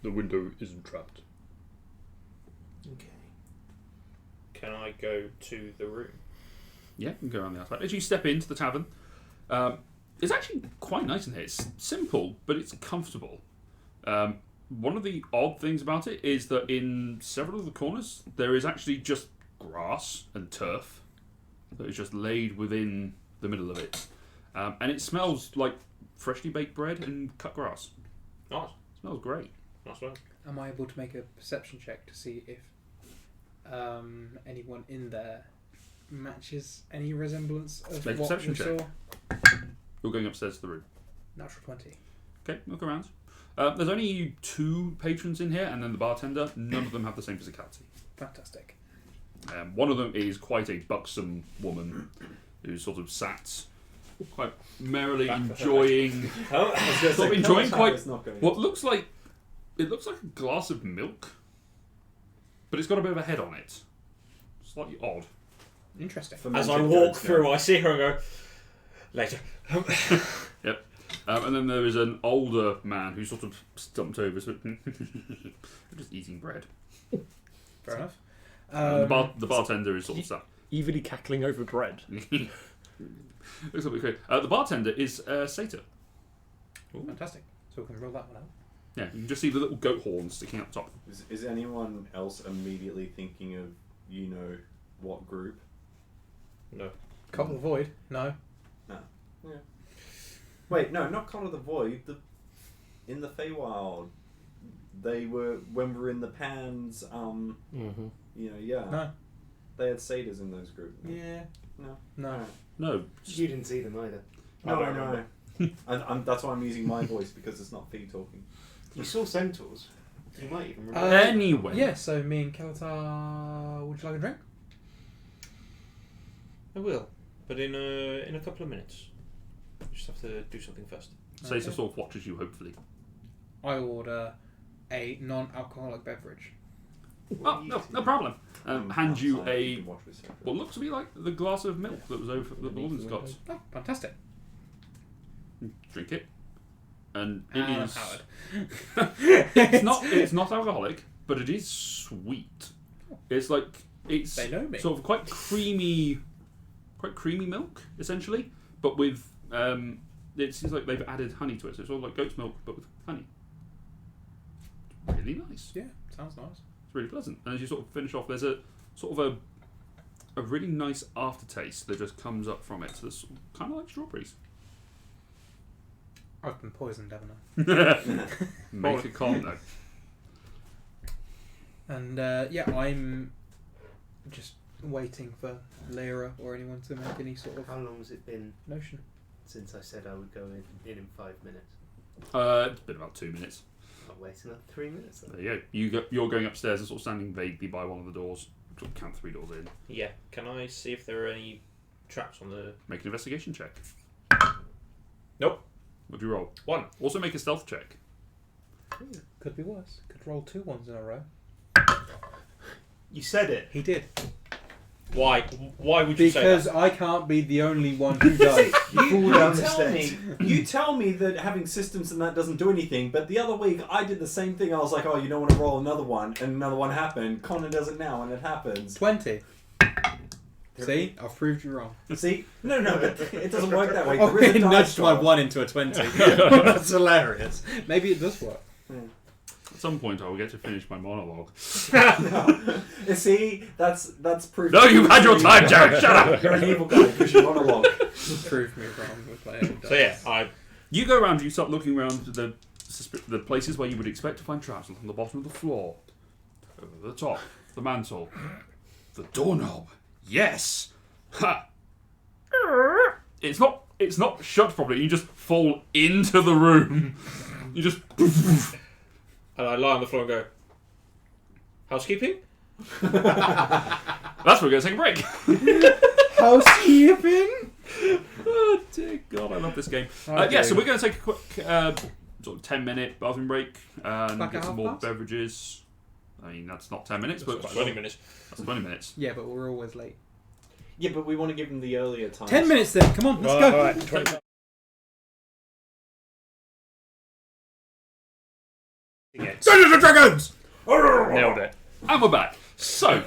The window isn't trapped. Okay. Can I go to the room? Yeah, you can go around the outside. As you step into the tavern, it's actually quite nice in here. It's simple, but it's comfortable. One of the odd things about it is that in several of the corners, there is actually just grass and turf that is just laid within the middle of it. And it smells like freshly baked bread and cut grass. Nice. It smells great. Nice one. Am I able to make a perception check to see if anyone in there matches any resemblance of Make a what perception we check. saw? You're going upstairs to the room. Natural 20. Okay, look around. There's only 2 patrons in here, and then the bartender. None of them have the same physicality. Fantastic. One of them is quite a buxom woman who sort of sat quite merrily enjoying what looks like a glass of milk, but it's got a bit of a head on it. Slightly odd. Interesting. As I walk through, I see her and go, later. Yep. And then there is an older man who sort of stumped over, so just eating bread. Fair enough. The bartender is sort of sat. Evilly cackling over bread. Looks a bit crazy. The bartender is Satyr. Fantastic. So we can roll that one out. Yeah, you can just see the little goat horn sticking up top. Is anyone else immediately thinking of what group? No. Call the Void? No. Wait, no, not Call of the Void. In the Feywild, they were when we were in the Pans. Mm-hmm. No. They had satyrs in those groups. Yeah. No. No. No. You didn't see them either. No, I know. That's why I'm using my voice because it's not Fee talking. You saw centaurs. You might even remember. Anyway. Yeah, so me and Kelatar, would you like a drink? I will, but in a couple of minutes. Just have to do something first. Sacer sort of watches you, hopefully. I order a non-alcoholic beverage. Oh, no problem. Hand you Outside, a can watch with Cedric. what looks to be like the glass of milk that was over that the woman's got. Oh, fantastic. Drink it, and it I'm is. Howard. It's not alcoholic, but it is sweet. It's like it's They know me. sort of quite creamy milk essentially, but with it seems like they've added honey to it. So it's sort of like goat's milk, but with honey. Really nice. Yeah, sounds nice. It's really pleasant. And as you sort of finish off, there's a sort of a really nice aftertaste that just comes up from it. So it's kind of like strawberries. I've been poisoned, haven't I? Make it calm though. And yeah, I'm just waiting for Lyra or anyone to make any sort of How long has it been notion. since I said I would go in 5 minutes? It's been about 2 minutes. I'll wait another 3 minutes then. There you go. You're going upstairs and sort of standing vaguely by one of the doors. Sort of count 3 doors in. Yeah. Can I see if there are any traps on the? Make an investigation check. Nope. What do you roll? 1. Also make a stealth check. Could be worse. Could roll 2 ones in a row. You said it. He did. Why? Why would you say Because that? I can't be the only one who does. You down the tell stairs. you tell me that having systems and that doesn't do anything, but the other week I did the same thing. I was like, oh, you don't want to roll another one, and another one happened. Connor does it now, and it happens. 20. See? I've proved you wrong. See? No, but it doesn't work that way. Oh, There is a it dice nudged my roll. 1 into a 20. That's hilarious. Maybe it does work. At some point, I will get to finish my monologue. No. See, that's proof. No, you've had your time, Jared. Shut up. You're an evil guy because you monologue. Proved me wrong with my own dice. So yeah, You go around. You start looking around the places where you would expect to find traps on the bottom of the floor, over the top, the mantle, the doorknob. Yes. Ha. It's not shut properly. You just fall into the room. You just. and I lie on the floor and go, housekeeping? That's where we're going to take a break. Housekeeping? Oh dear God, I love this game. Yeah, so we're going to take a quick sort of 10-minute bathroom break and Back get at some half more past? beverages. I mean, that's not 10 minutes, but 20 minutes. that's 20 minutes. Yeah, but we're always late. Yeah, but we want to give them the earlier time. 10 minutes then. Come on, let's go. Alright, 20. Dungeons and Dragons! Nailed it. And we're back. So,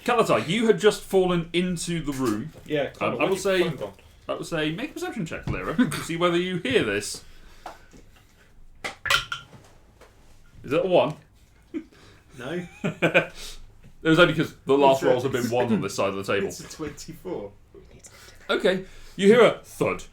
Kalatar, you had just fallen into the room. Yeah, I will say, make a perception check, Lyra, to see whether you hear this. Is it a 1? No, It was only because the last It's a- rolls have been 1s on this side of the table. it's a 24. Okay, you hear a thud.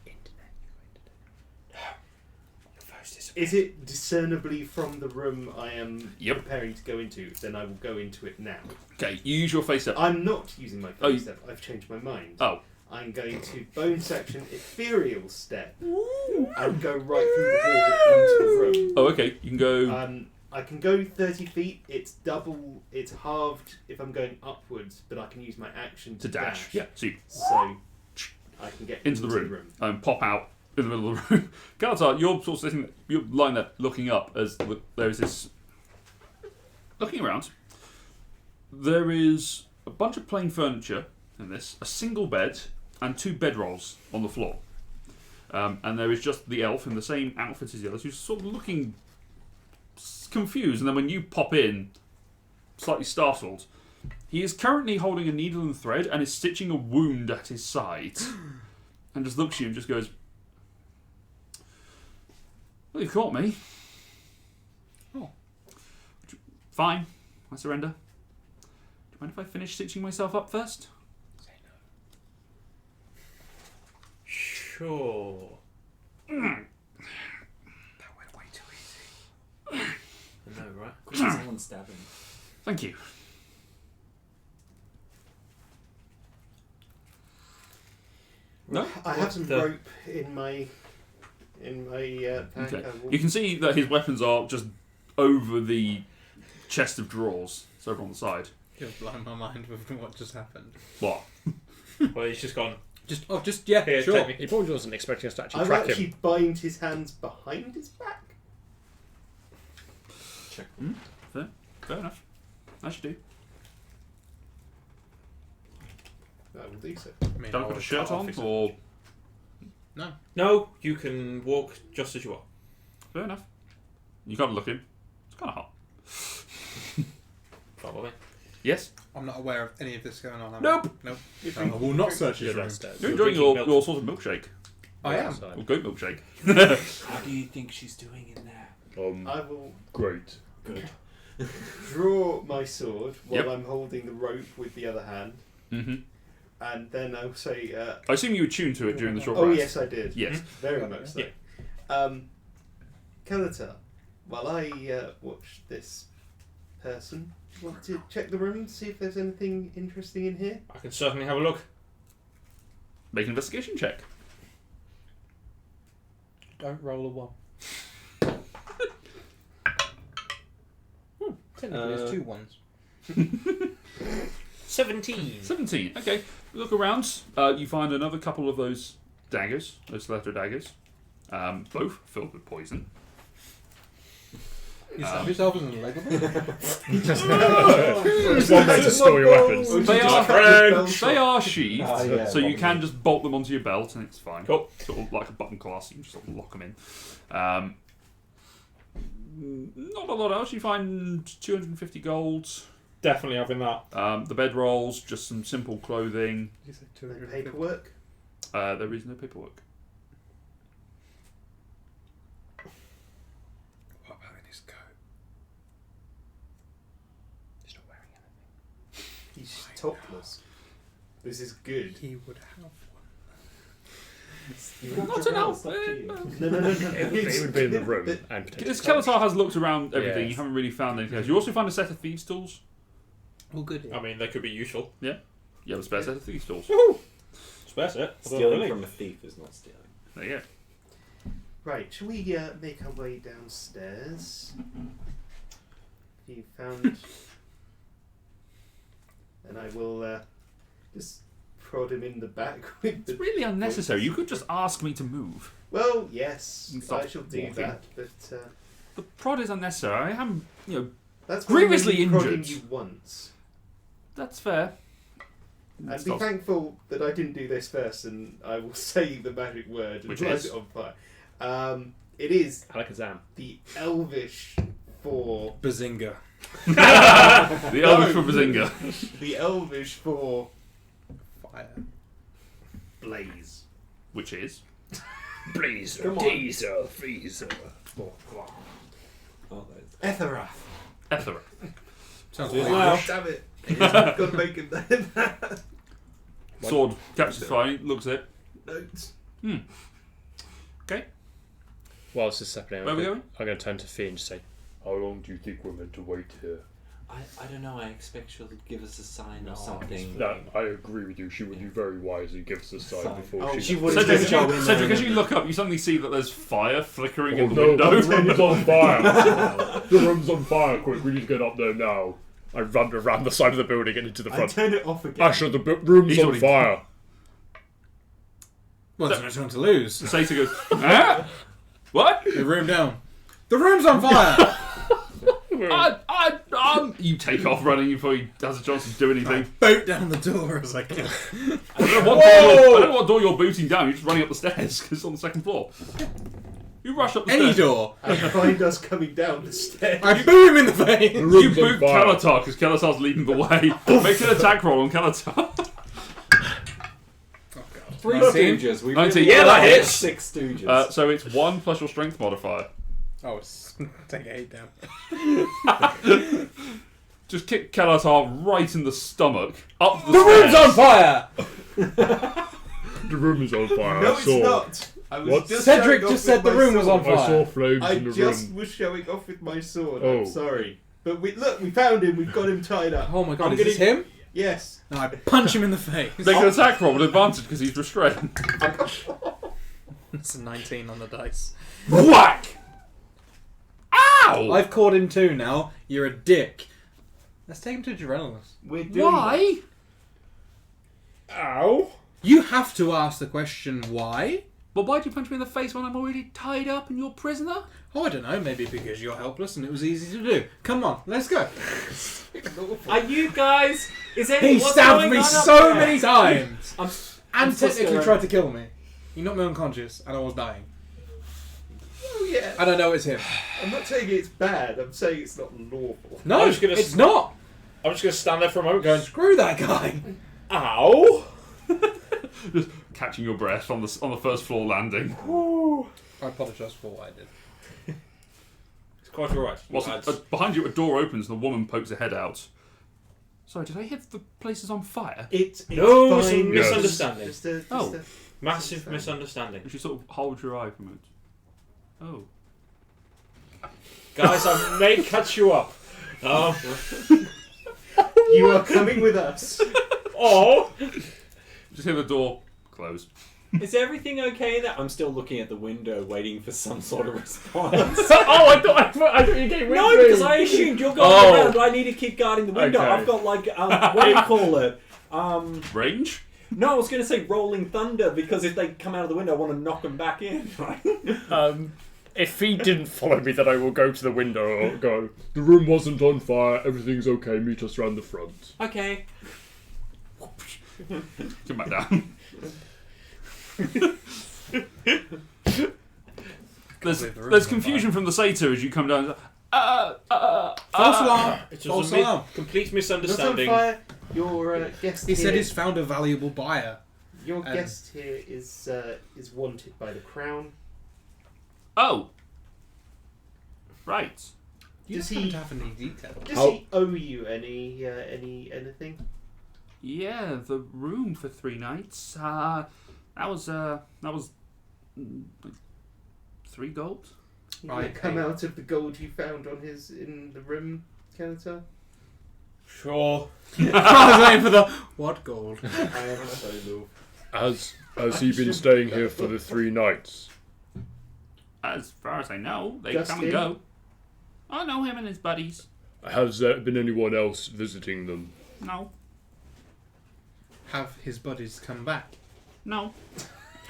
Is it discernibly from the room I am Yep. preparing to go into? Then I will go into it now. Okay, you use your face step. I'm not using my Oh, you- face step. I've changed my mind. Oh. I'm going to bone section ethereal step and go right through the wall into the room. Oh, okay, you can go. I can go 30 feet. It's double. It's halved if I'm going upwards, but I can use my action to dash. Yeah, so you So I can get into the room and pop out in the middle of the room. Kalatar, you're sort of sitting, you're lying there looking up as there is this. Looking around, there is a bunch of plain furniture in this, a single bed, and 2 bedrolls on the floor. And there is just the elf in the same outfit as the others, who's sort of looking confused. And then when you pop in, slightly startled, he is currently holding a needle and thread and is stitching a wound at his side. And just looks at you and just goes, "Well, you've caught me. Oh. Fine. I surrender. Do you mind if I finish stitching myself up first?" Sure. That went way too easy. I know, right? Someone stab him. Thank you. No? I have some The- rope in my pack. Okay. I will- You can see that his weapons are just over the chest of drawers. It's over on the side. You've blown my mind with what just happened. What? Well, he's just gone. Yeah, Here, sure. take me. He probably wasn't expecting us to I actually will track actually him. bind his hands behind his back. Fair enough. As you do. I will do so. I mean, Don't I put a would shirt cut off on, his- or No, you can walk just as you are. fair enough. You can't look in. It's kind of hot. Probably. Yes. I'm not aware of any of this going on. Nope. Nope. I will not search his You're room. downstairs. You're You're enjoying drinking your milk. sort of milkshake. I am. Outside. Or goat milkshake. How do you think she's doing in there? I will Great. Good. draw my sword while Yep. I'm holding the rope with the other hand, Mm-hmm. and then I'll say, I assume you were tuned to it during the short "Oh rest. yes, I did. Yes. Very much so." Kalatar, while I watch this person, do you want to check the room, see if there's anything interesting in here? I can certainly have a look. Make an investigation check. Don't roll a 1. Technically, it's 2 ones. 17. 17. Okay. Look around. You find another couple of those daggers, those leather daggers, both filled with poison. You stab yourself in the leg with it? There's one way to store your weapons. They are sheathed, Ah, yeah, so you probably. can just bolt them onto your belt and it's fine. Cool. Sort of like a button clasp, you can just sort of lock them in. Not a lot else. You find 250 gold. Definitely having that. The bedrolls, just some simple clothing. No paperwork? There is no paperwork. What about in his coat? He's not wearing anything. He's topless. This is good. He would have one. Not an elf. No. It would be in the room and potentially. This Kelatar has looked around everything. Yeah. You haven't really found anything else. You also find a set of thieves' tools. Well, good. I mean, they could be useful. You have a spare set of thieves' tools. Spare it. Stealing from a thief is not stealing. There you go. Right, shall we make our way downstairs? You found... and I will just prod him in the back with It's the... really unnecessary. You could just ask me to move. Well, yes, And I stop shall do walking. that, but The prod is unnecessary. I am, that's Grievously only prodding injured. you once. that's fair. And Stop. be thankful that I didn't do this first, and I will say the magic word and Which light is? it on fire. It is Alakazam. the Elvish for... Bazinga. The Elvish for Bazinga. the Elvish for... Fire. blaze. Which is? Blazer, Come on. Dazer, Freezer. Oh, that's Etherath. Ethera. Sounds Wow. weird. Damn it. Got to make him that. Sword catches fire, looks at it. Notes. Whilst this is happening, Where are we going? I'm going to turn to Fee and just say, How long do you think we're meant to wait here? I don't know. I expect she'll give us a sign or something. No, I agree with you. She would be very wise and give us a sign Sign. before Oh, she... she would Cedric, just go in there. Cedric, as you look up, you suddenly see that there's fire flickering in the no, window. the room's on fire! The room's on fire, quick, we need to get up there now. I run around the side of the building and into the I front. turn it off again. Asher, the room's He's on already- fire! Well, there's no time to lose. Sata goes, ah? What? The room down. The room's on fire! You take off running before he has a chance to do anything. Boat down the door as I can. I don't know what door you're booting down. You're just running up the stairs because it's on the second floor. You rush up the Any stairs. door. And find us coming down the stairs. I boom him in the face. You Room's boot on fire. Kalatar because Kalatar's leading the way. Make an attack roll on Kalatar. 3 19. Stooges. We 19. really Yeah, are that like hits. 6 Stooges. So it's 1 plus your strength modifier. Oh, it's take 8 down. Just kick Kalatar right in the stomach. Up the The stairs. room's on fire! The room is on fire, No, I it's saw. not. I was What? just Cedric showing off just said with the my room was on sword. I saw fire. flames I in the just room. was showing off with my sword. Oh. I'm sorry. But we found him. We've got him tied up. Oh my god, I'm is this him? Yes. And I punch him in the face. Make an attack roll with advantage because he's restrained. It's a 19 on the dice. Whack! Ow! I've caught him too now. You're a dick. Let's take him to Gerenimus. We're doing Why? Ow. You have to ask the question why. But why'd you punch me in the face when I'm already tied up and you're prisoner? Oh, I don't know. Maybe because you're helpless and it was easy to do. Come on, let's go. Are you guys? Is there? He what's stabbed going me on up so there? many times. I'm And technically tried to kill me. He knocked me unconscious and I was dying. Oh yeah. I don't know it's him. I'm not saying it's bad. I'm saying it's not lawful. No, I'm just gonna it's not. I'm just going to stand there for a moment going, Screw that guy. ow! Just catching your breath on the first floor landing. I apologise for what I did. It's quite alright. Behind you, a door opens and a woman pokes her head out. Sorry, did I hear the place is on fire? It's No, it's a fine. misunderstanding. Just a Massive misunderstanding. You should sort of hold your eye from it. Oh. Guys, I may catch you up. You are coming with us. Oh! Just hear the door close. Is everything okay there? I'm still looking at the window, waiting for some sort of response. I thought you came with No, me. because I assumed you're going around. I need to keep guarding the window. Okay. I've got like what do you call it? Range? No, I was going to say rolling thunder because if they come out of the window, I want to knock them back in. Right? If he didn't follow me, then I will go to the window or go, the room wasn't on fire, everything's okay, meet us round the front. Okay. Come back down. There's confusion from the satyr as you come down. False alarm. It False was a alarm. complete Not on misunderstanding. fire. Your guest He here. said he's found a valuable buyer. Your guest here is wanted by the crown. Oh. Right. You Does don't he- have any details. Does he owe you anything? Yeah, the room for 3 nights. That was like 3 gold. Right, come out of the gold you found in the room, Canatar? Sure. I was waiting for the what gold? I am so low. Has he been staying here for the 3 nights? As far as I know, they Just come and him? go. I know him and his buddies. Has there been anyone else visiting them? No, Have his buddies come back? no.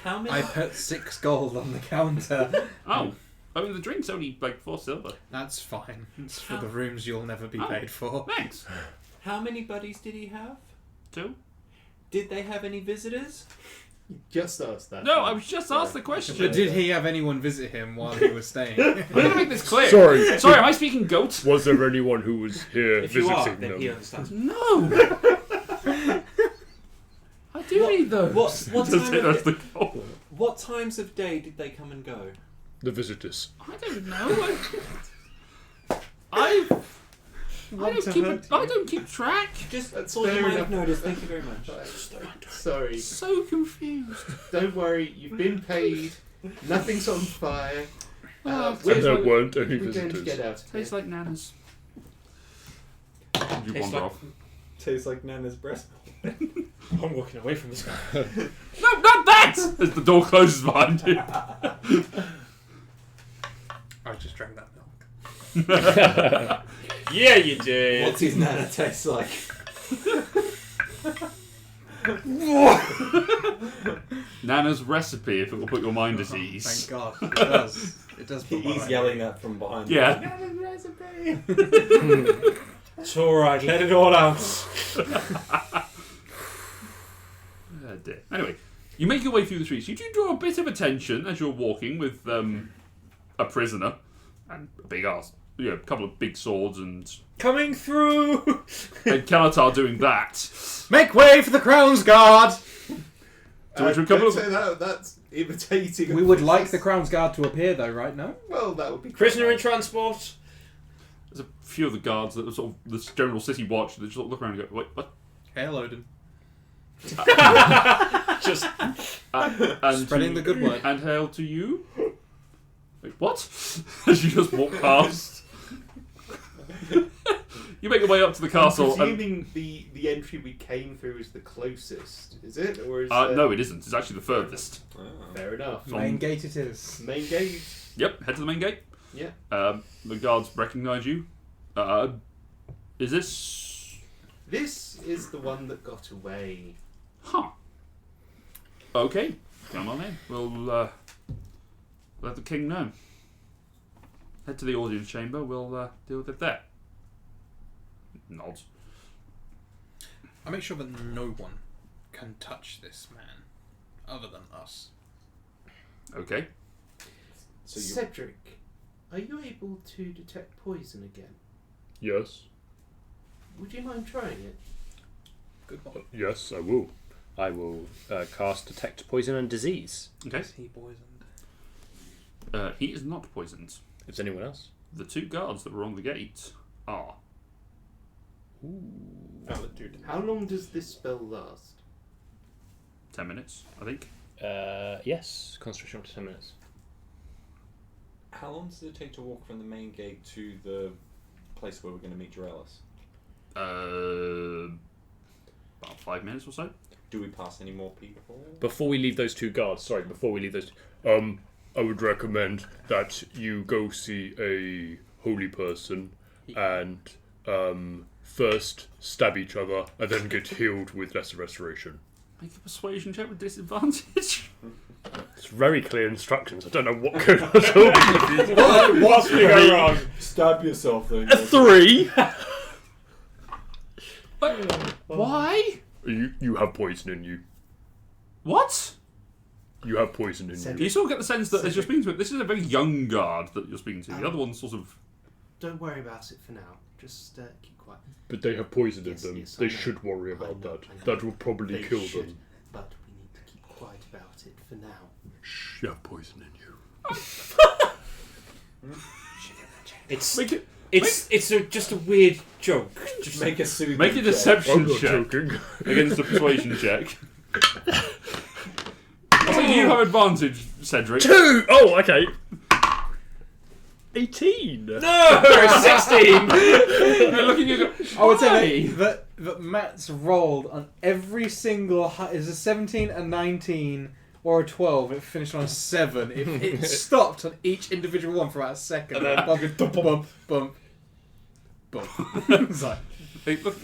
How many? I put 6 gold on the counter. Oh, I mean the drink's only like 4 silver. That's fine. It's for the rooms you'll never be Oh. paid for. Thanks. How many buddies did he have? 2. Did they have any visitors? You just asked that. No, I was just asked the question. But did he have anyone visit him while he was staying? I'm going to make this clear. Sorry. Sorry, am I speaking goat? Was there anyone who was here If you visiting are, then them? he understands. No. I do need those. What Just time hit of us the gold. What times of day did they come and go? The visitors. I don't know. I don't keep track. Just That's thought you fair might enough. have noticed. Thank you very much. Sorry. So confused. Don't worry, you've been paid. Nothing's on fire. Oh, We're And there like- weren't any going to visitors. get out of Tastes here. like Nana's. You Tastes wander like- off. Tastes like Nana's breast. I'm walking away from this guy. No, not that! As the door closes behind you. I just drank that milk. Yeah, you did. What's his Nana taste like? Nana's recipe, if it will put your mind at Thank ease. God. It does. It does put my He's mind yelling at that from behind. Yeah. Nana's recipe. It's alright, let it all out. Oh, dear. Anyway, you make your way through the streets. You do draw a bit of attention as you're walking with a prisoner and a big ass, a couple of big swords and Coming through! Kalatar doing that. Make way for the Crown's Guard! To which a couple don't of say that, that's imitating. We would like the Crown's Guard to appear though, right now? Well, that would be Prisoner in quite transport. there's a few of the guards that are sort of the general city watch that just look around and go, wait, what? Hail Odin. Just And Spreading the good word. And hail to you. Wait, what? As you just walk past. You make your way up to the castle. I'm presuming the entry we came through is the closest, is it? Or is No, it isn't. It's actually the furthest. Fair enough. Main gate it is. Main gate. Yep, head to the main gate. Yeah. The guards recognise you. Is this... This is the one that got away. Huh. Okay, come on in. We'll let the king know. Head to the audience chamber. We'll deal with it there. Nods. I make sure that no one can touch this man, other than us. Okay. So you Cedric, are you able to detect poison again? Yes. Would you mind trying it? Good one. Yes, I will. I will cast Detect Poison and Disease. Okay. Is he poisoned? He is not poisoned. If there's anyone else. The 2 guards that were on the gate are. Valid, dude. How long does this spell last? 10 minutes, I think. Yes, concentration up to 10 minutes. How long does it take to walk from the main gate to the place where we're going to meet Jorellis? About 5 minutes or so. Do we pass any more people? Before we leave those 2 guards, I would recommend that you go see a holy person and first stab each other and then get healed with lesser restoration. Make a persuasion check with disadvantage. It's very clear instructions. I don't know what could possibly What's going to go wrong? Stab yourself then. 3. Why? You have poison in you. What? You have poison in you. You sort of get the sense that as you're speaking to it, this is a very young guard that you're speaking to. The other one's sort of... Don't worry about it for now. Just keep quiet. But they have poison Yes, in them. yes, I They know. should worry I about know, that. I know. That will probably They kill should, them. but we need to keep quiet about it for now. Shh, you have poison in you. It's Make it, just a weird joke. Just Make a soothing make a check. deception I'm not check joking. against the persuasion check. So you have advantage, Cedric. 2! Oh, okay. 18. no 16. You're looking at I would say that Matt's rolled on every single... Is a 17, a 19, or a 12. It finished on a 7. It stopped on each individual one for about a second. And then- bump, bump, bump, bump. It's like, Hey, look,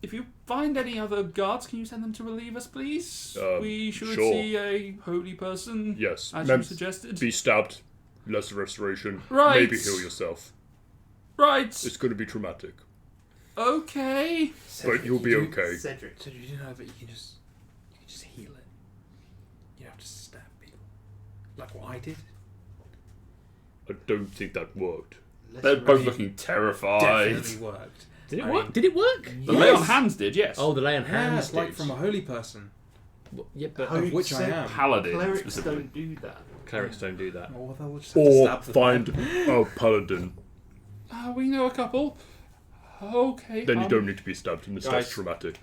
if you find any other guards, can you send them to relieve us, please? We should sure. see a holy person, Yes. as you suggested. Be stabbed. Lesser restoration. Right. Maybe heal yourself. Right. It's going to be traumatic. Okay. But you'll be okay. Cedric, so you know that you can just heal it. You don't have to stab people. Like what I did. I don't think that worked. They're both looking terrified. Definitely worked. Did it I work? mean- Did it work? The lay on hands did, yes. Oh, the lay on Yeah, hands. it's like did. from a holy person. Yeah, but Of which I am. Paladin, clerics specifically. don't do that. clerics don't do that. Or they'll just have to Or stab them. find a paladin. We know a couple. Okay. Then you don't need to be stabbed unless that's Guys. traumatic.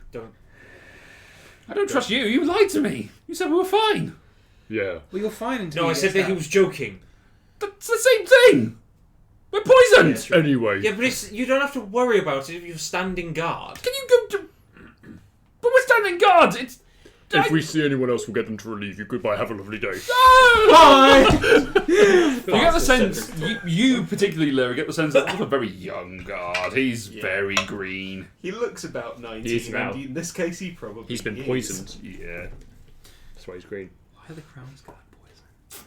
I don't trust you. You lied to me. You said we were fine. Yeah. Well, you're fine until No, you I get said that he stabbed. was joking. That's the same thing. We're poisoned. Anyway. Yeah, but you don't have to worry about it if you're standing guard. Can you go to... But we're standing guard. It's... If we see anyone else, we'll get them to relieve you. Goodbye. Have a lovely day. Bye! You get the sense, you particularly, Larry, get the sense that that's a very young guard. He's very green. He looks about 19, He is about- and in this case he probably He's been is. poisoned. Yeah. That's why he's green. Why are the crowns got poison?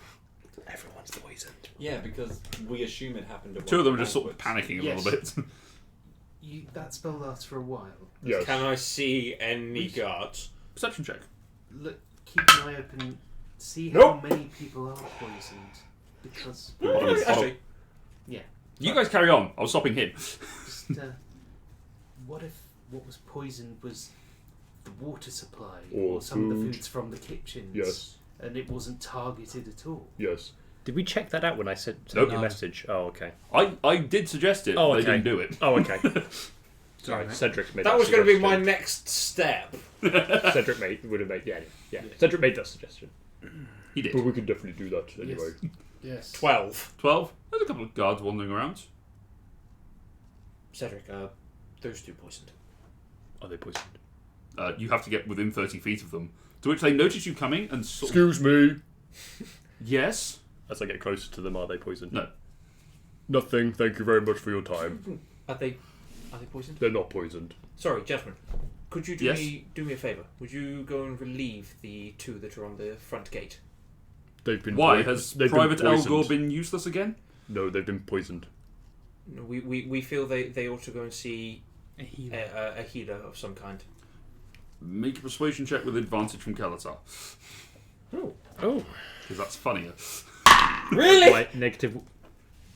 Everyone's poisoned. Yeah, because we assume it happened at 2 of them are one just sort of point. panicking a Yes. little bit. That spell lasts for a while. Yes. Can I see any guards? Perception check. Look, keep an eye open. See how many people are poisoned. Because Actually, You guys carry on. I was stopping him. just, what if what was poisoned was the water supply Or some of the food. foods from the kitchens? Yes. And it wasn't targeted at all. Yes. Did we check that out when I sent Nope. you a No. message? Oh, okay. I did suggest it, Oh, but okay. they didn't do it. Oh, okay. Sorry, Right, mate. Cedric made that was going to be my suggestion. next step. Cedric would have made. Yeah. Cedric made that suggestion. He did. But we can definitely do that anyway. Yes. 12. 12. There's a couple of guards wandering around. Cedric, those 2 poisoned. Are they poisoned? You have to get within 30 feet of them. To which they notice you coming and sort of... Excuse me. Yes? As I get closer to them, are they poisoned? No. Nothing. Thank you very much for your time. Are they poisoned? They're not poisoned. Sorry, gentlemen. Could you do Yes? me a favour? Would you go and relieve the two that are on the front gate? They've been Why? Has they've Private been poisoned. Elgor been useless again? No, they've been poisoned. No, we feel they ought to go and see A healer. a healer of some kind. Make a persuasion check with advantage from Kalatar. Oh. Oh, Because that's funnier. Really? my negative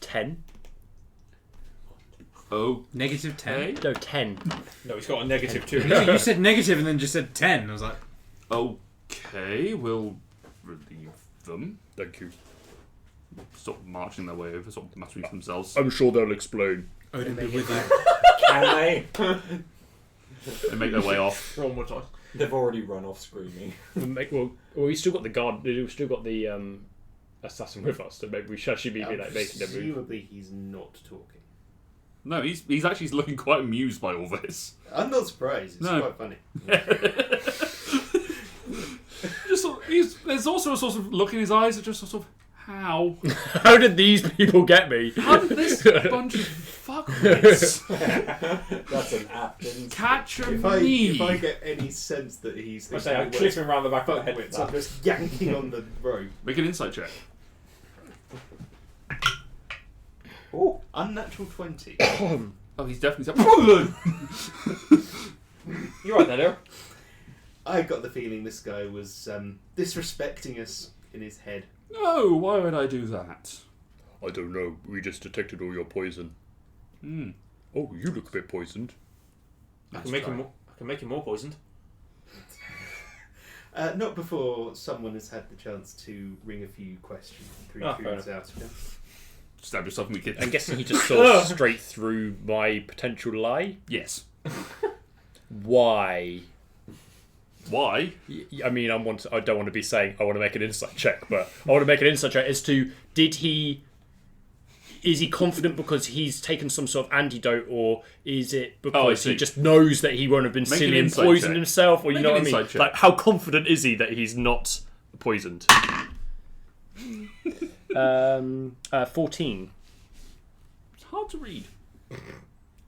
10. Oh, Negative 10? No, 10. No, he's got a negative 2. You said negative and then just said 10. I was like, okay, we'll relieve them. Thank you. Sort of marching their way over, sort of muttering to themselves. I'm sure they'll explain. Odin be with you. Can they? They make their way off. Roll more dice. They've already run off screaming. We still got the guard. We've still got the assassin with us, so maybe we should actually be like making them move. Presumably he's not talking. No, he's actually looking quite amused by all this. I'm not surprised. It's No. quite funny. Just sort of, there's also a sort of look in his eyes that just sort of, how? How did these people get me? How did this bunch of fuckwits That's an apt capture If me? I get any sense that he's I thinking say I the clip words him around the back of the head. fuckwits, I'm just yanking on the rope. Make an insight check. Oh, unnatural 20. Oh, he's definitely... You're right there. I got the feeling this guy was disrespecting us in his head. No, why would I do that? I don't know. We just detected all your poison. Hmm. Oh, you look a bit poisoned. I can make him more poisoned. Not before someone has had the chance to ring a few questions through fair foods out of him. Stab yourself in the kitchen. I'm guessing he just saw straight through my potential lie. Yes. Why? Why? I mean, I don't want to be saying I want to make an insight check, but I want to make an insight check as to is he confident because he's taken some sort of antidote, or is it because he just knows that he won't have been Make silly an and insight poisoned check. himself, or you Make know an what I mean? insight check. Like, how confident is he that he's not poisoned? 14. It's hard to read.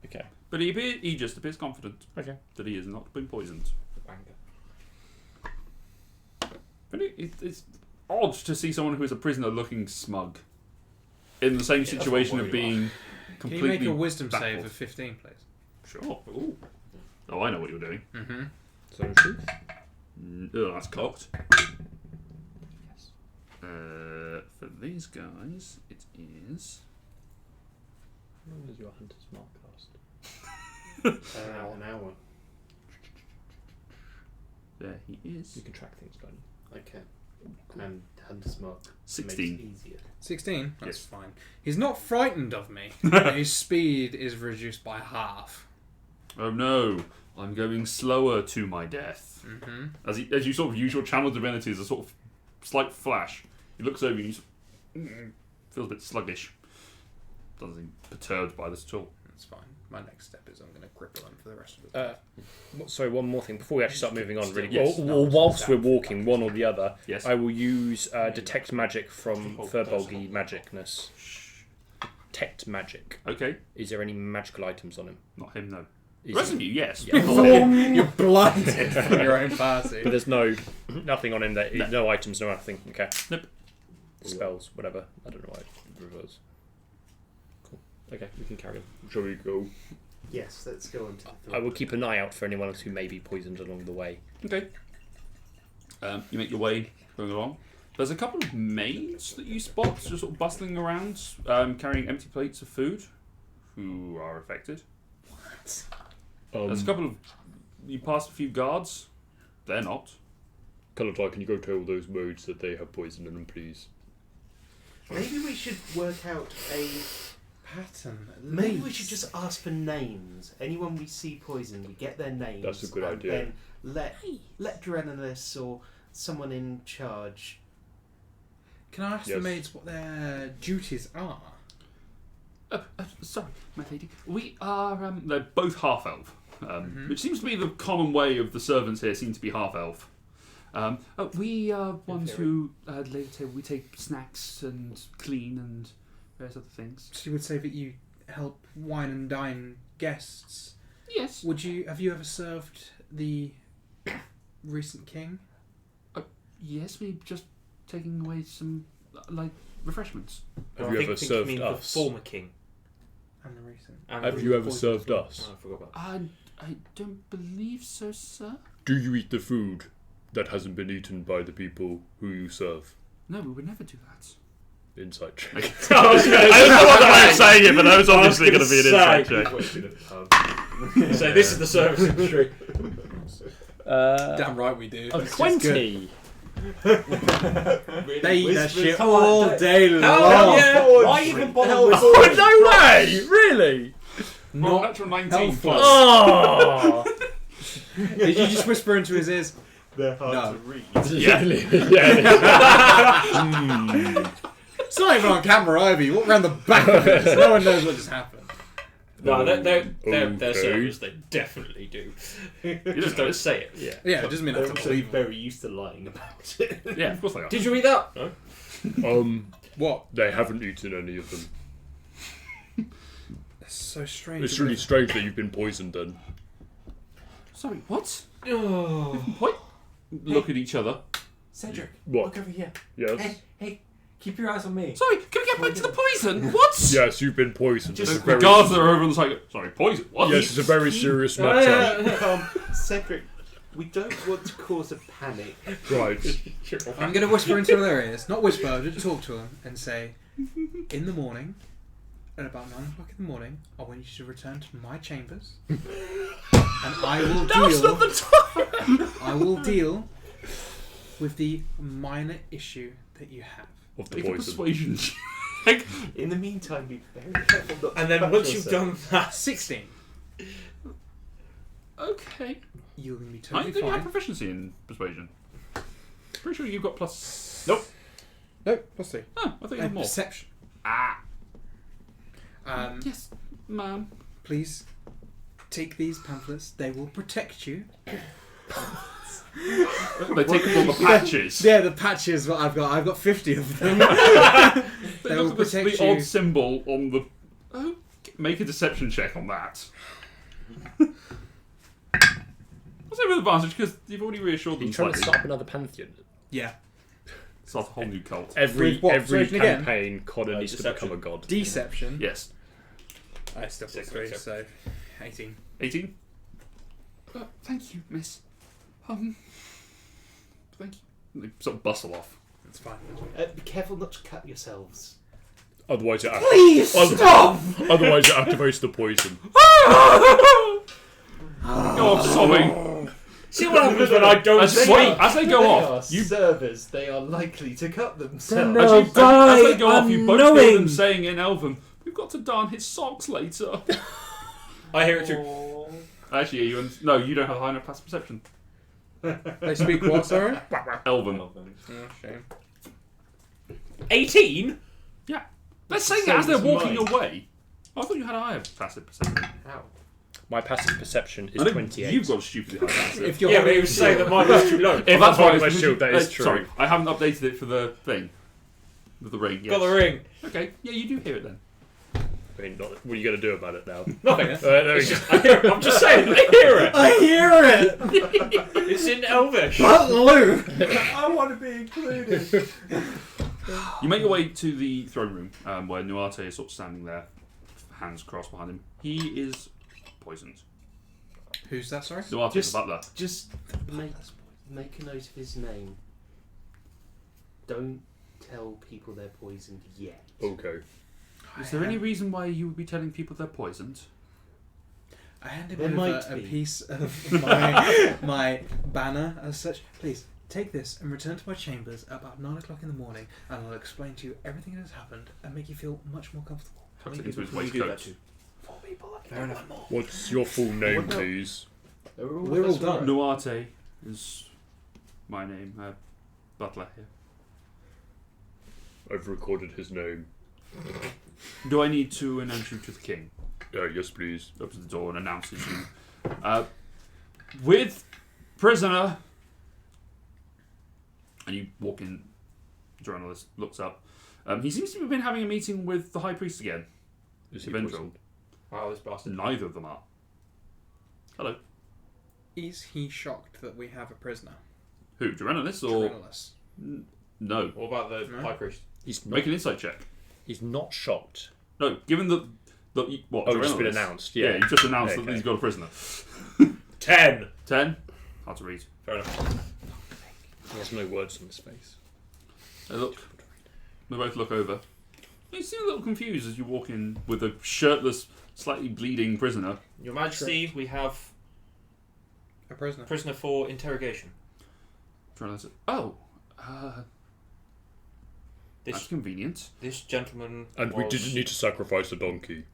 Okay. But he just appears confident Okay. that he has not been poisoned. But it's odd to see someone who is a prisoner looking smug in the same situation of being can you completely make a wisdom baffled. save of 15, please? Sure. Ooh. Oh, I know what you're doing. Mm-hmm. So truth. Oh, that's cocked. For these guys, it is... How long is your hunter's mark last? An hour. There he is. You can track things, can't you? I can. And Hunter's Mark 16. makes it easier. 16? That's Yes. fine. He's not frightened of me. His speed is reduced by half. Oh no, I'm going slower to my death. Mm-hmm. As you sort of use your channel divinity as a sort of slight flash, he looks over and he feels a bit sluggish. Doesn't seem perturbed by this at all. That's fine. My next step is I'm going to cripple him for the rest of the Sorry, one more thing before we actually start moving on. Really, Yes. or whilst we're walking, one or the other, Yes. I will use detect magic from Furbolgi magicness. Detect magic. Okay, Is there any magical items on him? not him, no. The Is rest he- of you, yes. Yeah. You're blinded from your own party. But there's nothing on him that no items, no nothing. Okay. Nope. Spells, whatever. I don't know why it reverse. Cool. Okay, we can carry on. Shall we go? Yes, let's go on to the I will keep an eye out for anyone else who may be poisoned along the way. Okay. You make your way going along. There's a couple of maids that you spot just sort of bustling around, carrying empty plates of food, who are affected. There's a couple of... You pass a few guards. They're not. Kalatai, can you go tell those maids that they have poison in them, please? Maybe we should work out a Pattern. Maybe we should just ask for names. Anyone we see poison, we get their names. That's a good and idea. Then let Drenalus or someone in charge. Can I ask Yes. the maids what their duties are? Sorry, my lady. We are... they're both half-elf, which seems to be the common way of the servants here, seem to be half-elf. We are ones who, later, we take snacks and clean and various other things. So you would say that you help wine and dine guests. Yes. Have you ever served the recent king? Yes, we're just taking away some, refreshments. Have I you think ever you served mean us? the former king. And the recent. And Have the you ever poison served as well. us? Oh, I forgot about that. I don't believe so, sir. Do you eat the food that hasn't been eaten by the people who you serve? No, we would never do that. Insight check. I was the one way of saying it, but that was obviously going to be an inside check. So this is the service industry. Damn right we do. A It's just good. 20. They eat that shit Come on, all day long. yeah. Why even bother with Oh, no way! Really? Not natural 19 helpful. plus. Oh! Did you just whisper into his ears? They're hard No. to read. Yeah. It's not even on camera either. You walk around the back of it, so no one knows what just happened. No, their Okay. servers, they definitely do. You just don't say it. Yeah. Yeah, it doesn't mean They're that's also unbelievable. very used to lying about it. Yeah, of course they are. Did you read that? No. What? They haven't eaten any of them. That's so strange. It's isn't really it? strange that you've been poisoned then. Sorry, what? Oh. Point. Look at each other. Cedric, What? look over here. Yes? Hey, keep your eyes on me. Sorry, can we get back to the poison? What? Yes, you've been poisoned. It's a The very, guards that are over on the side go, sorry, poison? What? yes, it's a very serious matter. Cedric, we don't want to cause a panic. Right. I'm going to whisper into their ears. Not whisper, I'll just talk to them and say, in the morning, at about 9 o'clock in the morning, I want you to return to my chambers. And I will That's not deal. the time! I will deal with the minor issue that you have. Of the Make a poison. persuasion check. In the meantime, be very careful not to And then cut once you've yourself. done that, 16. Okay. You're going to be I totally think you have fine. proficiency in persuasion. Pretty sure you've got plus... Nope. No, plus 3. Oh, I thought you had more. Perception. Ah. Yes. Ma'am. Please take these pamphlets. They will protect you. They take all the patches. Yeah, the patches what I've got. I've got 50 of them. They They will look at the protect you. odd symbol on the... Oh, make a deception check on that. I'll say with advantage because you've already reassured them You trying to slightly. start up another pantheon? Yeah. Start a whole new cult. Every With what? every Persuasion again? campaign, Connor needs to deception. become a god. Deception. Yes. I still got 3, so 18. 18? Thank you, miss. Thank you. They sort of bustle off. That's fine. Be careful not to cut yourselves. Otherwise, it Please stop! otherwise it activates the poison. Go off sobbing. see what happens when I don't As, speak. as they go They off, are you servers. They are likely to cut themselves. as, you, as they go off, you both hear them saying in Elven, "We've got to darn his socks later." I hear it too. Actually, no, you don't have high enough passive perception. They speak what, sorry? Elven. Oh, shame. 18? Yeah. They're saying it So as they're does walking mine. away. I thought you had a higher passive perception. How? My passive perception is I know 28. You've got stupidly high passive. If you're Yeah, but he holding was saying that mine was too low. If that's I'm why holding my it's- shield, that is true. Sorry, I haven't updated it for the thing. With the ring. Got yes. the ring. Okay, yeah, you do hear it then. I mean, what are you going to do about it now? Nothing. There we It's go. just, I hear it. I'm just saying, I hear it. I hear it! It's in Elvish. But Lou! I want to be included. You make your way to the throne room, where Nuarte is sort of standing there, hands crossed behind him. He is poisoned. Who's that, sorry? Nuarte is Just- the butler. Just make a note of his name. Don't tell people they're poisoned yet. Okay. Is there any reason why you would be telling people they're poisoned? I handed There over might a be. piece of my banner as such. Please, take this and return to my chambers at about 9 o'clock in the morning, and I'll explain to you everything that has happened and make you feel much more comfortable. Tucks it into his people do that waistcoat. to? 4 people, I Fair can do enough. one more. What's your full name, What about- please? We're all done. Nuarte is my name, butler here. I've recorded his name. Do I need to announce you to the king? Yes, please. Opens the door and announces you. With prisoner. And you walk in. Journalist looks up. He seems to have been having a meeting with the high priest again. Is he Evendril. poisoned? Wow, this bastard. Neither of them are. Hello. Is he shocked that we have a prisoner? Who, Gerenolus or... Adrenalus. No. What about the No. high priest? He's Make an insight check. He's not shocked. No, given that... What, Oh, it's just been Gerenolus? announced. Yeah, Yeah. you just announced Okay. that he's got a prisoner. 10. 10. Hard to read. Fair enough. He has no words on his face. They look. They both look over. You seem a little confused as you walk in with a shirtless, slightly bleeding prisoner. Your Majesty, we have A prisoner. prisoner for interrogation. Trying to. Oh, that's This convenient. this gentleman And we was- didn't need to sacrifice a donkey.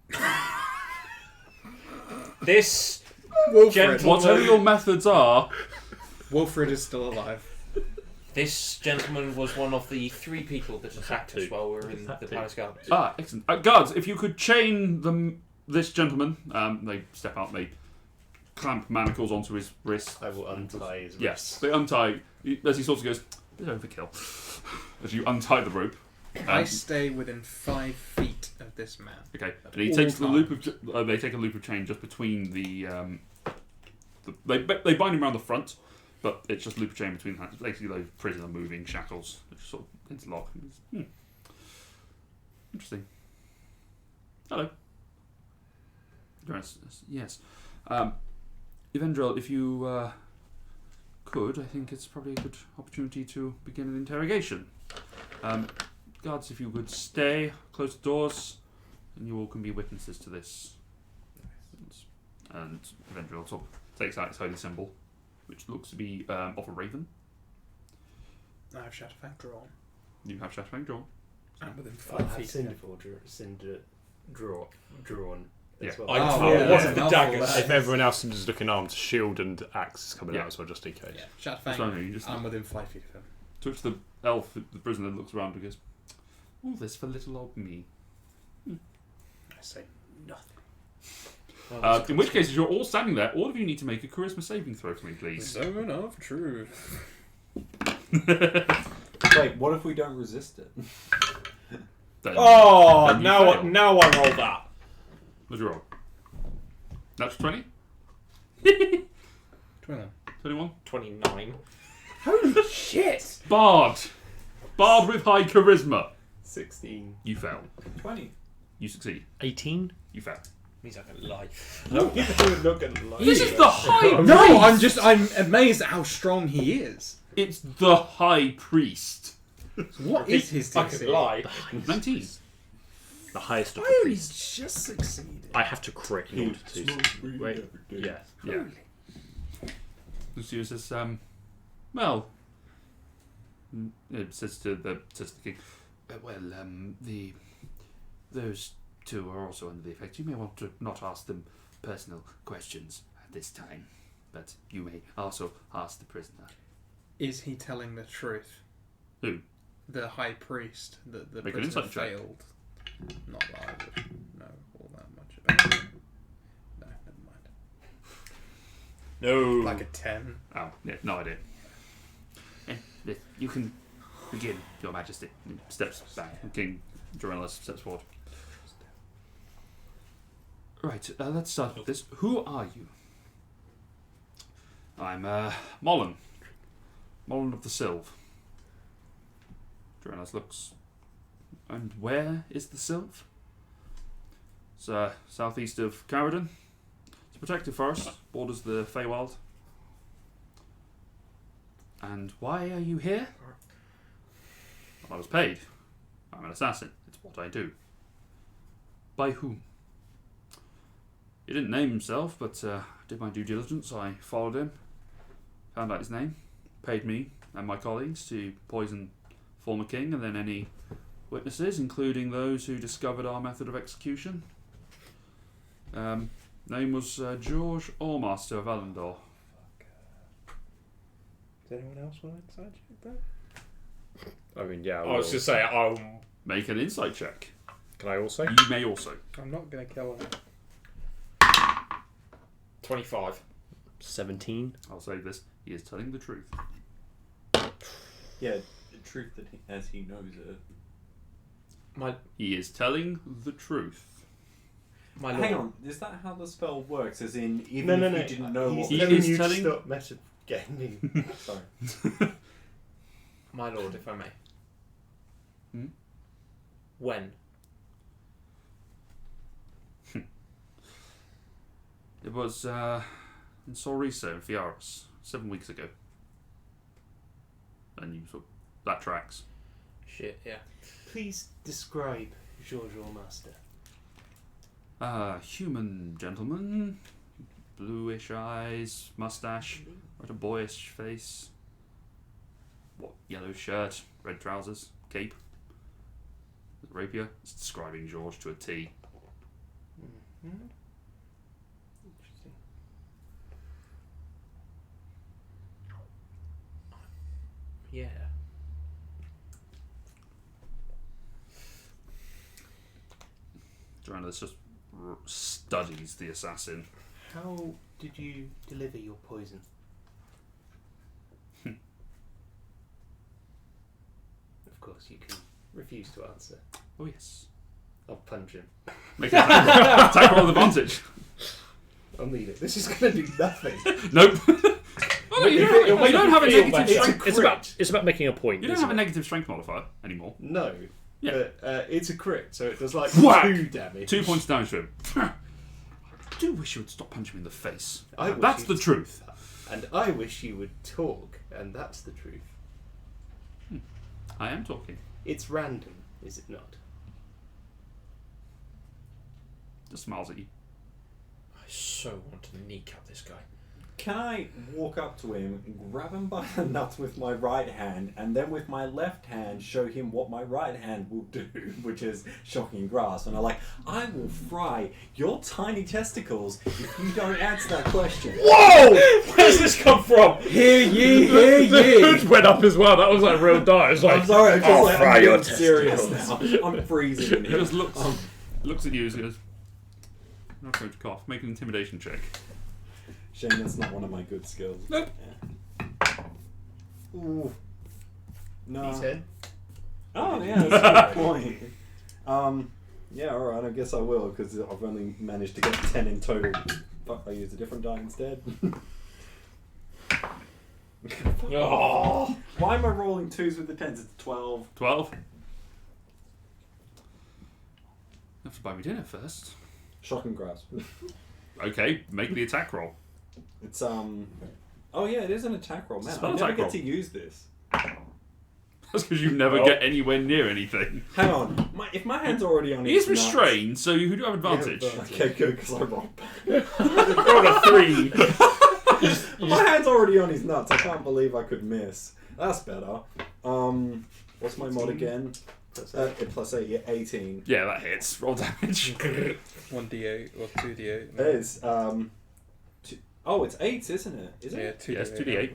This Wilfred. Gentleman. Whatever your methods are, Wilfred is still alive. This gentleman was one of the 3 people that attacked us while we were in the palace gardens. excellent. Guards, if you could chain this gentleman. They step out. They clamp manacles onto his wrist. I will untie his Yes, wrists. they untie. As he sort of goes, "Bit overkill." As you untie the rope. I stay within 5 feet of this man. Okay, and he all takes the loop times. of. They take a loop of chain just between they bind him around the front, but it's just a loop of chain between hands. Basically, those prisoner moving shackles. They just sort of interlock. Interesting. Hello. Yes. Evendrel, if you could, I think it's probably a good opportunity to begin an interrogation. Guards, if you would stay, close the doors, and you all can be witnesses to this. And Evendrel sort of takes out its holy symbol, which looks to be of a raven. I have Shadowfang drawn. You have Shadowfang drawn. I'm within I 5 have feet. Cinder drawn as Yeah. well. It wasn't the daggers. If everyone else is looking armed, shield and axe is coming Yeah. out as well, just in case. Yeah, That's Shadowfang. what I mean, you just I'm within 5 feet of him. to which the elf, the prisoner, looks around and goes, "All this for little old me." I say nothing. In which case, as you're all standing there, all of you need to make a charisma saving throw for me, please. Zone of truth. Wait, what if we don't resist it? Then- Oh, then you now fail. now I roll that. What'd you roll? Natural 20? 21. 21? 29. Holy shit! Bard! Bard with high charisma. 16. You fail. 20. You succeed. 18? You fail. Means I can lie. No, you're not going to lie. This is the high No, priest! I'm amazed at how strong he is. It's the high priest. What is his I DC? can lie. 19. The highest of I the only priests. just succeeded. I have to crit in order to. Wait. Yeah. Yeah. Lucio says, well, it says to the king, those two are also under the effect. You may want to not ask them personal questions at this time, but you may also ask the prisoner. Is he telling the truth? Who? The high priest that the Make an prisoner insight check. failed. Not that I would know all that much about him. No, never mind. No. Like a 10. Oh, yeah, no idea. You can begin, Your Majesty. He steps back. King Gerenolus steps forward. Right, let's start with this. Who are you? I'm Mollen. Mollen of the Sylve. Gerenolus looks. And where is the Sylve? It's southeast of Caradon. It's a protected forest, borders the Feywild. And why are you here? Well, I was paid. I'm an assassin. It's what I do. By whom? He didn't name himself, but did my due diligence. I followed him, found out his name, paid me and my colleagues to poison former king and then any witnesses, including those who discovered our method of execution. Name was George Ormaster of Allendor. Does anyone else want to inside check that? I mean, yeah. I was well, just saying, Make an insight check. Can I also? You may also. I'm not going to kill him. 25. 17. I'll say this. He is telling the truth. Yeah, the truth that as he knows it. My He is telling the truth. My Hang lord. on, is that how the spell works? As in, even No, no, if no. you didn't know He's what... He telling is you telling- to stop metagaming. Sorry. My lord, if I may. Hmm? When? It was in Sorriso, in Fiaris, 7 weeks ago. And you sort of, that tracks. Shit, yeah. Please describe George or Master. Human gentleman, bluish eyes, mustache, quite a boyish face. What? Yellow shirt, red trousers, cape, rapier. It's describing George to a T. Mm-hmm. Interesting. Yeah. Joanna just studies the assassin. How did you deliver your poison? Of course, you can refuse to answer. Oh yes. I'll punch him. Make an attack roll with advantage. I'll need it. This is going to do nothing. Nope. Oh, you don't have a negative It's a strength. crit. It's about making a point. You don't isn't have a it? negative strength modifier anymore. No. Yeah. But it's a crit, so it does like Whack! 2 damage. 2 points damage to him. I do wish you would stop punching me in the face. I wish That's you- the truth. And I wish you would talk, and that's the truth. I am talking. It's random, is it not? Just smiles at you. I so want to kneecap this guy. Can I walk up to him, grab him by the nuts with my right hand, and then with my left hand show him what my right hand will do, which is shocking grasp. And I will fry your tiny testicles if you don't answer that question. Whoa! Where's this come from? Hear ye, hear ye. Hoods went up as well. That was like real dire. It's like, I'm sorry, I'm just I'll like, fry I'm your being serious testicles. now. I'm freezing. He just looks at you and goes, not going to cough. Make an intimidation check. Shame that's not one of my good skills. Nope. Yeah. Ooh. No. D10? Oh yeah, that's a good point. Yeah, alright, I guess I will, because I've only managed to get 10 in total. Fuck, I used a different die instead. Oh. Why am I rolling 2s with the 10s? It's 12. 12. You have to buy me dinner first. Shocking grasp. Okay, make the attack roll. It's, oh yeah, it is an attack roll. Man, Spell I never attack get roll. to use this. That's because you never Oh. get anywhere near anything. Hang on. If my hand's already on He is his nuts- restrained, so you do have advantage. Okay, good, because I rolled. Rolled a 3. My hand's already on his nuts. I can't believe I could miss. That's better. What's my mod again? Plus 8, yeah, 18. Yeah, that hits. Roll damage. 1d8 or 2d8. It's oh, it's 8, isn't it? Is Yeah, it? 2d8. Yes, 2d8.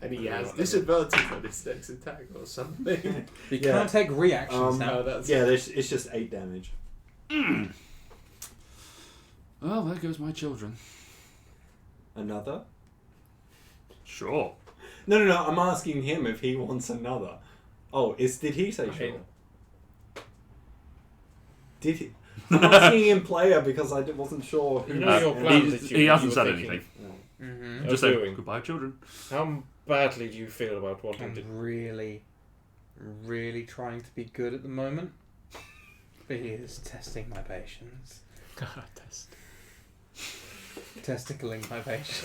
And he has disadvantage on his next attack or something. You Yeah. can't take reactions now. No, that's Yeah, it's just 8 damage. Well, there goes my children. Another? Sure. No. I'm asking him if he wants another. Oh, did he say sure? Did he? I'm asking him player because I wasn't sure who. You know your plan that he you hasn't were said thinking. anything. Mm-hmm. Just say doing. goodbye, children. How badly do you feel about wanting to... I'm really, really trying to be good at the moment. But he is testing my patience. Test. Testicling my patience.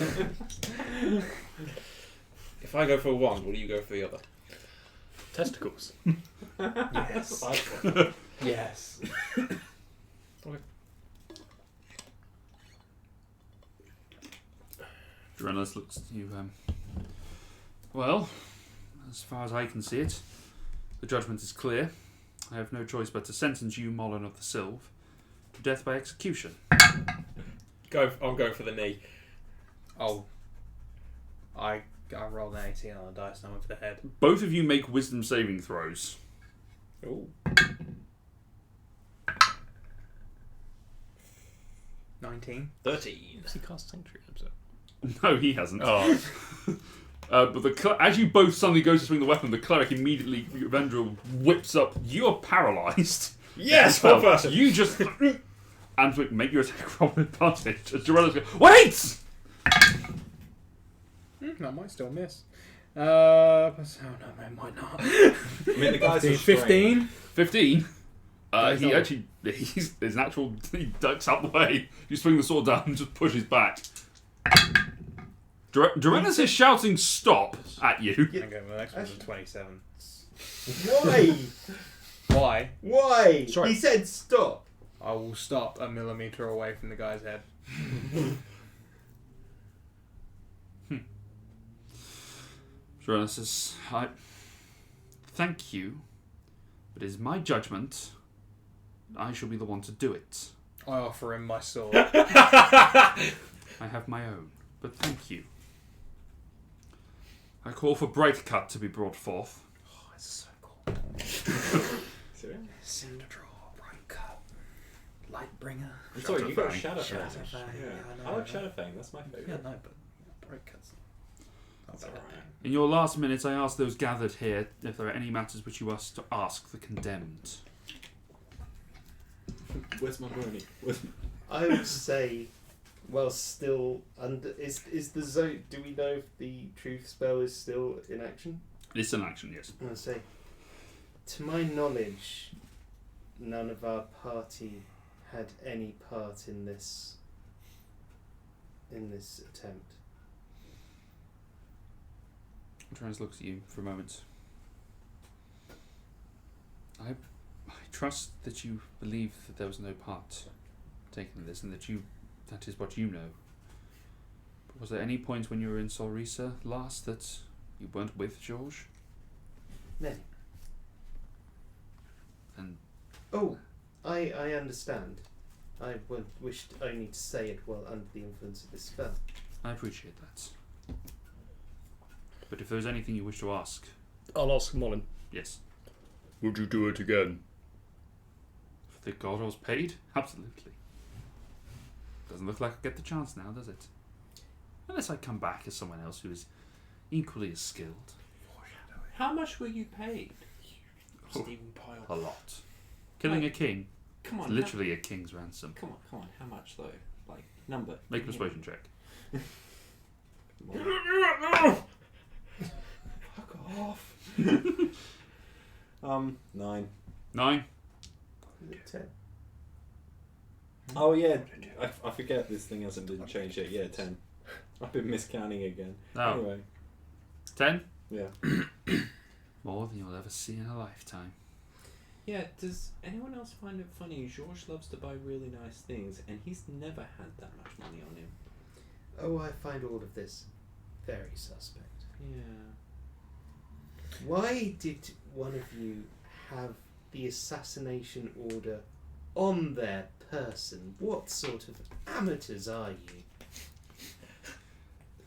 If I go for one, will you go for the other? Testicles. Yes. Yes. Joannis looks at you. Well, as far as I can see it, the judgment is clear. I have no choice but to sentence you, Mollen of the Sylve, to death by execution. I'm going for the knee. Oh. I rolled an 18 on the dice, now I'm for the head. Both of you make wisdom saving throws. Ooh. 19. 13. Does he cast Sanctuary Observer? No, he hasn't. Oh. But as you both suddenly go to swing the weapon, the cleric immediately, Vendril whips up. You are paralysed. Yes, one person. You just Answick, make your attack roll with advantage. As Jorella's goes, wait! That might still miss. Oh no, it might not. I mean, the guys are 15. 15. Goes He on. actually, his natural, he ducks out the way. You swing the sword down and just pushes back. Dorella's is shouting stop at you. Okay, well, the next one's a 27. Why? Why? Why? Sorry. He said stop. I will stop a millimetre away from the guy's head. Dorella says, I thank you, but it is my judgment. I shall be the one to do it. I offer him my sword. I have my own, but thank you. I call for Brightcut to be brought forth. Oh, it's so cool. Serious? Cinder draw, bright cut, light bringer. I'm sorry, you got Shadowfang. Shadowfang. Shadowfang, Yeah. yeah, I like Shadowfang. That's my favourite. Yeah, no, but bright cuts. That's alright. In your last minutes, I ask those gathered here if there are any matters which you wish to ask the condemned. Where's my money? I would say, well, still under. Is the zone? Do we know if the truth spell is still in action? It's an action, yes. I would say, to my knowledge, none of our party had any part in this. In this attempt. Trans looks at you for a moment. I trust that you believe that there was no part taken in this, and that is what you know. But was there any point when you were in Solrisa last that you weren't with Georges? Many. And Oh, I understand. I wished only to say it while under the influence of this spell. I appreciate that. But if there's anything you wish to ask, I'll ask Molin. yes. Would you do it again? If the god was paid, absolutely. Doesn't look like I get the chance now, does it? Unless I come back as someone else who is equally as skilled. How much were you paid? Oh, Stephen Pyle. a lot. Killing a king, Come on. literally a king's ransom. Come on. How much though? Like number. Make a persuasion check. Fuck off. 9. 9. Is it 10? Oh yeah, I forget this thing hasn't been changed yet. Yeah, 10. I've been miscounting again. Oh. Anyway, 10. yeah. More than you'll ever see in a lifetime. Yeah, does anyone else find it funny? Georges loves to buy really nice things, and he's never had that much money on him. Oh, I find all of this very suspect. Yeah. Why did one of you have the assassination order on their person? What sort of amateurs are you?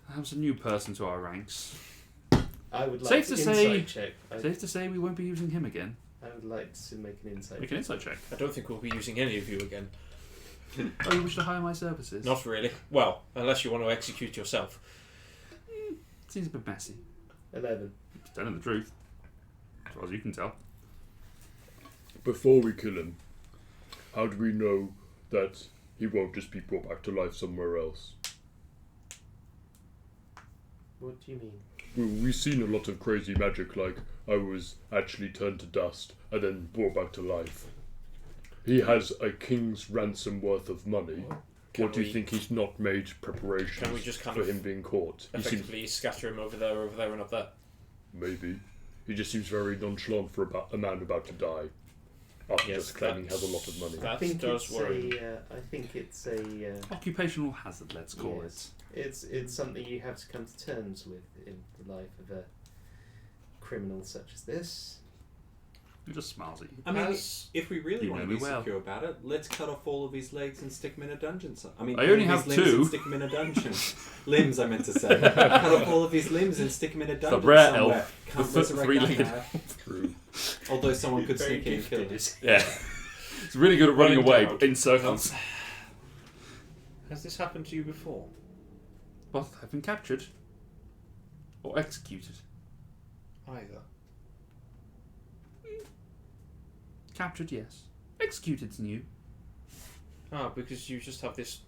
Perhaps a new person to our ranks. I would like Safe to to say- insight check. Safe to say we won't be using him again. I would like to make an insight Make an insight check. I don't think we'll be using any of you again. Oh, you wish to hire my services? Not really. Well, unless you want to execute yourself. Seems a bit messy. 11. Telling the truth. As far as you can tell. Before we kill him, how do we know that he won't just be brought back to life somewhere else? What do you mean? We've seen a lot of crazy magic, like I was actually turned to dust and then brought back to life. He has a king's ransom worth of money. What do you think he's not made preparations Can we just kind for of him being caught? He seems, effectively scatter him over there, and up there? maybe. He just seems very nonchalant for a man about to die. After Yes, just claiming he has a lot of money. That I think does it's worry. I think it's a. Occupational hazard, let's call Yes. It's something you have to come to terms with in the life of a criminal such as this. it. He just smiles at you. I mean, As- if we really You want to know be me well. secure about it, let's cut off all of his legs and stick him in a dungeon. I mean, I all only of have his limbs 2. and stick him in a dungeon. Limbs, I meant to say. Cut off all of his limbs and stick him in a dungeon rare somewhere. elf. Can't The resurrect three-legged that guy. True. Although someone could Very sneak in and kill gifted, him. is he? Yeah. It's really good at running Running away, down. but in circles. Has this happened to you before? Both have been captured. Or executed. Either. Captured, yes. Executed's new. Ah, because you just have this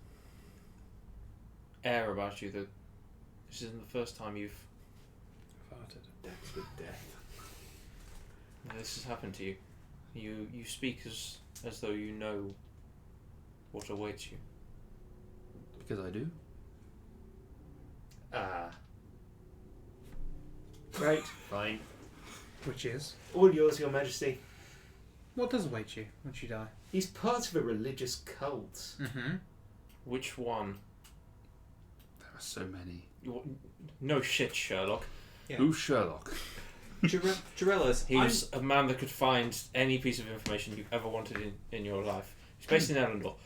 air about you that this isn't the first time you've Farted. That's with death. this has happened to you. You speak as though you know what awaits you. Because I do. Right, fine. Which is? All yours, Your Majesty. What does await you once you die? He's part of a religious cult. Mm-hmm. Which one? There are so many. No shit, Sherlock. Yeah. Who's Sherlock? Jarellas, He's a man that could find any piece of information you ever wanted in your life. He's based in Edinburgh.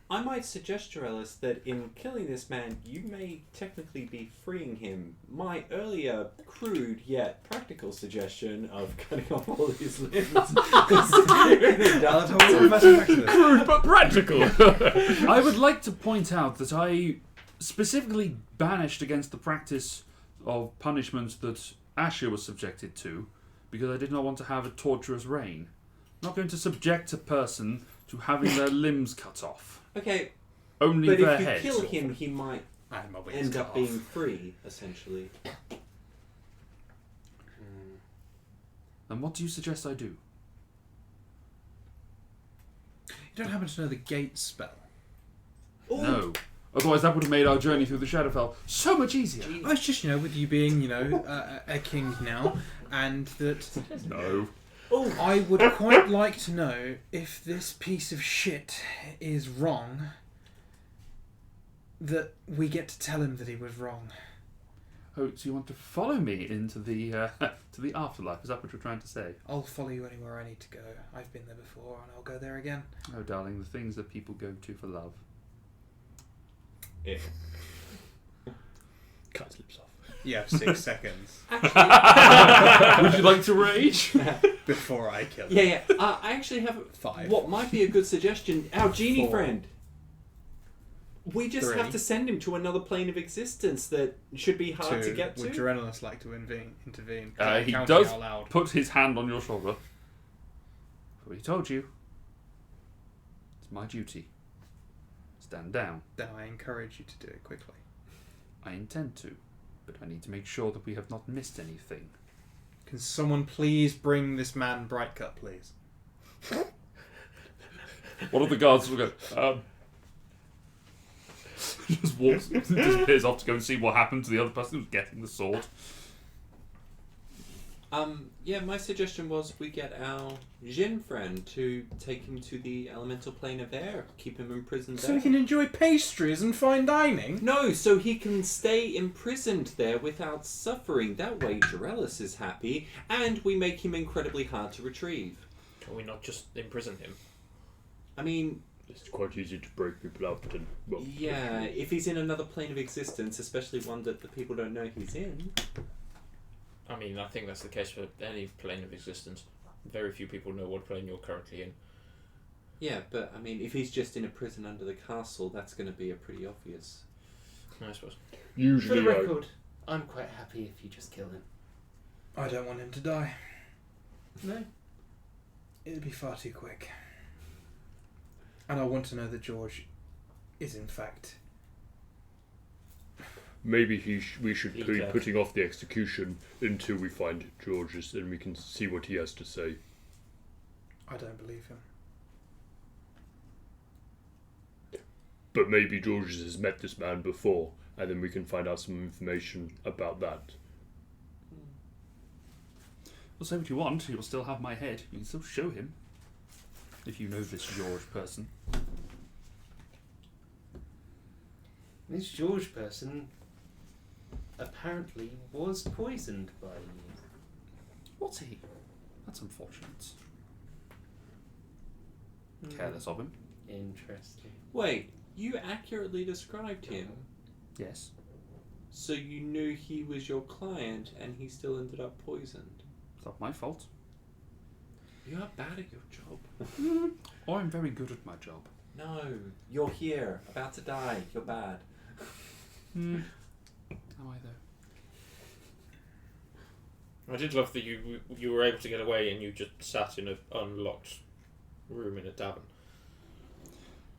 I might suggest, Jarellas, that in killing this man, you may technically be freeing him. My earlier crude yet practical suggestion of cutting off all his limbs Crude but practical. I would like to point out that I specifically banished against the practice of punishment that Asher was subjected to because I did not want to have a torturous reign. I'm not going to subject a person to having their limbs cut off. Okay, Only but their if you heads. kill him, he might And my wings end cut up off. being free, essentially. Then what do you suggest I do? You don't happen to know the gate spell? No. Otherwise that would have made our journey through the Shadowfell so much easier. Oh, it's just, with you being, a king now, and that No. I would quite like to know if this piece of shit is wrong, that we get to tell him that he was wrong. Oh, so you want to follow me into the to the afterlife? Is that what you're trying to say? I'll follow you anywhere I need to go. I've been there before, and I'll go there again. Oh, darling, the things that people go to for love. Yeah. Cut his lips off. You have 6 seconds Would you like to rage? before I kill him. Yeah. I actually have 5. what might be a good suggestion. Our genie 4. friend. We just 3. have to send him to another plane of existence that should be hard 2. to get to. Would Jarellas like to intervene? He Counting does out loud. put his hand on your shoulder. I've already told you. It's my duty. Stand down. Then I encourage you to do it quickly. I intend to, but I need to make sure that we have not missed anything. Can someone please bring this man Brightcut, please? One of the guards will go, just walks, disappears off to go and see what happened to the other person who's getting the sword. Yeah, my suggestion was we get our Jin friend to take him to the elemental plane of air, keep him imprisoned So there. we can enjoy pastries and fine dining? No, so he can stay imprisoned there without suffering. That way Jarellas is happy, and we make him incredibly hard to retrieve. Can we not just imprison him? I mean, It's quite easy to break people up and yeah, if he's in another plane of existence, especially one that the people don't know he's in. I mean, I think that's the case for any plane of existence. Very few people know what plane you're currently in. Yeah, but I mean, if he's just in a prison under the castle, that's going to be a pretty obvious. I suppose. For usually the record, I'm quite happy if you just kill him. I don't want him to die. No? It'd be far too quick. And I want to know that George is in fact... maybe we should be Peter. putting off the execution until we find George's and we can see what he has to say. I don't believe him. But maybe George's has met this man before, and then we can find out some information about that. Well, say what you want, he will still have my head. You can still show him. If you know this George person. This George person apparently was poisoned by you. Was he? That's unfortunate. Careless of him. Interesting. Wait, you accurately described him, Yes. so you knew he was your client and he still ended up poisoned. It's not my fault. You are bad at your job. Or I'm very good at my job. No, you're here, about to die. You're bad. Am I though? I did love that you were able to get away and you just sat in an unlocked room in a tavern.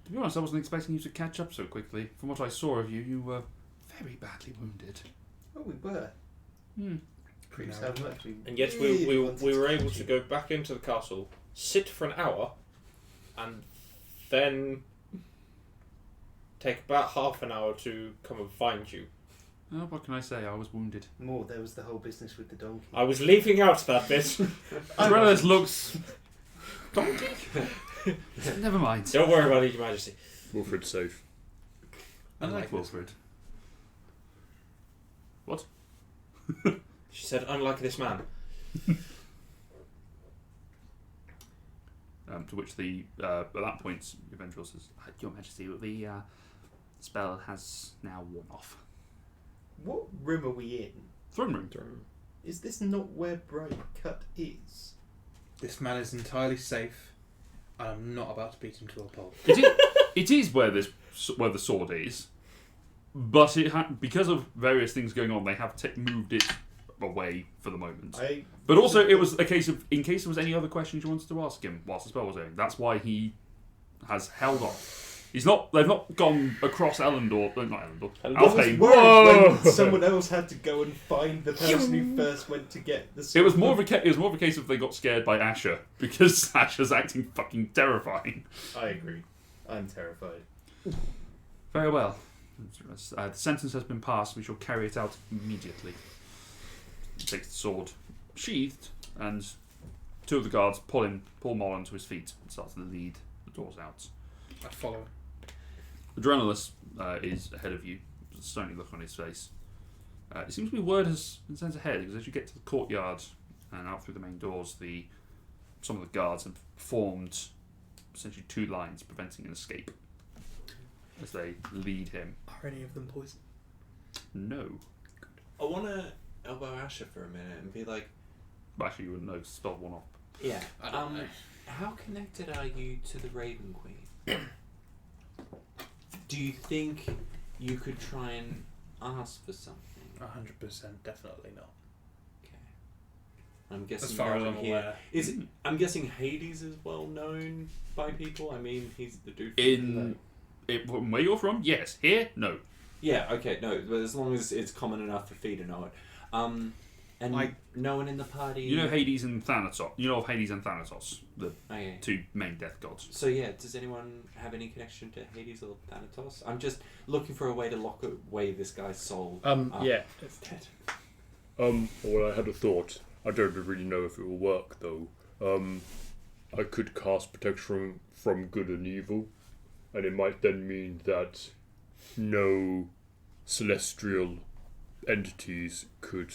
To be honest, I wasn't expecting you to catch up so quickly. From what I saw of you, you were very badly wounded. Oh, we were. Proves how much we. And yet really we wanted were catch able to you. go back into the castle, sit for an hour, and then take about half an hour to come and find you. Oh, what can I say? I was wounded. More, there was the whole business with the donkey. I was leaving out that bit. Adrenalis looks... donkey? Never mind. Don't worry about it, Your Majesty. Wilfred's safe. I like Wilfred. What? She said, unlike this man. To which the at that point, Evangel says, Your Majesty, the spell has now worn off. What room are we in? Throne room. Is this not where Bright Cut is? This man is entirely safe, and I'm not about to beat him to a pulp. It is where the sword is, but because of various things going on, they have moved it away for the moment. But also, it was a case of, in case there was any other questions you wanted to ask him whilst the spell was going. That's why he has held off. They've not gone across Elendor, not Elendor, Alfheim. Whoa! When someone else had to go and find the person who first went to get the sword. It was more of a case of they got scared by Asher, because Asher's acting fucking terrifying. I agree. I'm terrified. Very well. The sentence has been passed. We shall carry it out immediately. He takes the sword, sheathed, and two of the guards pull Mollon to his feet and start to lead the doors out. I follow. Adrenalis is ahead of you. There's a stony look on his face. It seems to be word has been sent ahead, because as you get to the courtyard and out through the main doors, some of the guards have formed essentially two lines preventing an escape as they lead him. Are any of them poisoned? No. I want to elbow Asher for a minute and be like, Actually, you wouldn't know, spelled one off. yeah, I don't know. how connected are you to the Raven Queen? Do you think you could try and ask for something? 100%, definitely not. Okay. I'm guessing As far as no I'm one here- aware. I'm guessing Hades is well known by people. I mean, he's the dude. From where you're from, yes. Here, no. Yeah. Okay. No, but as long as it's common enough for Fee to know it. And no one in the party. You know Hades and Thanatos. You know of Hades and Thanatos, the Okay. two main death gods. So yeah, does anyone have any connection to Hades or Thanatos? I'm just looking for a way to lock away this guy's soul. Yeah. It's dead. Well, I had a thought. I don't really know if it will work though. I could cast protection from good and evil, and it might then mean that no celestial entities could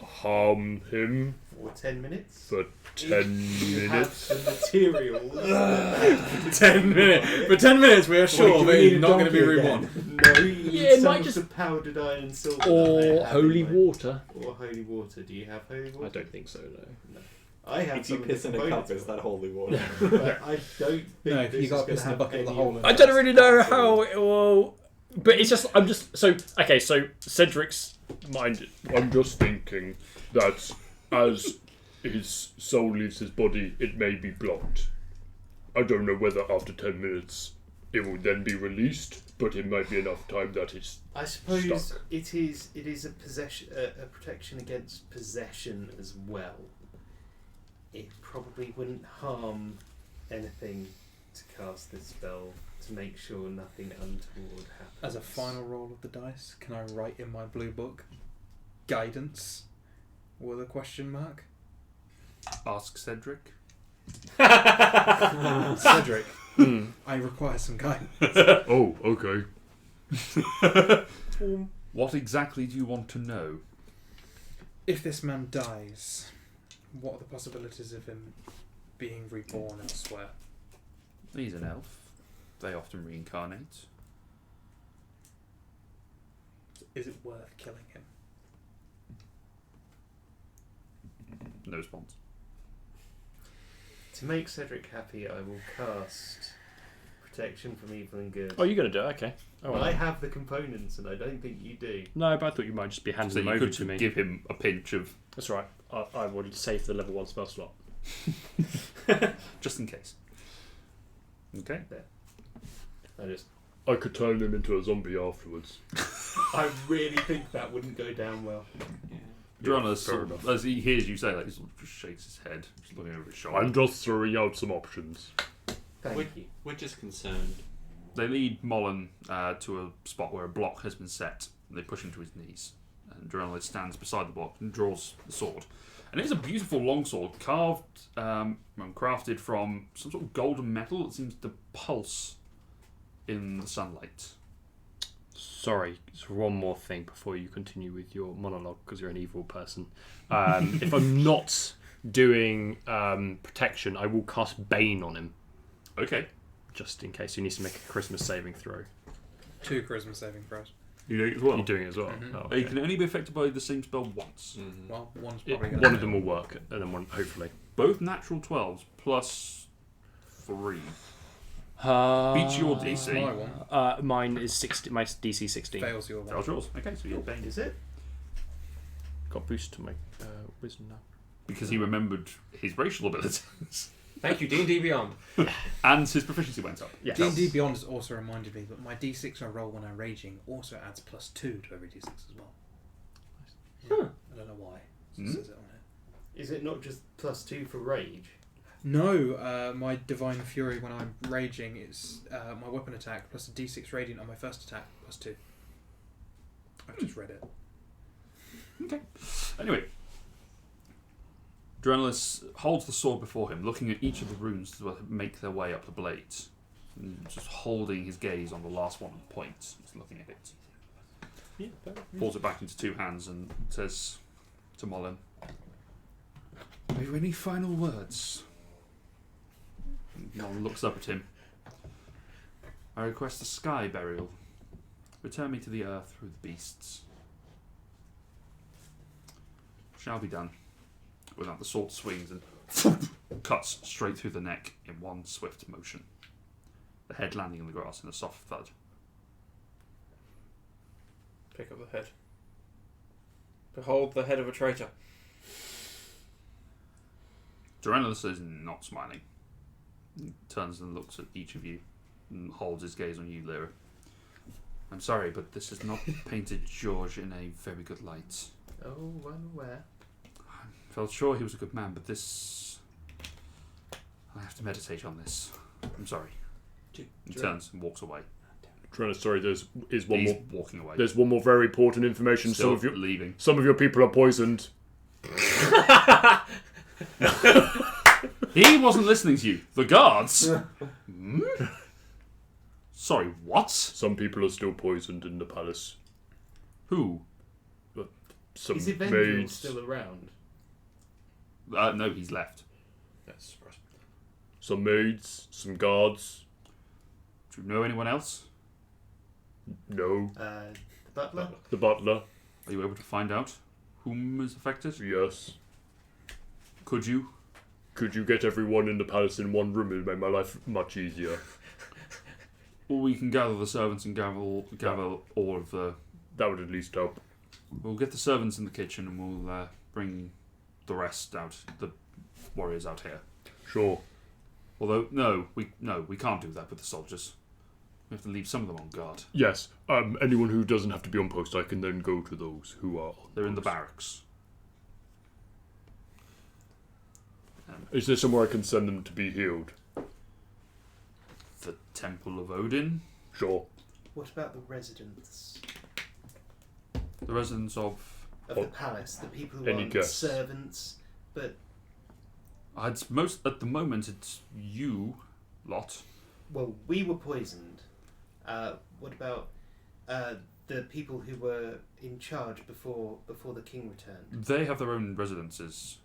harm him For 10 minutes? for 10 You minutes. have the materials. 10 minutes. For 10 minutes, we are sure that he's not going to be reborn. No, you Yeah, it need might some just- of the powdered iron and silver. that Or they have holy in my- water. Or holy water. Do you have holy water? I don't think so, no. I have If you some of piss the in a cup, components is of that it, holy water? but I don't think No, this you got is to piss in gonna a bucket have with a any hole in of it. I don't really know how it will... But it's just... I'm just... So, okay, so Cedric's mind... I'm just thinking that as his soul leaves his body, it may be blocked. I don't know whether after 10 minutes it will then be released, but it might be enough time that it's I suppose stuck. it is a possession, a protection against possession as well. It probably wouldn't harm anything to cast this spell to make sure nothing untoward happens. As a final roll of the dice, can I write in my blue book guidance with a question mark? Ask Cedric. Cedric, I require some guidance. Oh, okay. What exactly do you want to know? If this man dies, what are the possibilities of him being reborn elsewhere? He's an elf. They often reincarnate. Is it worth killing him? No response. To make Cedric happy, I will cast protection from evil and good. Oh, you're going to do it? Okay. Oh, Well, well. I have the components, and I don't think you do. No, but I thought you might just be handing So them you over could to me. give him a pinch of, That's right. I've already saved the level 1 spell slot. just in case. Okay. I could turn him into a zombie afterwards. I really think that wouldn't go down well. Dronis, fair enough. as he hears you say that, he sort of just shakes his head, just looking over his shoulder. I'm just throwing out some options. Thank you. We're just concerned. They lead Mollen to a spot where a block has been set, and they push him to his knees. And Dronis stands beside the block and draws the sword. And it's a beautiful longsword, crafted from some sort of golden metal that seems to pulse in the sunlight. Sorry, just one more thing before you continue with your monologue, because you're an evil person. If I'm not doing protection, I will cast Bane on him, Okay. just in case he needs to make a Christmas saving throw. 2 Christmas saving throws. You doing it as well? You're doing it as well. Mhm. Oh, You okay. can only be affected by the same spell once. Well, one's Yeah, probably one of them will work, and then one, hopefully. Both natural 12s plus 3. Beats your DC. My one Mine is 60. My DC 16. fails your one. That was yours. Okay, so you're Bane. Is it? Got boost to my wisdom now. Because he remembered his racial abilities. Thank you, D&D Beyond. And his proficiency went up. Yes. D&D Beyond has also reminded me that my D6 I roll when I'm raging also adds +2 to every D6 as well. Yeah, I don't know why. It says it on it. Is it not just +2 for rage? No, my Divine Fury when I'm raging is my weapon attack plus a D6 radiant on my first attack +2. I've just read it. Okay. Anyway, Dronis holds the sword before him, looking at each of the runes to make their way up the blades. And just holding his gaze on the last one on point, just looking at it. Pulls it back into 2 hands and says to Mollen, "Have you any final words?" And Mollen looks up at him. "I request a sky burial. Return me to the earth through the beasts." Shall be done. Without the sword swings and cuts straight through the neck in one swift motion. The head landing on the grass in a soft thud. Pick up the head. Behold the head of a traitor. Dronis is not smiling. He turns and looks at each of you and holds his gaze on you, Lyra. "I'm sorry, but this has not painted George in a very good light. Oh, I'm aware. I felt sure he was a good man, but this... I have to meditate on this. I'm sorry." He turns and walks away. Sorry, there's one He's more. walking away. There's one more very important information. Still Some leaving. of your people are poisoned. He wasn't listening to you. The guards? Hmm? Sorry, what? Some people are still poisoned in the palace. Who? Some Is Evangel maids. still around? No, he's left. That's a surprise. Some maids. Some guards. Do you know anyone else? No. The butler? The butler. Are you able to find out whom is affected? Yes. Could you? Could you get everyone in the palace in one room? It would make my life much easier. Or we can gather the servants and gather all of the... That would at least help. We'll get the servants in the kitchen and we'll bring the rest out, the warriors out here. Sure. Although, no, we can't do that with the soldiers. We have to leave some of them on guard. Yes. Anyone who doesn't have to be on post, I can then go to those who are on They're in the post. barracks. Is there somewhere I can send them to be healed? The Temple of Odin. Sure. What about the residents The residents of... of the palace? The people who Any aren't guess? servants, but At the moment, it's you lot. well, we were poisoned. What about the people who were in charge before the king returned? They have their own residences.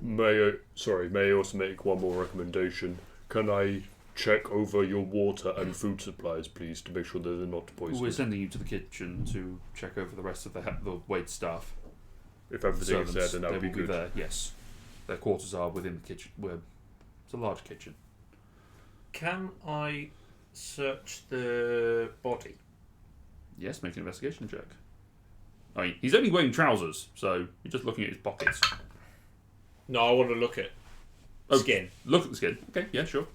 May I also make one more recommendation? Can I check over your water and food supplies, please, to make sure that they're not poisoned? We're sending you to the kitchen to check over the rest of the wait staff. If everything is there, Servants, then that would they be will good. there, yes. Their quarters are within the kitchen. It's a large kitchen. Can I search the body? Yes, make an investigation check. I mean, he's only wearing trousers, so you're just looking at his pockets. No, I want to look at Oh. skin. Look at the skin. Okay, yeah, sure.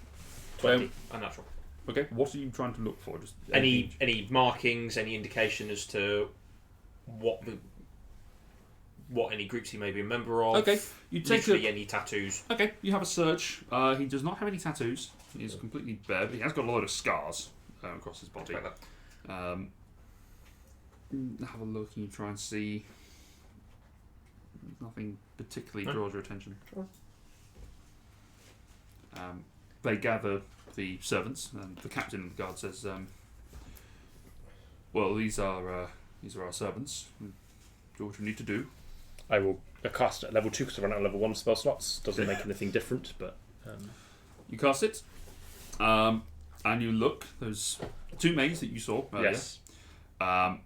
20. Unnatural. Okay, what are you trying to look for? Just Any markings, any indication as to what any groups he may be a member of? Okay, you take any tattoos. Okay, you have a search. He does not have any tattoos. He's completely bare, but he has got a lot of scars across his body. Like that. Have a look and you try and see. Nothing particularly draws your attention. Sure. They gather the servants, and the captain of the guard says, "Well, these are our servants. Do what you need to do." I will cast at level 2 because I run out of level 1 spell slots. Doesn't make anything different, but you cast it, and you look. There's 2 maids that you saw earlier. yes. I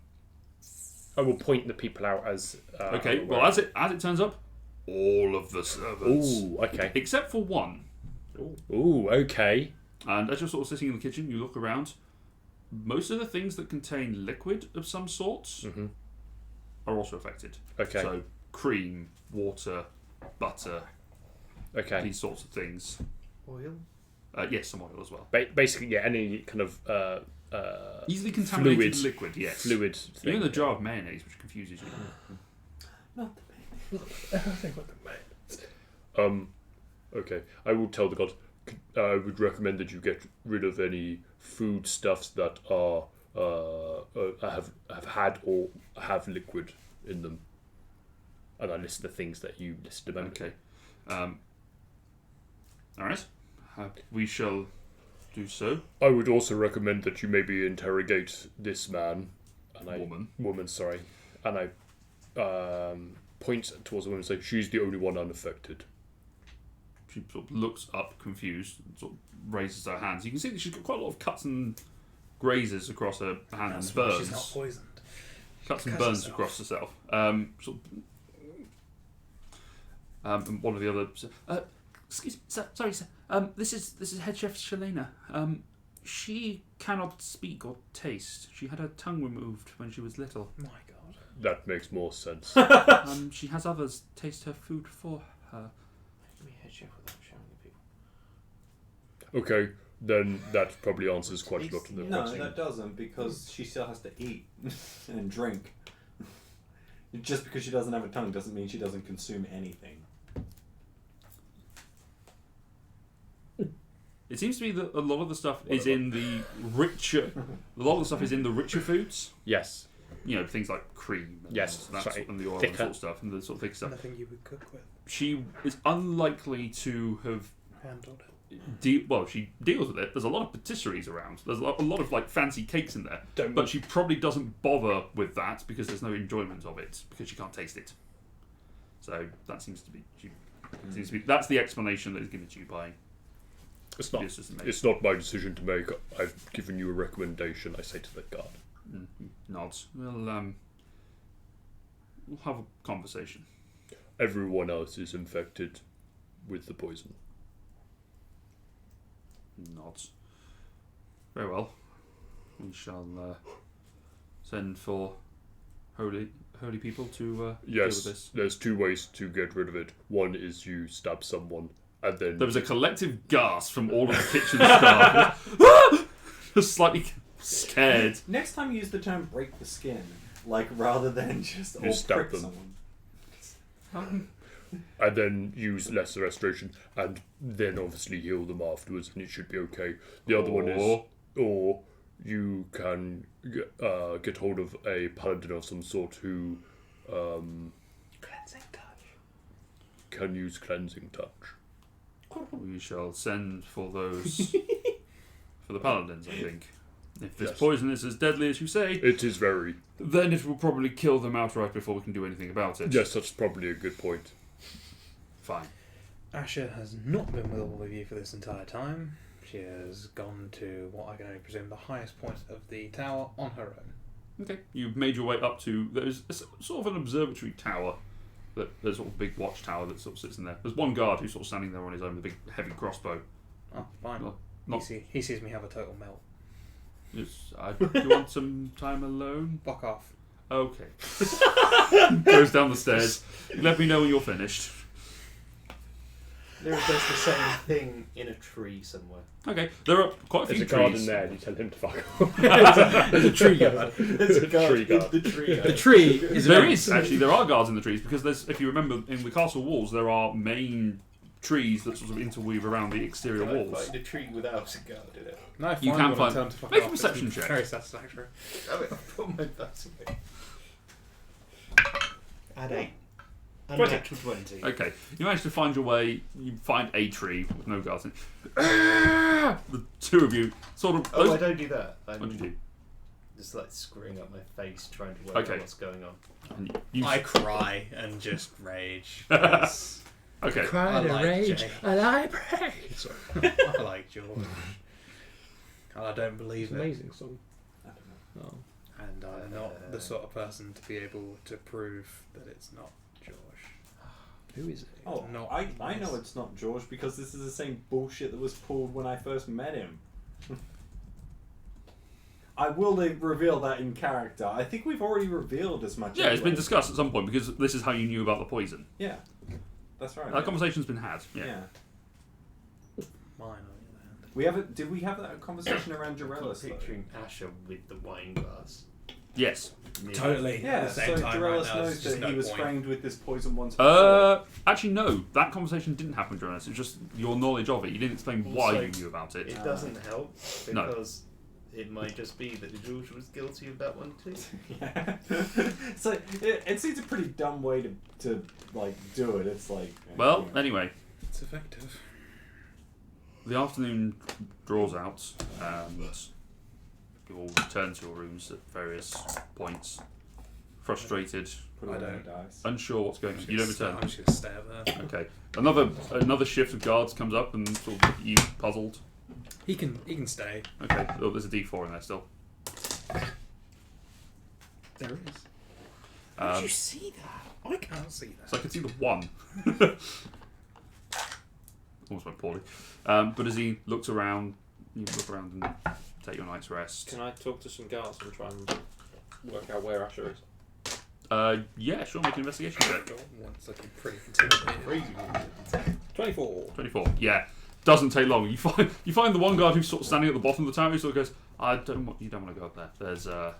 will point the people out as. Okay. Well, as it turns up, all of the servants. Ooh, okay. Except for one. Ooh, okay. And as you're sort of sitting in the kitchen, you look around. Most of the things that contain liquid of some sorts are also affected. Okay. So cream, water, butter, Okay. these sorts of things. Oil? Yes, some oil as well. Basically, yeah, any kind of Easily contaminated fluid, liquid, yes. fluid thing. Even the jar of mayonnaise, which confuses you. Not the Okay, I will tell the gods. I would recommend that you get rid of any foodstuffs that are have had or have liquid in them. And I list the things that you listed a moment ago. Okay. Alright. We shall do so. I would also recommend that you maybe interrogate this man. Woman, sorry. And I point towards the woman and say, she's the only one unaffected. She sort of looks up, confused, and sort of raises her hands. You can see that she's got quite a lot of cuts and grazes across her hands and burns. She's not poisoned. Cuts and burns across herself. And one of the other. Excuse me, sir, sorry, sir. This is head chef Shalena. She cannot speak or taste. She had her tongue removed when she was little. My God. That makes more sense. She has others taste her food for her. Be head chef without showing the people. Okay, then that probably answers quite a lot of the No, question. that doesn't, because she still has to eat and drink. Just because she doesn't have a tongue doesn't mean she doesn't consume anything. It seems to be that a lot of the stuff is in the richer. A lot of the stuff is in the richer foods. Yes. You know, things like cream. And Yes, that sorry, and the oil thicker. and sort of stuff, and the sort of thick stuff. Nothing you would cook with. She is unlikely to have. Handled it. She deals with it. There's a lot of patisseries around. There's a lot of like fancy cakes in there. Don't- But she probably doesn't bother with that because there's no enjoyment of it because she can't taste it. So that seems to be. That's the explanation that is given to you by. It's not. the assistant maid. It's not my decision to make. I've given you a recommendation. I say to the guard. Nods. We'll have a conversation. Everyone else is infected with the poison. Nods. Very well. We shall send for holy people to deal with Yes, this. there's 2 ways to get rid of it. One is you stab someone, and then There was a collective gasp from all of the kitchen staff. Just slightly scared. Next time use the term break the skin, like rather than just You stab prick them. someone. and then use lesser restoration, and then obviously heal them afterwards, and it should be okay. The other one is, or you can get hold of a paladin of some sort who Cleansing touch. can use cleansing touch. We shall send for those for the paladins, I think. If this Yes. poison is as deadly as you say, It is very. then it will probably kill them outright before we can do anything about it. Yes, that's probably a good point. Fine. Asha has not been with all of you for this entire time. She has gone to what I can only presume the highest point of the tower on her own. Okay. You've made your way up to... There's sort of an observatory tower. There's a sort of big watchtower that sort of sits in there. There's one guard who's sort of standing there on his own with a big heavy crossbow. Oh, fine. Not- He sees me have a total melt. Do you want some time alone? Fuck off. Okay. Goes down the stairs. Let me know when you're finished. There's the same thing in a tree somewhere. Okay, there are quite a There's few a garden trees. there. And you tell him to fuck off. There's a tree guard. There's a guard Tree in guard. the tree. The tree is There immense. is actually there are guards in the trees because there's, if you remember, in the castle walls there are main trees that sort of interweave around the exterior Can I walls. find a tree without a guard in it? No, You fine, can when I find- tell him to fuck make a off, perception it's check. Very satisfactory. I mean, I've put my butts away. Add 8. 20. Natural 20. Okay, you manage to find your way. You find a tree with no guards in. The two of you sort of. Oh, I those- don't do that. I'm what did you do? just like screwing up my face trying to work Okay. out what's going on. And you I cry and just rage. okay. I like Jay. and I pray. I like George. And I don't believe it. Amazing song. I don't know. Oh. And I'm not the sort of person to be able to prove that it's not George. Who is it? Oh, Not I know it's not George because this is the same bullshit that was pulled when I first met him. I will reveal that in character. I think we've already revealed as much. Yeah, it's been anyway. discussed at some point because this is how you knew about the poison. Yeah, that's right. That conversation's been had. Yeah. Yeah. Mine, on the other hand. We haven't. Did we have that conversation around I'm Jarellis? though? picturing Asher with the wine glass. Yes. Totally. Yeah, At the so same time, Jarellis right now, knows there's just that no he was point. framed with this poison once before. Actually, no. That conversation didn't happen during us. It's just your knowledge of it. You didn't explain why Also, you knew about it. It doesn't help No. because it might just be that George was guilty of that one too. Yeah. So it seems a pretty dumb way to like do it. It's like Well, you know. anyway, It's effective. the afternoon draws out, and you all return to your rooms at various points, frustrated, Put it I on don't. the dice. unsure what's going on. You don't return. I'm just gonna stay up there. Okay. Another shift of guards comes up and sort of look at you puzzled. He can stay. Okay. Oh, there's a D4 in there still. There is. Um, see that? I can't see that. So I can see the 1. Almost went poorly. But as he looks around, you look around and take your night's rest. Can I talk to some guards and try and work out where Asher is? Yeah, sure, make an investigation check. One's looking pretty intimidating. 24. 24. Yeah. Doesn't take long. You find the one guard who's sort of standing at the bottom of the tower who sort of goes, you don't want to go up there. There's a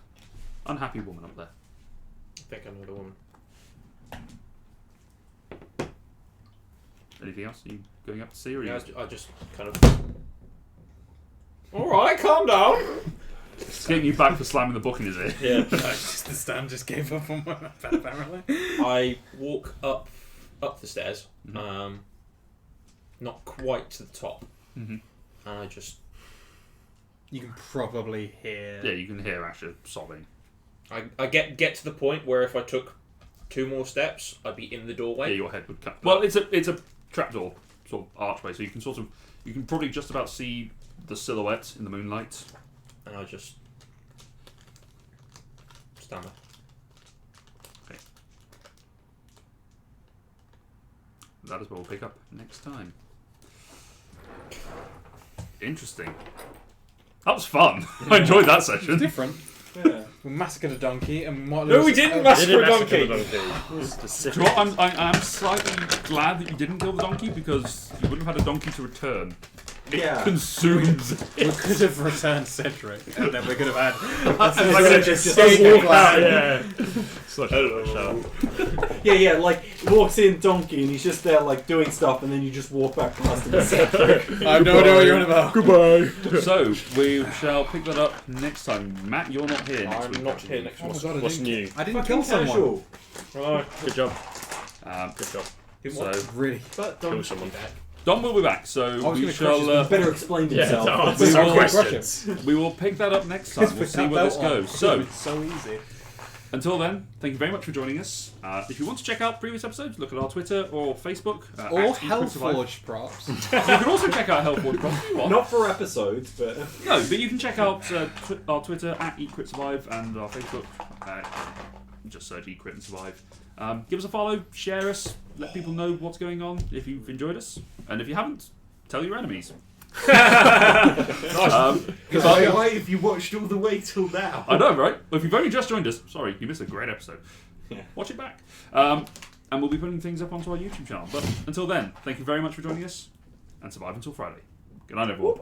unhappy woman up there. I think I know the woman. Anything else? Are you going up to see or are you Yeah, I just kind of. Alright, calm down! it's getting you back for slamming the book in his ear? Yeah. The stand just gave up on my bed, apparently. I walk up the stairs, Mhm. not quite to the top, Mhm. and I just. You can probably hear. Yeah, you can hear Asher sobbing. I get to the point where if I took 2 more steps, I'd be in the doorway. Yeah, your head would cut. Well, it's a trapdoor sort of archway, so you can probably just about see the silhouette in the moonlight. And I just stand there. Okay. That is what we'll pick up next time. Interesting. That was fun. I enjoyed that It's session. different. Yeah. We massacred a donkey and might No, lose- we didn't massacre a donkey! Do you know what? I'm slightly glad that you didn't kill the donkey because you wouldn't have had a donkey to return. It Yeah. consumes. We could have returned Cedric, and then we could have had That's a like such a escape plan. Yeah. Such a shout. Yeah, like walks in donkey and he's just there like doing stuff, and then you just walk back past him. I have no idea what you're on about. Goodbye. So we shall pick that up next time. Matt, you're not here next I'm week. not here next Oh my week. God, I What's didn't- new? I didn't Fucking kill someone. casual. Right. Good job. Good job. So Really? But Kill don't someone. Don will be back. So was we gonna crush shall. his He better explain himself. answer we some will- questions. We will pick that up next time. We'll see where this goes. So It's so easy. until then, thank you very much for joining us. If you want to check out previous episodes, look at our Twitter or Facebook. Or at Equip Survive. Hellforge props. You can also check out Hellforge. What? Not for episodes, but No, but you can check out our Twitter at Equip Survive and our Facebook. Just search Equip and Survive. Give us a follow, share us, let people know what's going on if you've enjoyed us, and if you haven't, tell your enemies. why have you watched all the way till now? I know, right? If you've only just joined us, sorry, you missed a great episode. Yeah. Watch it back. and we'll be putting things up onto our YouTube channel. But until then, thank you very much for joining us, and survive until Friday. Good night, everyone.